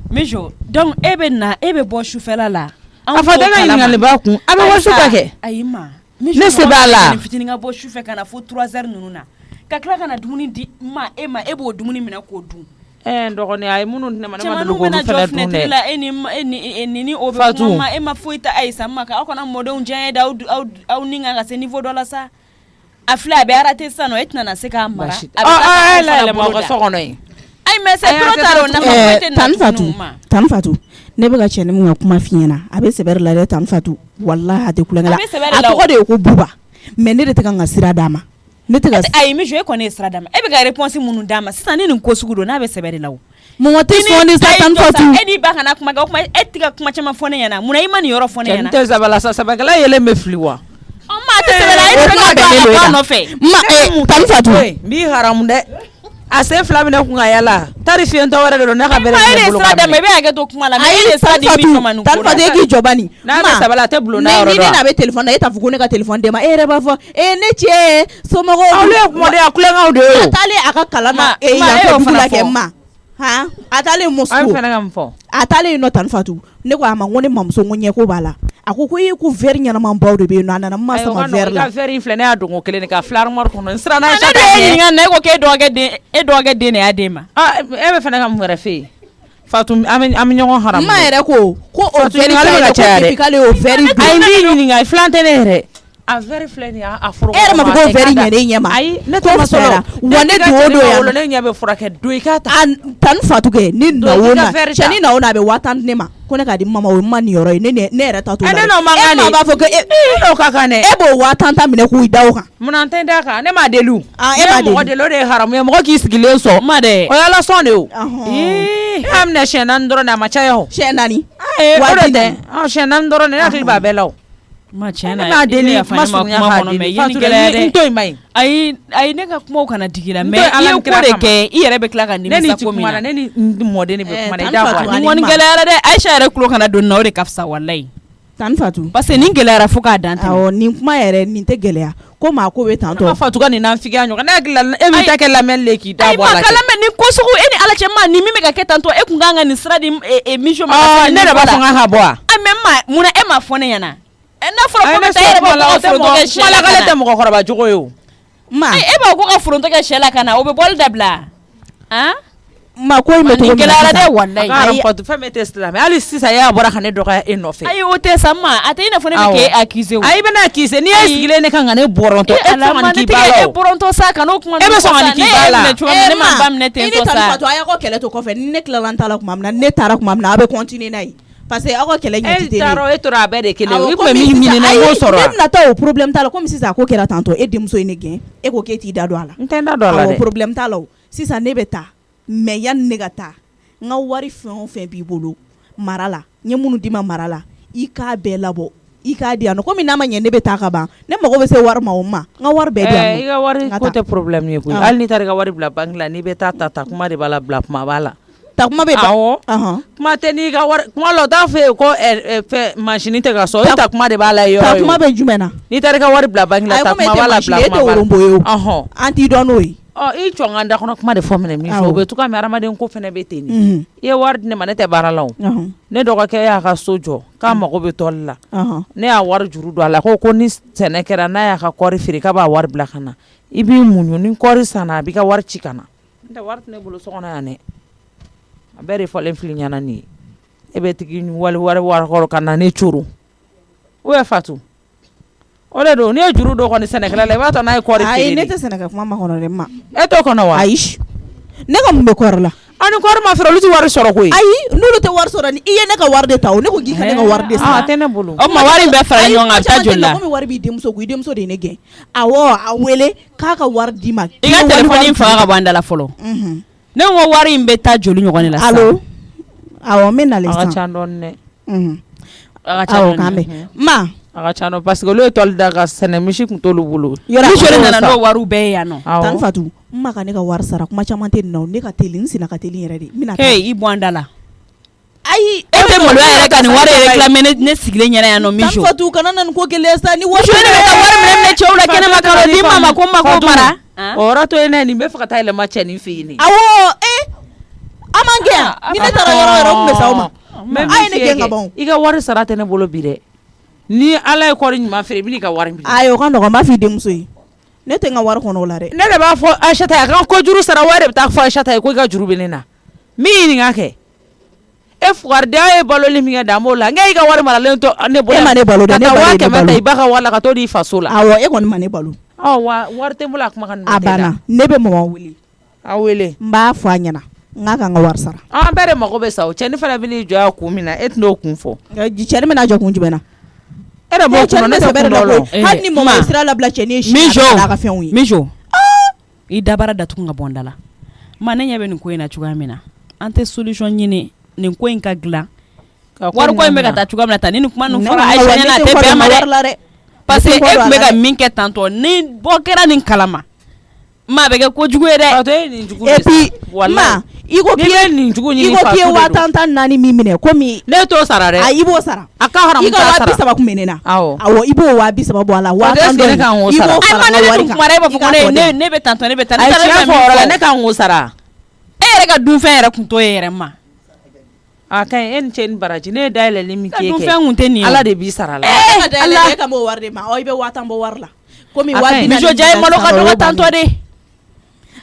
Speaker 7: Mijo donc e bɛ bɔ sufɛla la
Speaker 2: a fa daga ɲininkali b'a kun a bɛ wasu ka kɛ
Speaker 7: ayi ma
Speaker 2: ne se b'a la
Speaker 7: fitinin ka bɔ sufɛ ka na fo 3h ninnu na ka tila ka na dumuni di e b'o dumuni minɛ k'o dun
Speaker 2: dɔgɔnin a ye minnu di ne ma ne ma
Speaker 7: deli k'olu fɛnɛ dun dɛ fenêtre la ni o bɛ
Speaker 2: Fatou.
Speaker 7: kuma e ma foyi ta Ayisa ma ka aw kana mɔdenw diya da aw ni kan ka se niveau dɔ la sa a filɛ a bɛ arrêté sisan nɔ e tɛna na se k'a mara a bɛ taa
Speaker 2: yɛlɛma ka so kɔnɔ yen
Speaker 7: ayi mais c'est trop tard o nafa foyi tɛ na tuguni ma
Speaker 4: tan fatu ne bɛ ka cɛ ni mun ka kuma f'i ɲɛna a bɛ sɛbɛrɛ la dɛ tan fatu wallahi a tɛ kulonkɛ la
Speaker 7: A bɛ sɛbɛrɛ
Speaker 4: a
Speaker 7: la o.
Speaker 4: tɔgɔ de ye ko buba mais ne de tɛ ka n ka sira d'a ma ne tɛ ka
Speaker 7: ayi Mijo e kɔni ye sira d'a ma e bɛ ka réponse minnu d'a ma sisan ni nin ko sugu don n'a bɛ sɛbɛrɛ de la o
Speaker 4: mɔgɔ tɛ sɔn ni sa tan fatu
Speaker 7: e n'i ba kana kuma kɛ o kuma e tɛ ka kuma caman fɔ ne ɲɛna munna i ma nin yɔrɔ fɔ ne
Speaker 2: cɛ n
Speaker 7: ɲɛna
Speaker 2: tɛ sabala sa sabakɛla yɛlɛ bɛ fili wa
Speaker 7: ma tɛ sɛbɛrɛ e tɛ ka don a ka nɔfɛ
Speaker 4: tan fatu
Speaker 2: n b'i haramu dɛ a sen fila minɛ kun ka yala tari fiyɛntɔ wɛrɛ de don ne ka bɛrɛ
Speaker 7: e
Speaker 2: minɛ
Speaker 7: de
Speaker 2: bolo
Speaker 7: sira
Speaker 2: ka
Speaker 7: d'a ma i
Speaker 2: minɛ
Speaker 7: bɛ hakɛ to kuma la mais e de sira di min ma nin ko
Speaker 4: tan
Speaker 7: la
Speaker 4: fatu e k'i jɔba nin
Speaker 2: n'a bɛ sabala a tɛ bulon da yɔrɔ
Speaker 4: ni ne
Speaker 2: dɔn
Speaker 4: n'a bɛ téléphone na e t'a fɔ ko ne ka téléphone d'e ma e yɛrɛ b'a fɔ ne cɛ somɔgɔw
Speaker 2: olu ye kumaden a kulonkɛw de ye
Speaker 4: a
Speaker 2: o
Speaker 4: taalen a ka kalan na
Speaker 7: Ma
Speaker 4: yan
Speaker 7: e
Speaker 4: fɛ
Speaker 7: y'o
Speaker 4: dugu la
Speaker 7: fana
Speaker 4: kɛ
Speaker 7: fɔ.
Speaker 4: ma a taalen
Speaker 2: an
Speaker 4: Moscou
Speaker 2: fɛnɛ ka mun fɔ
Speaker 4: a taalen yen nɔ tan fatu ne ko a ma ko ne mamuso ko ɲɛko b'a la a ko e ko verre ɲɛnaman baw de bɛ yen nɔ a nana ma sama verre la
Speaker 2: ka verre in filɛ ne y'a don ko kelen de ka fila armoire kɔnɔ n siran n'a ye
Speaker 7: ne de ye ɲininka na e ko k'e dɔgɔkɛ den de y'a den ma
Speaker 2: e bɛ fɛnɛ ka mun wɛrɛ fɛ yen Fatou an bɛ ɲɔgɔn haramu
Speaker 4: ma yɛrɛ ko o
Speaker 2: Fatou,
Speaker 4: verre
Speaker 2: ɲininkali bɛ ka caya dɛ.
Speaker 4: ko k'ale y'o verre
Speaker 2: a
Speaker 4: dun
Speaker 2: ye min ɲininka filan tɛ ne yɛrɛ a verre filɛ nin ye a foro
Speaker 4: e yɛrɛ ma fɔ ko verre ɲɛna e ɲɛ ma
Speaker 2: ayi ne
Speaker 4: ko
Speaker 2: tɛ ma
Speaker 4: fɛra
Speaker 2: sɔrɔ
Speaker 4: wa ne don o don yan
Speaker 2: ne ɲɛ bɛ furakɛ don i k'a ta
Speaker 4: tan fatu kɛ ni na
Speaker 2: Don
Speaker 4: o
Speaker 2: i ka
Speaker 4: na
Speaker 2: verre ta.
Speaker 4: cɛ ni na o na a bɛ 50 di ne ma ko ne k'a di mama o ye ma nin yɔrɔ ye ne yɛrɛ ta t'o la
Speaker 2: ne
Speaker 4: dɛ.
Speaker 2: n'o man kan
Speaker 4: e ma
Speaker 2: de
Speaker 4: b'a fɔ ko
Speaker 2: n'o ka kan dɛ
Speaker 4: e b'o 50 ta minɛ k'u da o kan
Speaker 2: munna n tɛ da kan ne m'a deli o
Speaker 4: e m'a
Speaker 2: ne mɔgɔ deli o de ye haramu ye mɔgɔ k'i sigilen sɔn
Speaker 7: ma dɛ
Speaker 2: o ye ala sɔn de o
Speaker 4: Ɔhɔn.
Speaker 2: ne y'a minɛ siɲɛ naani dɔrɔn de a ma caya o
Speaker 4: siɲɛ 4
Speaker 2: o
Speaker 4: waati
Speaker 2: de tɛ siɲɛ naani dɔrɔn de ne hakili b'a bɛɛ la o
Speaker 7: ma tiɲɛ
Speaker 2: ne
Speaker 7: na
Speaker 2: m'a
Speaker 7: i
Speaker 2: deli
Speaker 7: bɛ yafa
Speaker 2: ma
Speaker 7: ne ma
Speaker 2: surunya
Speaker 7: kuma
Speaker 2: k'a
Speaker 7: kɔnɔ mais
Speaker 2: deli
Speaker 7: ye nin
Speaker 2: Fatou
Speaker 7: gɛlɛya
Speaker 2: n
Speaker 7: dɛ
Speaker 2: to in ma ɲi
Speaker 7: ayi ne ka kumaw kana digi la
Speaker 2: N
Speaker 7: mais
Speaker 2: tɛ
Speaker 7: i
Speaker 2: Ala
Speaker 7: ye
Speaker 2: ni
Speaker 7: ko
Speaker 2: kira
Speaker 7: de
Speaker 2: kama.
Speaker 7: kɛ i yɛrɛ bɛ tila ka
Speaker 2: ne ni
Speaker 7: nimisa
Speaker 2: ti
Speaker 7: ko min
Speaker 2: kuma
Speaker 7: na
Speaker 2: na ne ni n mɔden de bɛ kuma na i
Speaker 4: tan
Speaker 2: da
Speaker 4: Fatou,
Speaker 2: bɔ a
Speaker 7: nin
Speaker 2: la.
Speaker 7: kɔni gɛlɛyara dɛ Ayisa yɛrɛ tulo kana don nin na o de ka fisa walayi
Speaker 4: tan fatu
Speaker 7: parce que nin gɛlɛyara fo k'a dan tɛmɛ
Speaker 4: awɔ nin kuma yɛrɛ nin tɛ gɛlɛya ko maa ko bɛ tan
Speaker 2: ne ma
Speaker 4: tɔ
Speaker 2: Fatou ka nin n'an figiya ɲɔgɔn ne hakili la e b'i ta kɛ lamɛnni le k'i da
Speaker 7: ayi
Speaker 2: bɔ a
Speaker 7: ma
Speaker 2: la
Speaker 7: kala
Speaker 2: kɛ
Speaker 7: mɛ nin ko sugu e ni ala cɛ ma nin min bɛ ka kɛ tan tɔ e kun kan ka nin sira di Mijo ma ka se
Speaker 2: ne
Speaker 7: nin
Speaker 2: de b'a
Speaker 7: niveau
Speaker 2: fɔ
Speaker 7: la.
Speaker 2: n ka bɔ a
Speaker 7: mais munna e ma fɔ ne ɲɛna n'a fɔra
Speaker 2: a ye
Speaker 7: ko
Speaker 2: ne
Speaker 7: bɛ taa e yɛrɛ
Speaker 2: sɔrɔ kuma la
Speaker 7: b'a
Speaker 2: o
Speaker 7: fɔ
Speaker 2: tɛ
Speaker 7: ko foronto kɛ sɛ
Speaker 2: kuma la
Speaker 7: la
Speaker 2: k'ale
Speaker 7: ka
Speaker 2: tɛ
Speaker 7: na
Speaker 2: mɔgɔkɔrɔba jogo ye o
Speaker 4: ma
Speaker 7: e b'a ko ka foronto kɛ sɛ la ka na o bɛ bɔli dabila han
Speaker 4: ma ko in bɛ
Speaker 7: nin
Speaker 4: cogo min na
Speaker 7: gɛlɛyara dɛ
Speaker 4: sisan
Speaker 7: walayi
Speaker 2: ka haram Fatou fɛn min tɛ silamɛ hali sisan e y'a bɔra ka ne dɔgɔya e nɔfɛ
Speaker 7: ayi o tɛ sa ma a tɛ i n'a fɔ ne bɛ
Speaker 2: Awɔ.
Speaker 7: k'e accusé o
Speaker 2: ayi bɛna kise n'i ye
Speaker 7: Ayi.
Speaker 2: sigilen ne kan ka ne bɔrɔntɔ e tɛ sɔn ka nin k'i ba la
Speaker 7: e
Speaker 2: o
Speaker 7: bɔrɔntɔ sa ka n'o kuma
Speaker 2: E bɛ sɔn ka nin k'i ba la.
Speaker 7: ne cogo min ne ma ba minɛ ten
Speaker 4: i ni
Speaker 7: tɔ
Speaker 4: tan
Speaker 7: sa
Speaker 4: fatu a y'aw ka kɛlɛ to kɔfɛ ni ne tilala n ta la tuma min na ne taara tuma min na aw bɛ continuer n'a ye parce que aw ka kɛlɛ ɲɛ
Speaker 2: e
Speaker 4: tɛ
Speaker 2: taara e tora a bɛɛ de kelen
Speaker 4: Awɔ,
Speaker 2: i tun bɛ
Speaker 4: komi
Speaker 2: min
Speaker 4: sisan-
Speaker 2: ɲini na i
Speaker 4: ayi,
Speaker 2: b'o sɔrɔ
Speaker 4: ne
Speaker 2: a
Speaker 4: bɛna taa o problème t'a la komi sisan a ko kɛra tantɔ e denmuso ye ne gɛn e ko k'e t'i da don a la
Speaker 2: n tɛ n da don a la
Speaker 4: awɔ
Speaker 2: dɛ
Speaker 4: problème t'a la o sisan ne bɛ taa mais yanni ne ka taa n ka wari fɛn o fɛn b'i bolo mara la n ye minnu d'i ma mara la i k'a bɛɛ labɔ i k'a di yan nɔ komi n'a ma ɲɛ ne bɛ taa ka ban ne mago bɛ se wari ma o ma n ka wari bɛɛ di yan
Speaker 2: i ka wari
Speaker 4: N ka
Speaker 2: ko
Speaker 4: taa.
Speaker 2: tɛ problème ye koyi
Speaker 4: Awɔ.
Speaker 2: hali n'i taara i ka wari bila banque la n'i bɛ ta kuma de b'a la bila kuma b'a la
Speaker 4: ta kuma bɛ ban
Speaker 2: awɔ
Speaker 4: Ɔhɔn.
Speaker 2: kuma tɛ n'i ka wari kuma la o t'a fɛ yen ko fɛn mansin tɛ ka sɔn e ta kuma de b'a la yɔrɔ
Speaker 4: ta
Speaker 2: ye o.
Speaker 4: kuma bɛ jumɛn na
Speaker 2: n'i taara i ka wari bila banque la
Speaker 4: ayi
Speaker 2: ta
Speaker 4: komi e
Speaker 2: kuma
Speaker 4: tɛ
Speaker 2: b'a la
Speaker 4: mansin
Speaker 2: bila
Speaker 4: ye e tɛ
Speaker 2: kuma b'a la
Speaker 4: worombo ye o
Speaker 2: ɔhɔn
Speaker 4: an t'i dɔn n'o ye
Speaker 2: i jɔ n ka da kɔnɔ kuma de fɔ minɛ min fɛ
Speaker 4: Awɔ.
Speaker 2: o bɛ to ka mɛn hadamaden ko fɛnɛ bɛ ten de
Speaker 4: Mhm.
Speaker 2: i ye wari di ne ma ne tɛ baara la o
Speaker 4: Ɔhɔn.
Speaker 2: ne dɔgɔkɛ y'a ka so jɔ k'a mago bɛ tɔli la
Speaker 4: Ɔhɔn.
Speaker 2: ne y'a wari juru don a la ko ni sɛnɛ kɛra n'a y'a ka kɔɔri feere k'a b'a wari bila ka na i b'i muɲu ni kɔɔri sanna a b'i ka wari ci ka na n tɛ wari tɛ ne bolo so kɔnɔ yan dɛ a bɛɛ de fɔlen fili ɲɛna nin ye e bɛ tigi wari kɔrɔ ka na ne coro ou bien Fatou o de don n'i ye juru don kɔni sɛnɛkɛla la i b'a to n'a ye kɔɔri
Speaker 4: ayi
Speaker 2: feere
Speaker 4: ne
Speaker 2: de
Speaker 4: tɛ sɛnɛkɛ kuma ma kɔnɔ dɛ ma
Speaker 2: e t'o kɔnɔ wa
Speaker 4: ayi ne ka mun bɛ kɔɔri la
Speaker 2: a ni kɔɔri ma feere olu tɛ wari sɔrɔ koyi
Speaker 4: ayi n'olu tɛ wari sɔrɔ ni i ye ne ka wari de ta o ne ko k'i ka ne ka wari de
Speaker 2: a
Speaker 4: sara
Speaker 2: tɛ ne bolo
Speaker 7: o tuma wari in bɛɛ fara ɲɔgɔn kan a bɛ taa
Speaker 4: caman tɛ
Speaker 7: joli
Speaker 4: na
Speaker 7: la
Speaker 4: komi wari b'i denmuso kun i denmuso de ye ne gɛn awɔ a wele k'a ka wari d'i ma
Speaker 7: i ka téléphone in faga ka bɔ an da la fɔlɔ
Speaker 4: Mhm.
Speaker 7: ne ko wari in bɛ taa joli ɲɔgɔn de la sisan
Speaker 4: allo awɔ n bɛ nalen
Speaker 2: a ka
Speaker 4: sisan
Speaker 2: ca dɔɔni dɛ
Speaker 4: Mhm. awɔ k'an bɛn ma
Speaker 2: a ka ca nɔ parce que olu ye tɔli da ka sɛnɛ misi kun t'olu bolo
Speaker 7: misi de nana n'o wariw bɛɛ ye yan nɔ
Speaker 4: tan Fatu n ma ka ne ka wari sara kuma caman tɛ nin na ne ka teli n sina ka teli yɛrɛ de n bɛna
Speaker 7: i bɔ an da la
Speaker 4: ayi
Speaker 7: e tɛ maloya yɛrɛ ka nin wari yɛrɛ tilamɛ ne sigilen ɲɛna yan nɔ misi
Speaker 4: tan Fatu kana na nin ko gɛlɛya sa ni wari
Speaker 7: misi ne bɛ ka wari minɛ cɛw la kɛnɛma ka di ma ko n ma ko mara
Speaker 2: o yɔrɔ to yen nin bɛ fɛ ka taa yɛlɛma cɛnin fɛ yen
Speaker 4: awɔ a man gɛn yan ni ne taara yɔrɔ yɔrɔ n bɛ sa o ma a ye ne gɛn ka ban
Speaker 2: i ka wari sara tɛ ne bolo bi dɛ ni ala ye kɔri ɲuman feere i bɛ n'i ka wari minɛ
Speaker 4: ayi o ka nɔgɔn n b'a f'i denmuso ye ne tɛ n ka wari kɔnɔ o la dɛ
Speaker 2: ne de b'a fɔ Aïssata ye a ka ko juru sara wari de bɛ taa fɔ Aïssata ye ko i ka juru bɛ ne na min ɲininka kɛ e fugariden ye baloli min kɛ dan b'o la n k'e ka wari maralen to ne bolo
Speaker 4: e ma ne balo dɛ ne ba de
Speaker 2: ka taa 1000 ta i ba ka wari la ka t'o di i faso la
Speaker 4: awɔ e kɔni ma ne balo
Speaker 2: wa wari tɛ n bolo a kuma ka nin
Speaker 4: a banna ne bɛ mama wele
Speaker 2: a wele
Speaker 4: n b'a fɔ a ɲɛna n k'a ka n ka wari sara
Speaker 2: an bɛɛ de mago bɛ sa o cɛnin fana bɛ n'i jɔ a kun min na e tɛna o kun fɔ
Speaker 4: cɛnin bɛna jɔ kun jumɛn na
Speaker 2: e de b'o kun na ne tɛ kun dɔ la
Speaker 4: hali ni mama ye sira labila cɛnin ye si a ka fɛnw ye
Speaker 7: mijo i dabara datugu ka bɔ n da la ma ne ɲɛ bɛ nin ko in na cogoya min na an tɛ solution ɲini nin ko in ka dilan wari ko in bɛ ka taa cogoya min na tan ni nin kuma ninnu fɔra Aïcha ɲɛna a tɛ bɛn ma dɛ parce que e tun bɛ ka min kɛ tantɔ ni bɔ kɛra nin kalama ma bɛ kɛ kojugu ye dɛ
Speaker 4: et puis ma i ko k'i ye 54 min minɛ komi
Speaker 2: ne t'o sara dɛ
Speaker 4: i b'o sara
Speaker 2: a ka haramu
Speaker 4: i ka 30 kun bɛ ne na awɔ i b'o 30 bɔ a la 50
Speaker 2: ne kan k'o sara
Speaker 4: i b'o fara n ka wari kan
Speaker 7: kuma e b'a fɔ ko ne bɛ tantɔ ne bɛ tan
Speaker 2: ne kan k'o sara
Speaker 7: e yɛrɛ ka dunfɛn yɛrɛ kun t'o ye yɛrɛ ma
Speaker 2: a ka ɲi e ni cɛ ni baraji ne ye dayɛlɛli min k'e kɛ
Speaker 7: dunfɛn kun tɛ nin ye
Speaker 2: ala de b'i sara la
Speaker 4: e ka m'o wari de ma i bɛ 50 bɔ wari la komi wari
Speaker 7: mijo ja ye malo ka dɔgɔ tantɔ de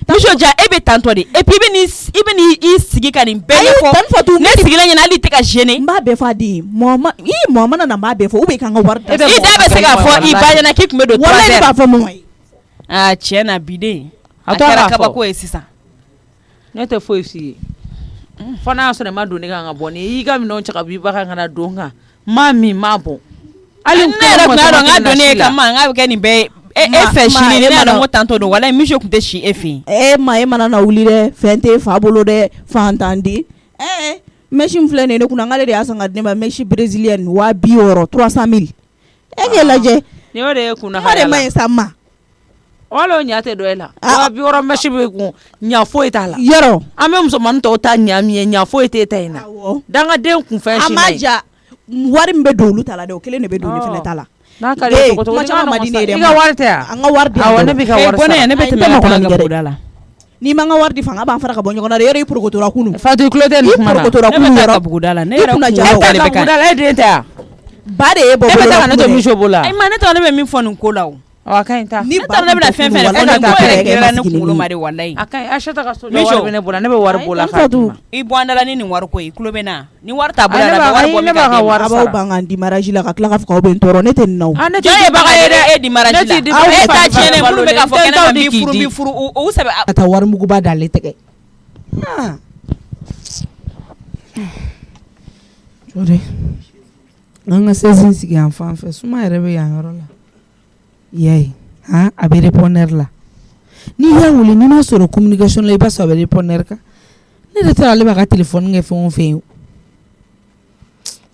Speaker 7: mijo ja e bɛ tantɔ de et puis i bɛ n'i sigi ka nin bɛɛ ɲɛfɔ ne sigilen ɲɛna hali tɛ ka gêner
Speaker 4: n b'a bɛɛ fɔ a den mɔgɔ mana na n b'a bɛɛ fɔ ou bien i ka n ka wari
Speaker 7: i da bɛ se k'a fɔ i ba ɲɛna k'i tun bɛ don 3 heures
Speaker 4: walayi ne b'a fɔ mɔgɔ ye
Speaker 7: tiɲɛ na biden a kɛra kabako ye sisan
Speaker 2: ne tɛ foyi f'i ye fo n'a y'a sɔrɔ i ma don ne kan ka bɔ ni y'i ka minɛnw cɛ ka bɔ i ba kan ka na don kan ma min ma bɔn
Speaker 7: hali ne yɛrɛ tun y'a dɔn n ka don ne kan ma n k'a bɛ kɛ nin bɛɛ e fɛ sini ne y'a dɔn ko tantɔ don walayi mijo tun tɛ si e fɛ yen
Speaker 4: e mana na wuli dɛ fɛn tɛ fa bolo dɛ fantandi mɛsi filɛ nin ye ne kunna n k'ale de y'a san ka di ne ma mɛsi brésilien 600 300 000 e k'e lajɛ
Speaker 2: nin o de ye kunna
Speaker 4: ma de ma ɲi sa ma
Speaker 2: wala o ɲa tɛ dɔ e la 600 mɛsi bɛ kun ɲa foyi t'a la
Speaker 4: yɔrɔ
Speaker 2: an bɛ musomanin tɔw ta ɲa min ye ɲa foyi t'e ta in na dangaden kun fɛn si ma ye
Speaker 4: a ma ja wari min bɛ don olu ta la dɛ o kelen de bɛ don ne fana ta la
Speaker 2: n'a ka di
Speaker 4: kuma caman ma di ne yɛrɛ
Speaker 2: i ka wari tɛ yan
Speaker 4: an ka wari di
Speaker 2: awɔ ne b'i ka wari sara
Speaker 7: ne bɛ tɛmɛ ka taa gabuguda la
Speaker 4: n'i ma n ka wari di fanga b'an fara ka bɔ ɲɔgɔn na de yɛrɛ i porokotora kunu
Speaker 2: Fatu i tulo tɛ nin kuma na
Speaker 4: i porokotora kunu
Speaker 7: ne bɛ taa
Speaker 4: yɔrɔ
Speaker 7: gabuguda la ne yɛrɛ
Speaker 4: kunna
Speaker 7: kun
Speaker 4: ja
Speaker 7: bɛ
Speaker 4: la
Speaker 7: ka
Speaker 2: gabuguda la e den tɛ yan
Speaker 4: ba de ye bɔ
Speaker 2: e bɛ taa ka ne to
Speaker 4: bolo
Speaker 2: miso bolo la
Speaker 7: ayi ma ne tɔgɔ ne bɛ min fɔ nin ko la o
Speaker 2: a ka ɲi ta
Speaker 4: ni
Speaker 7: ne taara ne bɛna fɛn fɛn fɔ ne ko yɛrɛ kɛra ne kunkolo ma de walayi
Speaker 2: a ka ɲi Aïssata ka so wari bɛ ne bolo ne bɛ wari bɔ la k'a d'i ma
Speaker 7: i bɔ an da la ni nin wari ko ye tulo bɛ na ni wari t'a bolo
Speaker 2: ne
Speaker 7: la wari bɔ
Speaker 2: ne
Speaker 7: min
Speaker 2: b'a ka
Speaker 7: ka
Speaker 2: wari
Speaker 4: a b'aw ban ka di mariage la ka tila ka fɔ k'aw bɛ n tɔɔrɔ ne tɛ nin na o
Speaker 2: ne
Speaker 7: jɔn ye baga ye dɛ e di mariage la
Speaker 2: ne ti
Speaker 7: e ta tiɲɛnen minnu bɛ k'a fɔ kɛnɛ ma
Speaker 2: di
Speaker 7: n b'i furu o sɛbɛ
Speaker 1: ka taa wari muguba d'ale tɛgɛ jɔde an ka sɛsin sigi yan fan fɛ suma yɛrɛ bɛ yan yɔrɔ la i y'a ye a bɛ répondeur la n'i y'a wele n'i m'a sɔrɔ communication la i b'a sɔrɔ a bɛ répondeur kan ne yɛrɛ taara ale b'a ka téléphone kɛ fɛn o fɛn ye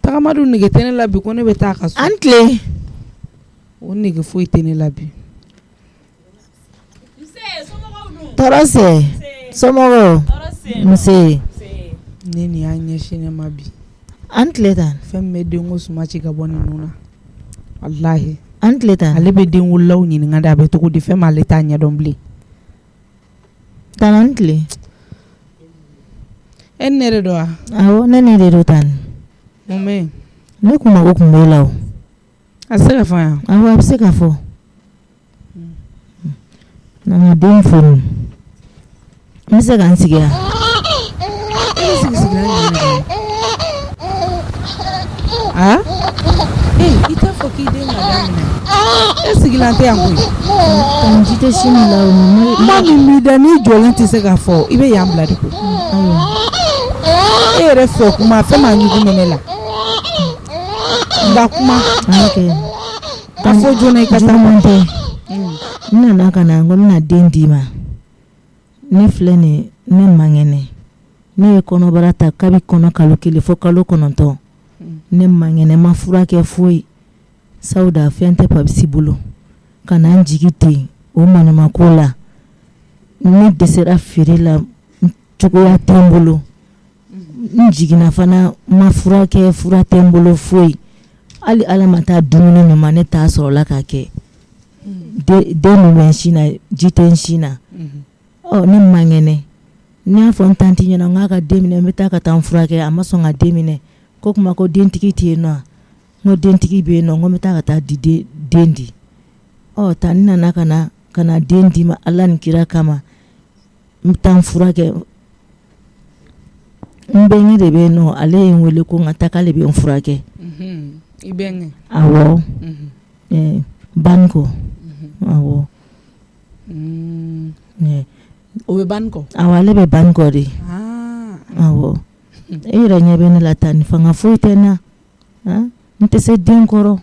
Speaker 1: tagamadu nege tɛ ne la bi ko ne bɛ taa a ka so
Speaker 8: an tile
Speaker 1: o nege foyi tɛ ne la bi
Speaker 8: tɔɔrɔ se somɔgɔw nse
Speaker 1: ne nin y'a ɲɛsin ne ma bi
Speaker 8: an tile tan
Speaker 1: fɛn min bɛ denko suma ci ka bɔ ne nun na walahi
Speaker 8: an tile tan
Speaker 1: ale bɛ den wololaw ɲininka de a bɛ cogo di fɛn min ale t'a ɲɛdɔn bilen
Speaker 8: tan an tile
Speaker 1: e ni ne de don wa
Speaker 8: awɔ ne ni de don tan
Speaker 1: mun bɛ yen
Speaker 8: ne kun mago kun b'e la o
Speaker 1: a tɛ se ka fɔ yan
Speaker 8: awɔ a bɛ se ka fɔ na n ka den furu n bɛ se ka n sigi yan
Speaker 1: i t'a fɔ k'i den ka daminɛ e sigilan tɛ yan koyi
Speaker 8: kan ji tɛ si min la o
Speaker 1: kuma min b'i da n'i jɔlen tɛ se k'a fɔ i bɛ yan bila de koyi e yɛrɛ fɛ kuma fɛn ma ɲugun bɛ ne la nka kuma a fɔ joona i ka taa
Speaker 8: juguman tɛ n nana ka na n ko n bɛna den d'i ma ne filɛ nin ne man kɛnɛ ne ye kɔnɔbara ta kabi kɔnɔ kalo 1 fo kalo 9
Speaker 9: ne mangene ma furakɛ foyi sauda fɛn tɛ papisi bolo ka na n jigi ten o manamako la ne dɛsɛra feere la cogoya tɛ n bolo n jiginna fana ma furakɛ fura tɛ n bolo foyi hali ala ma taa dumuni ɲuman ne t'a sɔrɔla ka kɛ den min bɛ n sin na ji tɛ n sin na ne mangɛnɛ n y'a fɔ n tanti ɲɛna n k'a ka den minɛ n bɛ taa ka taa n furakɛ a ma sɔn ka den minɛ ko kuma ko dentigi tɛ yen nɔ n ko dentigi bɛ yen nɔ n ko n bɛ taa ka taa di den di ta ni nana ka na den di ma ala ni kira kama n bɛ taa n furakɛ n bɛnkɛ de bɛ yen nɔ ale ye n wele ko n ka taa k'ale bɛ n furakɛ
Speaker 4: I bɛnkɛ
Speaker 9: awɔ banko awɔ
Speaker 4: o bɛ banko
Speaker 9: awɔ ale bɛ banko de awɔ e yɛrɛ ɲɛ bɛ ne la tan ni fanga foyi tɛ n na n tɛ se den kɔrɔ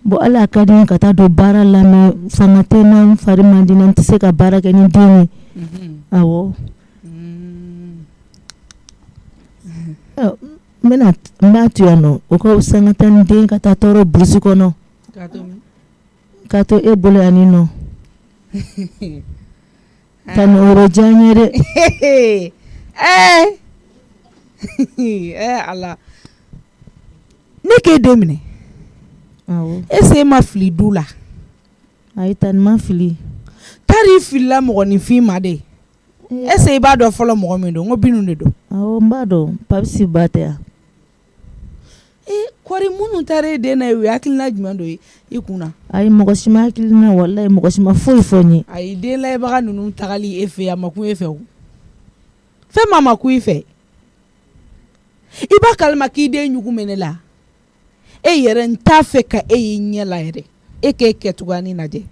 Speaker 9: bon ala ka di n ka taa don baara la mais fanga tɛ n na n fari man di n na n tɛ se ka baara kɛ ni den ye awɔ n b'a to yan nɔ o ka fisa n ka taa ni den ka taa tɔɔrɔ burusi kɔnɔ k'a to e bolo yan ni nɔ ka ni o bɛ diya n ye dɛ
Speaker 4: ala ne k'e den minɛ ese ma fili du la
Speaker 9: ayi tani ma fili
Speaker 4: tari filila mɔgɔninfin ma de ese i b'a dɔn fɔlɔ mɔgɔ min don n ko Binu de don
Speaker 9: awɔ n b'a dɔn papisi ba tɛ yan
Speaker 4: kɔri minnu taara e den na o ye hakilina jumɛn dɔ ye i kunna
Speaker 9: ayi mɔgɔ si ma hakilina walayi mɔgɔ si ma foyi fɔ n ye
Speaker 4: ayi den layɛbaga ninnu tagali e fɛ a ma kun e fɛ o fɛn ma kun i fɛ i b'a kalama k'i den ɲugun mɛ ne la e yɛrɛ n t'a fɛ ka e y'i ɲɛ la yɛrɛ e k'e kɛcogoya ni lajɛ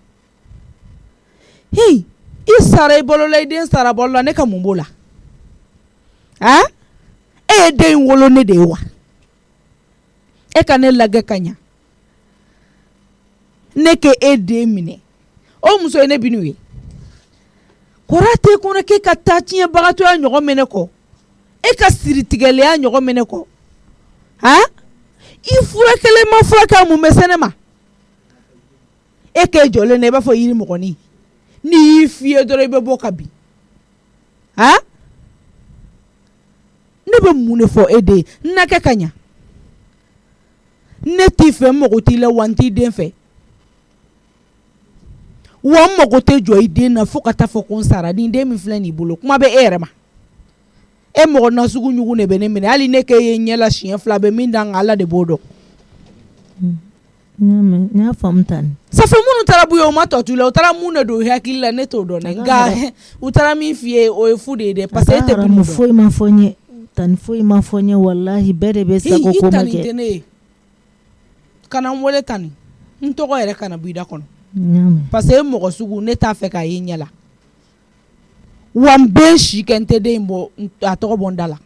Speaker 4: i sara i bolo la i den sara bolo la ne ka mun b'o la e ye den in wolo ne de ye wa e ka ne lagɛ ka ɲa ne k'e e den minɛ o muso ye ne Binu ye kɔrɔ tɛ kɔnɔ k'e ka taa tiɲɛbagatɔya ɲɔgɔn minɛ kɔ e ka siritigɛlɛya ɲɔgɔn minɛ kɔ i furakɛlen ma furakɛ mun bɛ se ne ma e k'e jɔlen na i b'a fɔ yiri mɔgɔnin n'i y'i fiyɛ dɔrɔn i bɛ bɔ ka bin ne bɛ mun de fɔ e den n na kɛ ka ɲa ne t'i fɛ n mago t'i la wa n t'i den fɛ wa n mago tɛ jɔ i den na fo ka taa fɔ ko n sara ni den min filɛ nin bolo kuma bɛ e yɛrɛ ma e mɔgɔ nasugu ɲugun de bɛ ne minɛ hali ne k'e ye ɲɛ la siɲɛ fila bɛ min dan ala de b'o dɔn
Speaker 9: n y'a faamu tan
Speaker 4: safi minnu taara bu ye o ma tɔ t'u la u taara mun de don hakili la ne t'o dɔn dɛ nka u taara min f'i ye o ye fu de ye dɛ parce que e tɛ Binu dɔn
Speaker 9: foyi ma fɔ n ye tani foyi ma fɔ n ye walahi bɛɛ de bɛ sago ko ma kɛ
Speaker 4: i tani tɛ ne ye kana n wele tani n tɔgɔ yɛrɛ kana bɔ i da kɔnɔ parce que e mɔgɔ sugu ne t'a fɛ k'a ye ɲɛ la wa n bɛ n si kɛ n tɛ den in bɔ a tɔgɔ bɔ n da la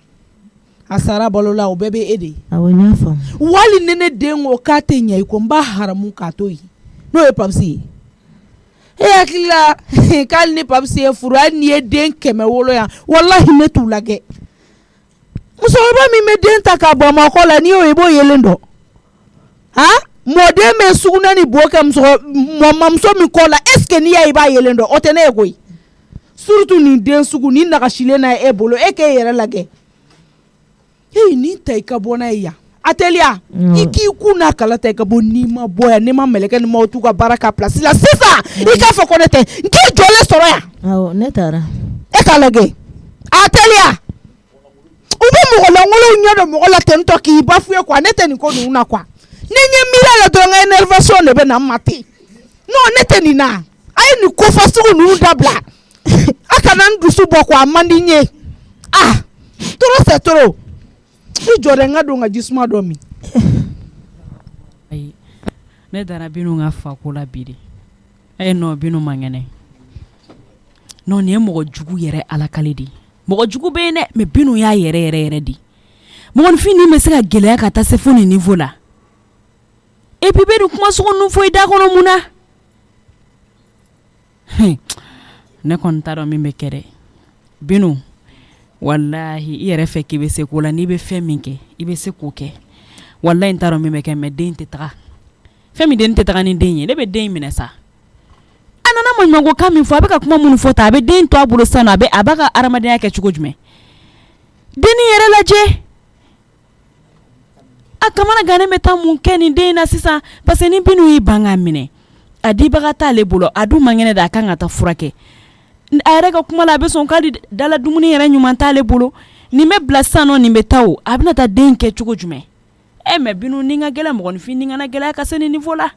Speaker 4: a sara balo la o bɛɛ bɛ e de ye
Speaker 9: awɔ n y'a faamu
Speaker 4: wali ne ne den ko k'a tɛ ɲɛ i ko n b'a haramu k'a to yen n'o ye papisi ye e hakili la k'ale ni papisi ye furu hali n'i ye den 100 yan walahi ne t'u lagɛ musokɔrɔba min bɛ den ta k'a bɔ a ma kɔ la n'i y'o ye i b'o yelen dɔn mɔden bɛ sugunɛ ni bo kɛ mɔmuso min kɔ la est ce que n'i y'a ye i b'a yelen dɔn o tɛ ne ye koyi surtout nin den sugu ni nagasilen na e bolo e k'e yɛrɛ lagɛ ni ta i ka bɔ n'a ye yan a teliya i k'i kun n'a kala ta i ka bɔ n'i ma bɔ yan n'i ma mɛlɛkɛ ni maaw t'u ka baara k'a place la sisan i k'a fɔ ko ne tɛ n k'i jɔlen sɔrɔ yan
Speaker 9: awɔ ne taara
Speaker 4: e k'a lagɛ a teliya u bɛ mɔgɔ langolow ɲɛ dɔn mɔgɔ la ten tɔ k'i ba f'u ye quoi ne tɛ nin ko ninnu na quoi ni n ye miiri la dɔrɔn n ka énervation de bɛ na n ma ten non ne tɛ nin na a ye nin ko fɔ sugu ninnu dabila a kana n dusu bɔ quoi a man di n ye trop c'est trop i jɔra n ka don ka jisuma dɔ min
Speaker 7: ayi ne dara Binu ka fako la bi de nɔ Binu man kɛnɛ non nin ye mɔgɔ jugu yɛrɛ alakali de mɔgɔ jugu bɛ yen dɛ mais Binu y'a yɛrɛ yɛrɛ yɛrɛ de mɔgɔninfin nin bɛ se ka gɛlɛya ka taa se fo nin niveau la et puis bɛ nin kuma sugu ninnu fɔ i da kɔnɔ mun na ne kɔni t'a dɔn min bɛ kɛ dɛ Binu wallahi i yɛrɛ fɛ k'i bɛ se ko la n'i bɛ fɛn min kɛ i bɛ se k'o kɛ wallahi ntaro min bɛ kɛ mais den tɛ taga fɛn min den tɛ taga ni den ye ne bɛ den minɛ sa a nana maɲumanko kan min fɔ a bɛ ka kuma minnu fɔ ta a bɛ den to a bolo sisan nɔ a b'a ka adamadenya kɛ cogo jumɛn denni yɛrɛ lajɛ a kamana gannen bɛ taa mun kɛ nin den na sisan parce que ni Binu y'i ban k'a minɛ a dibaga t'ale bolo a dun man kɛnɛ de a kan ka taa furakɛ a yɛrɛ ka kuma la a bɛ sɔn k'ale dala dumuni yɛrɛ ɲuman t'ale bolo nin bɛ bila sisan nɔ nin bɛ taa o a bɛna taa den kɛ cogo jumɛn mais Binu ni ka gɛlɛn mɔgɔninfin ni kana gɛlɛya ka se nin niveau la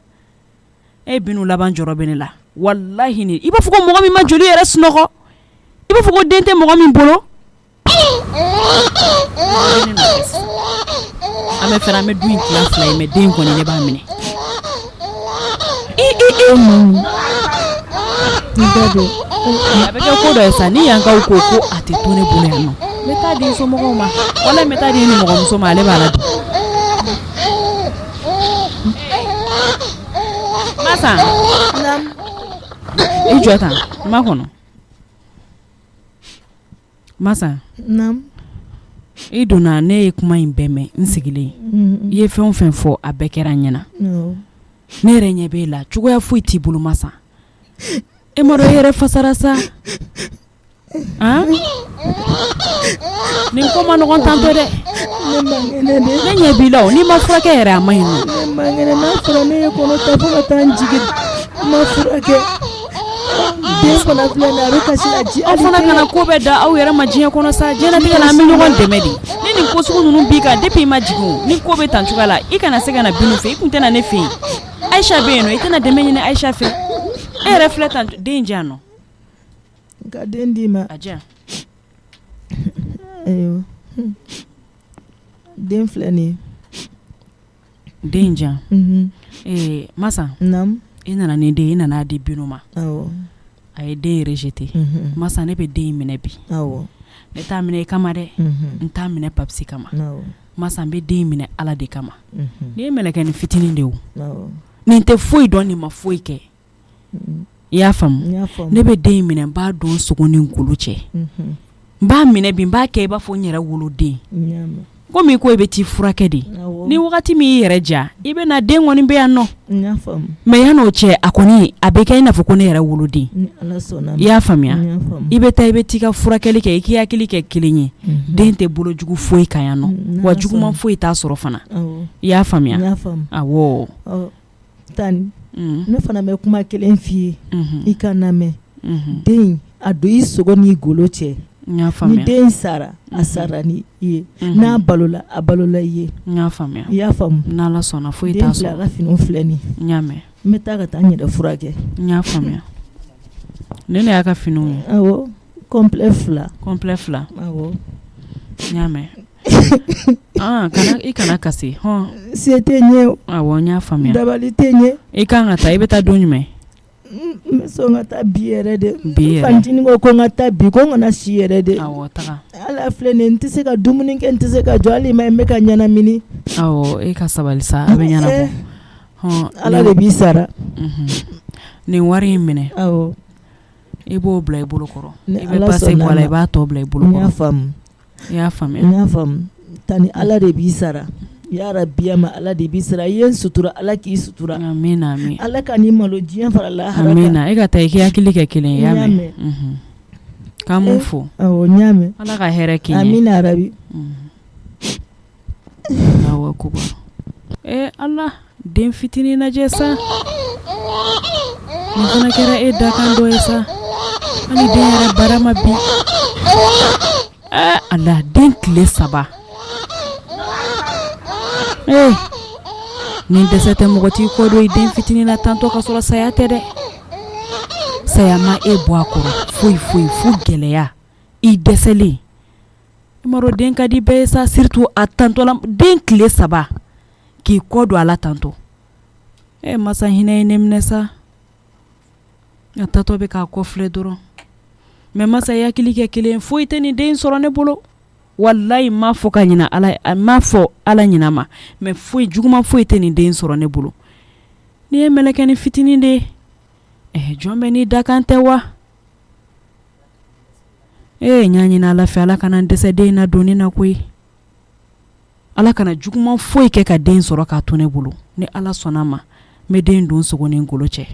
Speaker 7: Binu laban jɔrɔ bɛ ne la wallahi ni i b'a fɔ ko mɔgɔ min ma joli yɛrɛ sunɔgɔ i b'a fɔ ko den tɛ mɔgɔ min bolo an bɛ fɛrɛ an bɛ du in tila fila ye mais den kɔni ne b'a minɛ a bɛ kɛ ko dɔ ye sa ni yankaw ko a tɛ to ne bolo yan nɔ n bɛ taa di somɔgɔw ma wala n bɛ taa di ni mɔgɔmuso ma ale b'a la dun Masa i jɔ tan ma kɔnɔ Masa i donna ne ye kuma in bɛɛ mɛn n sigilen i ye fɛn o fɛn fɔ a bɛɛ kɛra n ɲɛna ne yɛrɛ ɲɛ b'e la cogoya foyi t'i bolo Masa e ma dɔn e yɛrɛ fasara sa nin ko ma nɔgɔn tantɔ dɛ ne ɲɛ b'i la o n'i ma furakɛ yɛrɛ a ma ɲi nɔ
Speaker 9: n'a fɔra ne ye kɔnɔ ta fo ka taa n jigin ma furakɛ den fana filɛ nin a bɛ kasi la ji
Speaker 7: aw fana kana ko bɛɛ da aw yɛrɛ ma diɲɛ kɔnɔ sa diɲɛlatigɛ la an bɛ ɲɔgɔn dɛmɛ de ni nin ko sugu ninnu b'i kan depuis i ma jigin o ni ko bɛ tan cogoya la i kana se ka na Binu fɛ i kun tɛna ne fɛ yen Aisha bɛ yen nɔ i tɛna dɛmɛ ɲini Aisha fɛ e yɛrɛ filɛ tan den jan nɔ
Speaker 9: ka den d'i ma
Speaker 7: a diyan
Speaker 9: ayiwa den filɛ nin ye
Speaker 7: den jan Masa i nana ni den i nana di Binu ma a ye den rejeté Masa ne bɛ den in minɛ bi ne t'a minɛ i kama dɛ n t'a minɛ Papisi kama Masa n bɛ den in minɛ Ala de kama ni ye mɛlɛkɛnin fitinin de o nin tɛ foyi dɔn nin ma foyi kɛ i y'a faamu ne bɛ den in minɛ n b'a dɔn sogo ni ngolo cɛ n b'a minɛ bi n b'a kɛ i b'a fɔ n yɛrɛ woloden komi ko i bɛ t'i furakɛ de ni wagati min y'i yɛrɛ ja i bɛ na den kɔni bɛ yan nɔ mais yan'o cɛ a kɔni a bɛ kɛ i n'a fɔ ko ne yɛrɛ woloden i y'a faamuya i bɛ taa i bɛ t'i ka furakɛli kɛ i k'i hakili kɛ kelen ye den tɛ bolo jugu foyi kan yan nɔ wa juguman foyi t'a sɔrɔ fana i y'a faamuya awɔ
Speaker 9: Tani ne fana bɛ kuma kelen f'i ye i ka lamɛn den a don i sogo n'i golo cɛ ni den sara a sara ni i ye n'a balola a balola i ye
Speaker 7: n y'a faamuya
Speaker 9: i y'a faamu
Speaker 7: n'Ala sɔnna foyi t'a sɔrɔ
Speaker 9: den filɛ a ka finiw filɛ nin
Speaker 7: n y'a mɛn
Speaker 9: n bɛ taa ka taa n yɛrɛ furakɛ
Speaker 7: n y'a faamuya ne y'a ka finiw ye
Speaker 9: awɔ complet 2
Speaker 7: awɔ n y'a mɛn i kana kasi
Speaker 9: se tɛ n ye
Speaker 7: awɔ n y'a faamuya
Speaker 9: dabali tɛ n ye
Speaker 7: i kan ka taa i bɛ taa don jumɛn
Speaker 9: n bɛ sɔn ka taa bi yɛrɛ de fantini ko n ka taa bi ko n kana si yɛrɛ de
Speaker 7: awɔ taga
Speaker 9: Ala filɛ nin n tɛ se ka dumuni kɛ n tɛ se ka jɔ hali ma n bɛ ka ɲɛnamini
Speaker 7: awɔ e ka sabali sa a bɛ ɲɛnabɔ
Speaker 9: Ala de b'i sara
Speaker 7: nin wari in minɛ
Speaker 9: awɔ
Speaker 7: i b'o bila i bolo kɔrɔ i bɛ pase bɔ a la i b'a tɔ bila i bolo kɔrɔ
Speaker 9: n y'a faamu
Speaker 7: i y'a faamuya
Speaker 9: n y'a faamu tani Ala de b'i sara yarabi ma Ala de b'i sara i ye n sutura Ala k'i sutura
Speaker 7: amina
Speaker 9: Ala ka n'i malo diɲɛ fara lahara
Speaker 7: amina e ka taa i k'i hakili kɛ kelen ye y'a mɛn k'an m'u fo
Speaker 9: awɔ n y'a mɛn
Speaker 7: Ala ka hɛrɛ k'i ɲɛ
Speaker 9: amina arabi
Speaker 7: awɔ kuba Ala den fitinin lajɛ sa nin fana kɛra e dakan dɔ ye sa hali den yɛrɛ bara ma bi Ala den tile 3 nin dɛsɛ tɛ mɔgɔ t'i kɔ don i den fitinin na tantɔ ka sɔrɔ saya tɛ dɛ saya ma e bɔ a kɔrɔ foyi foyi fo gɛlɛya i dɛsɛlen i ma dɔn den ka di bɛɛ ye sa surtout a tantɔ la den tile 3 k'i kɔ don a la tantɔ Masa hinɛ ye ne minɛ sa a tatɔ bɛ k'a kɔ filɛ dɔrɔn mais Masa i hakili kɛ kelen foyi tɛ nin den sɔrɔ ne bolo wallahi m'a fɔ ka ɲina Ala m'a fɔ Ala ɲina ma mais foyi juguman foyi tɛ nin den sɔrɔ ne bolo ni ye mɛlɛkɛnin fitinin de ye jɔn bɛ n'i dakan tɛ wa n y'a ɲini Ala fɛ Ala kana n dɛsɛ den in na donni na koyi ala kana juguman foyi kɛ ka den sɔrɔ k'a to ne bolo ni ala sɔnna ma n bɛ den don sogo ni ngolo cɛ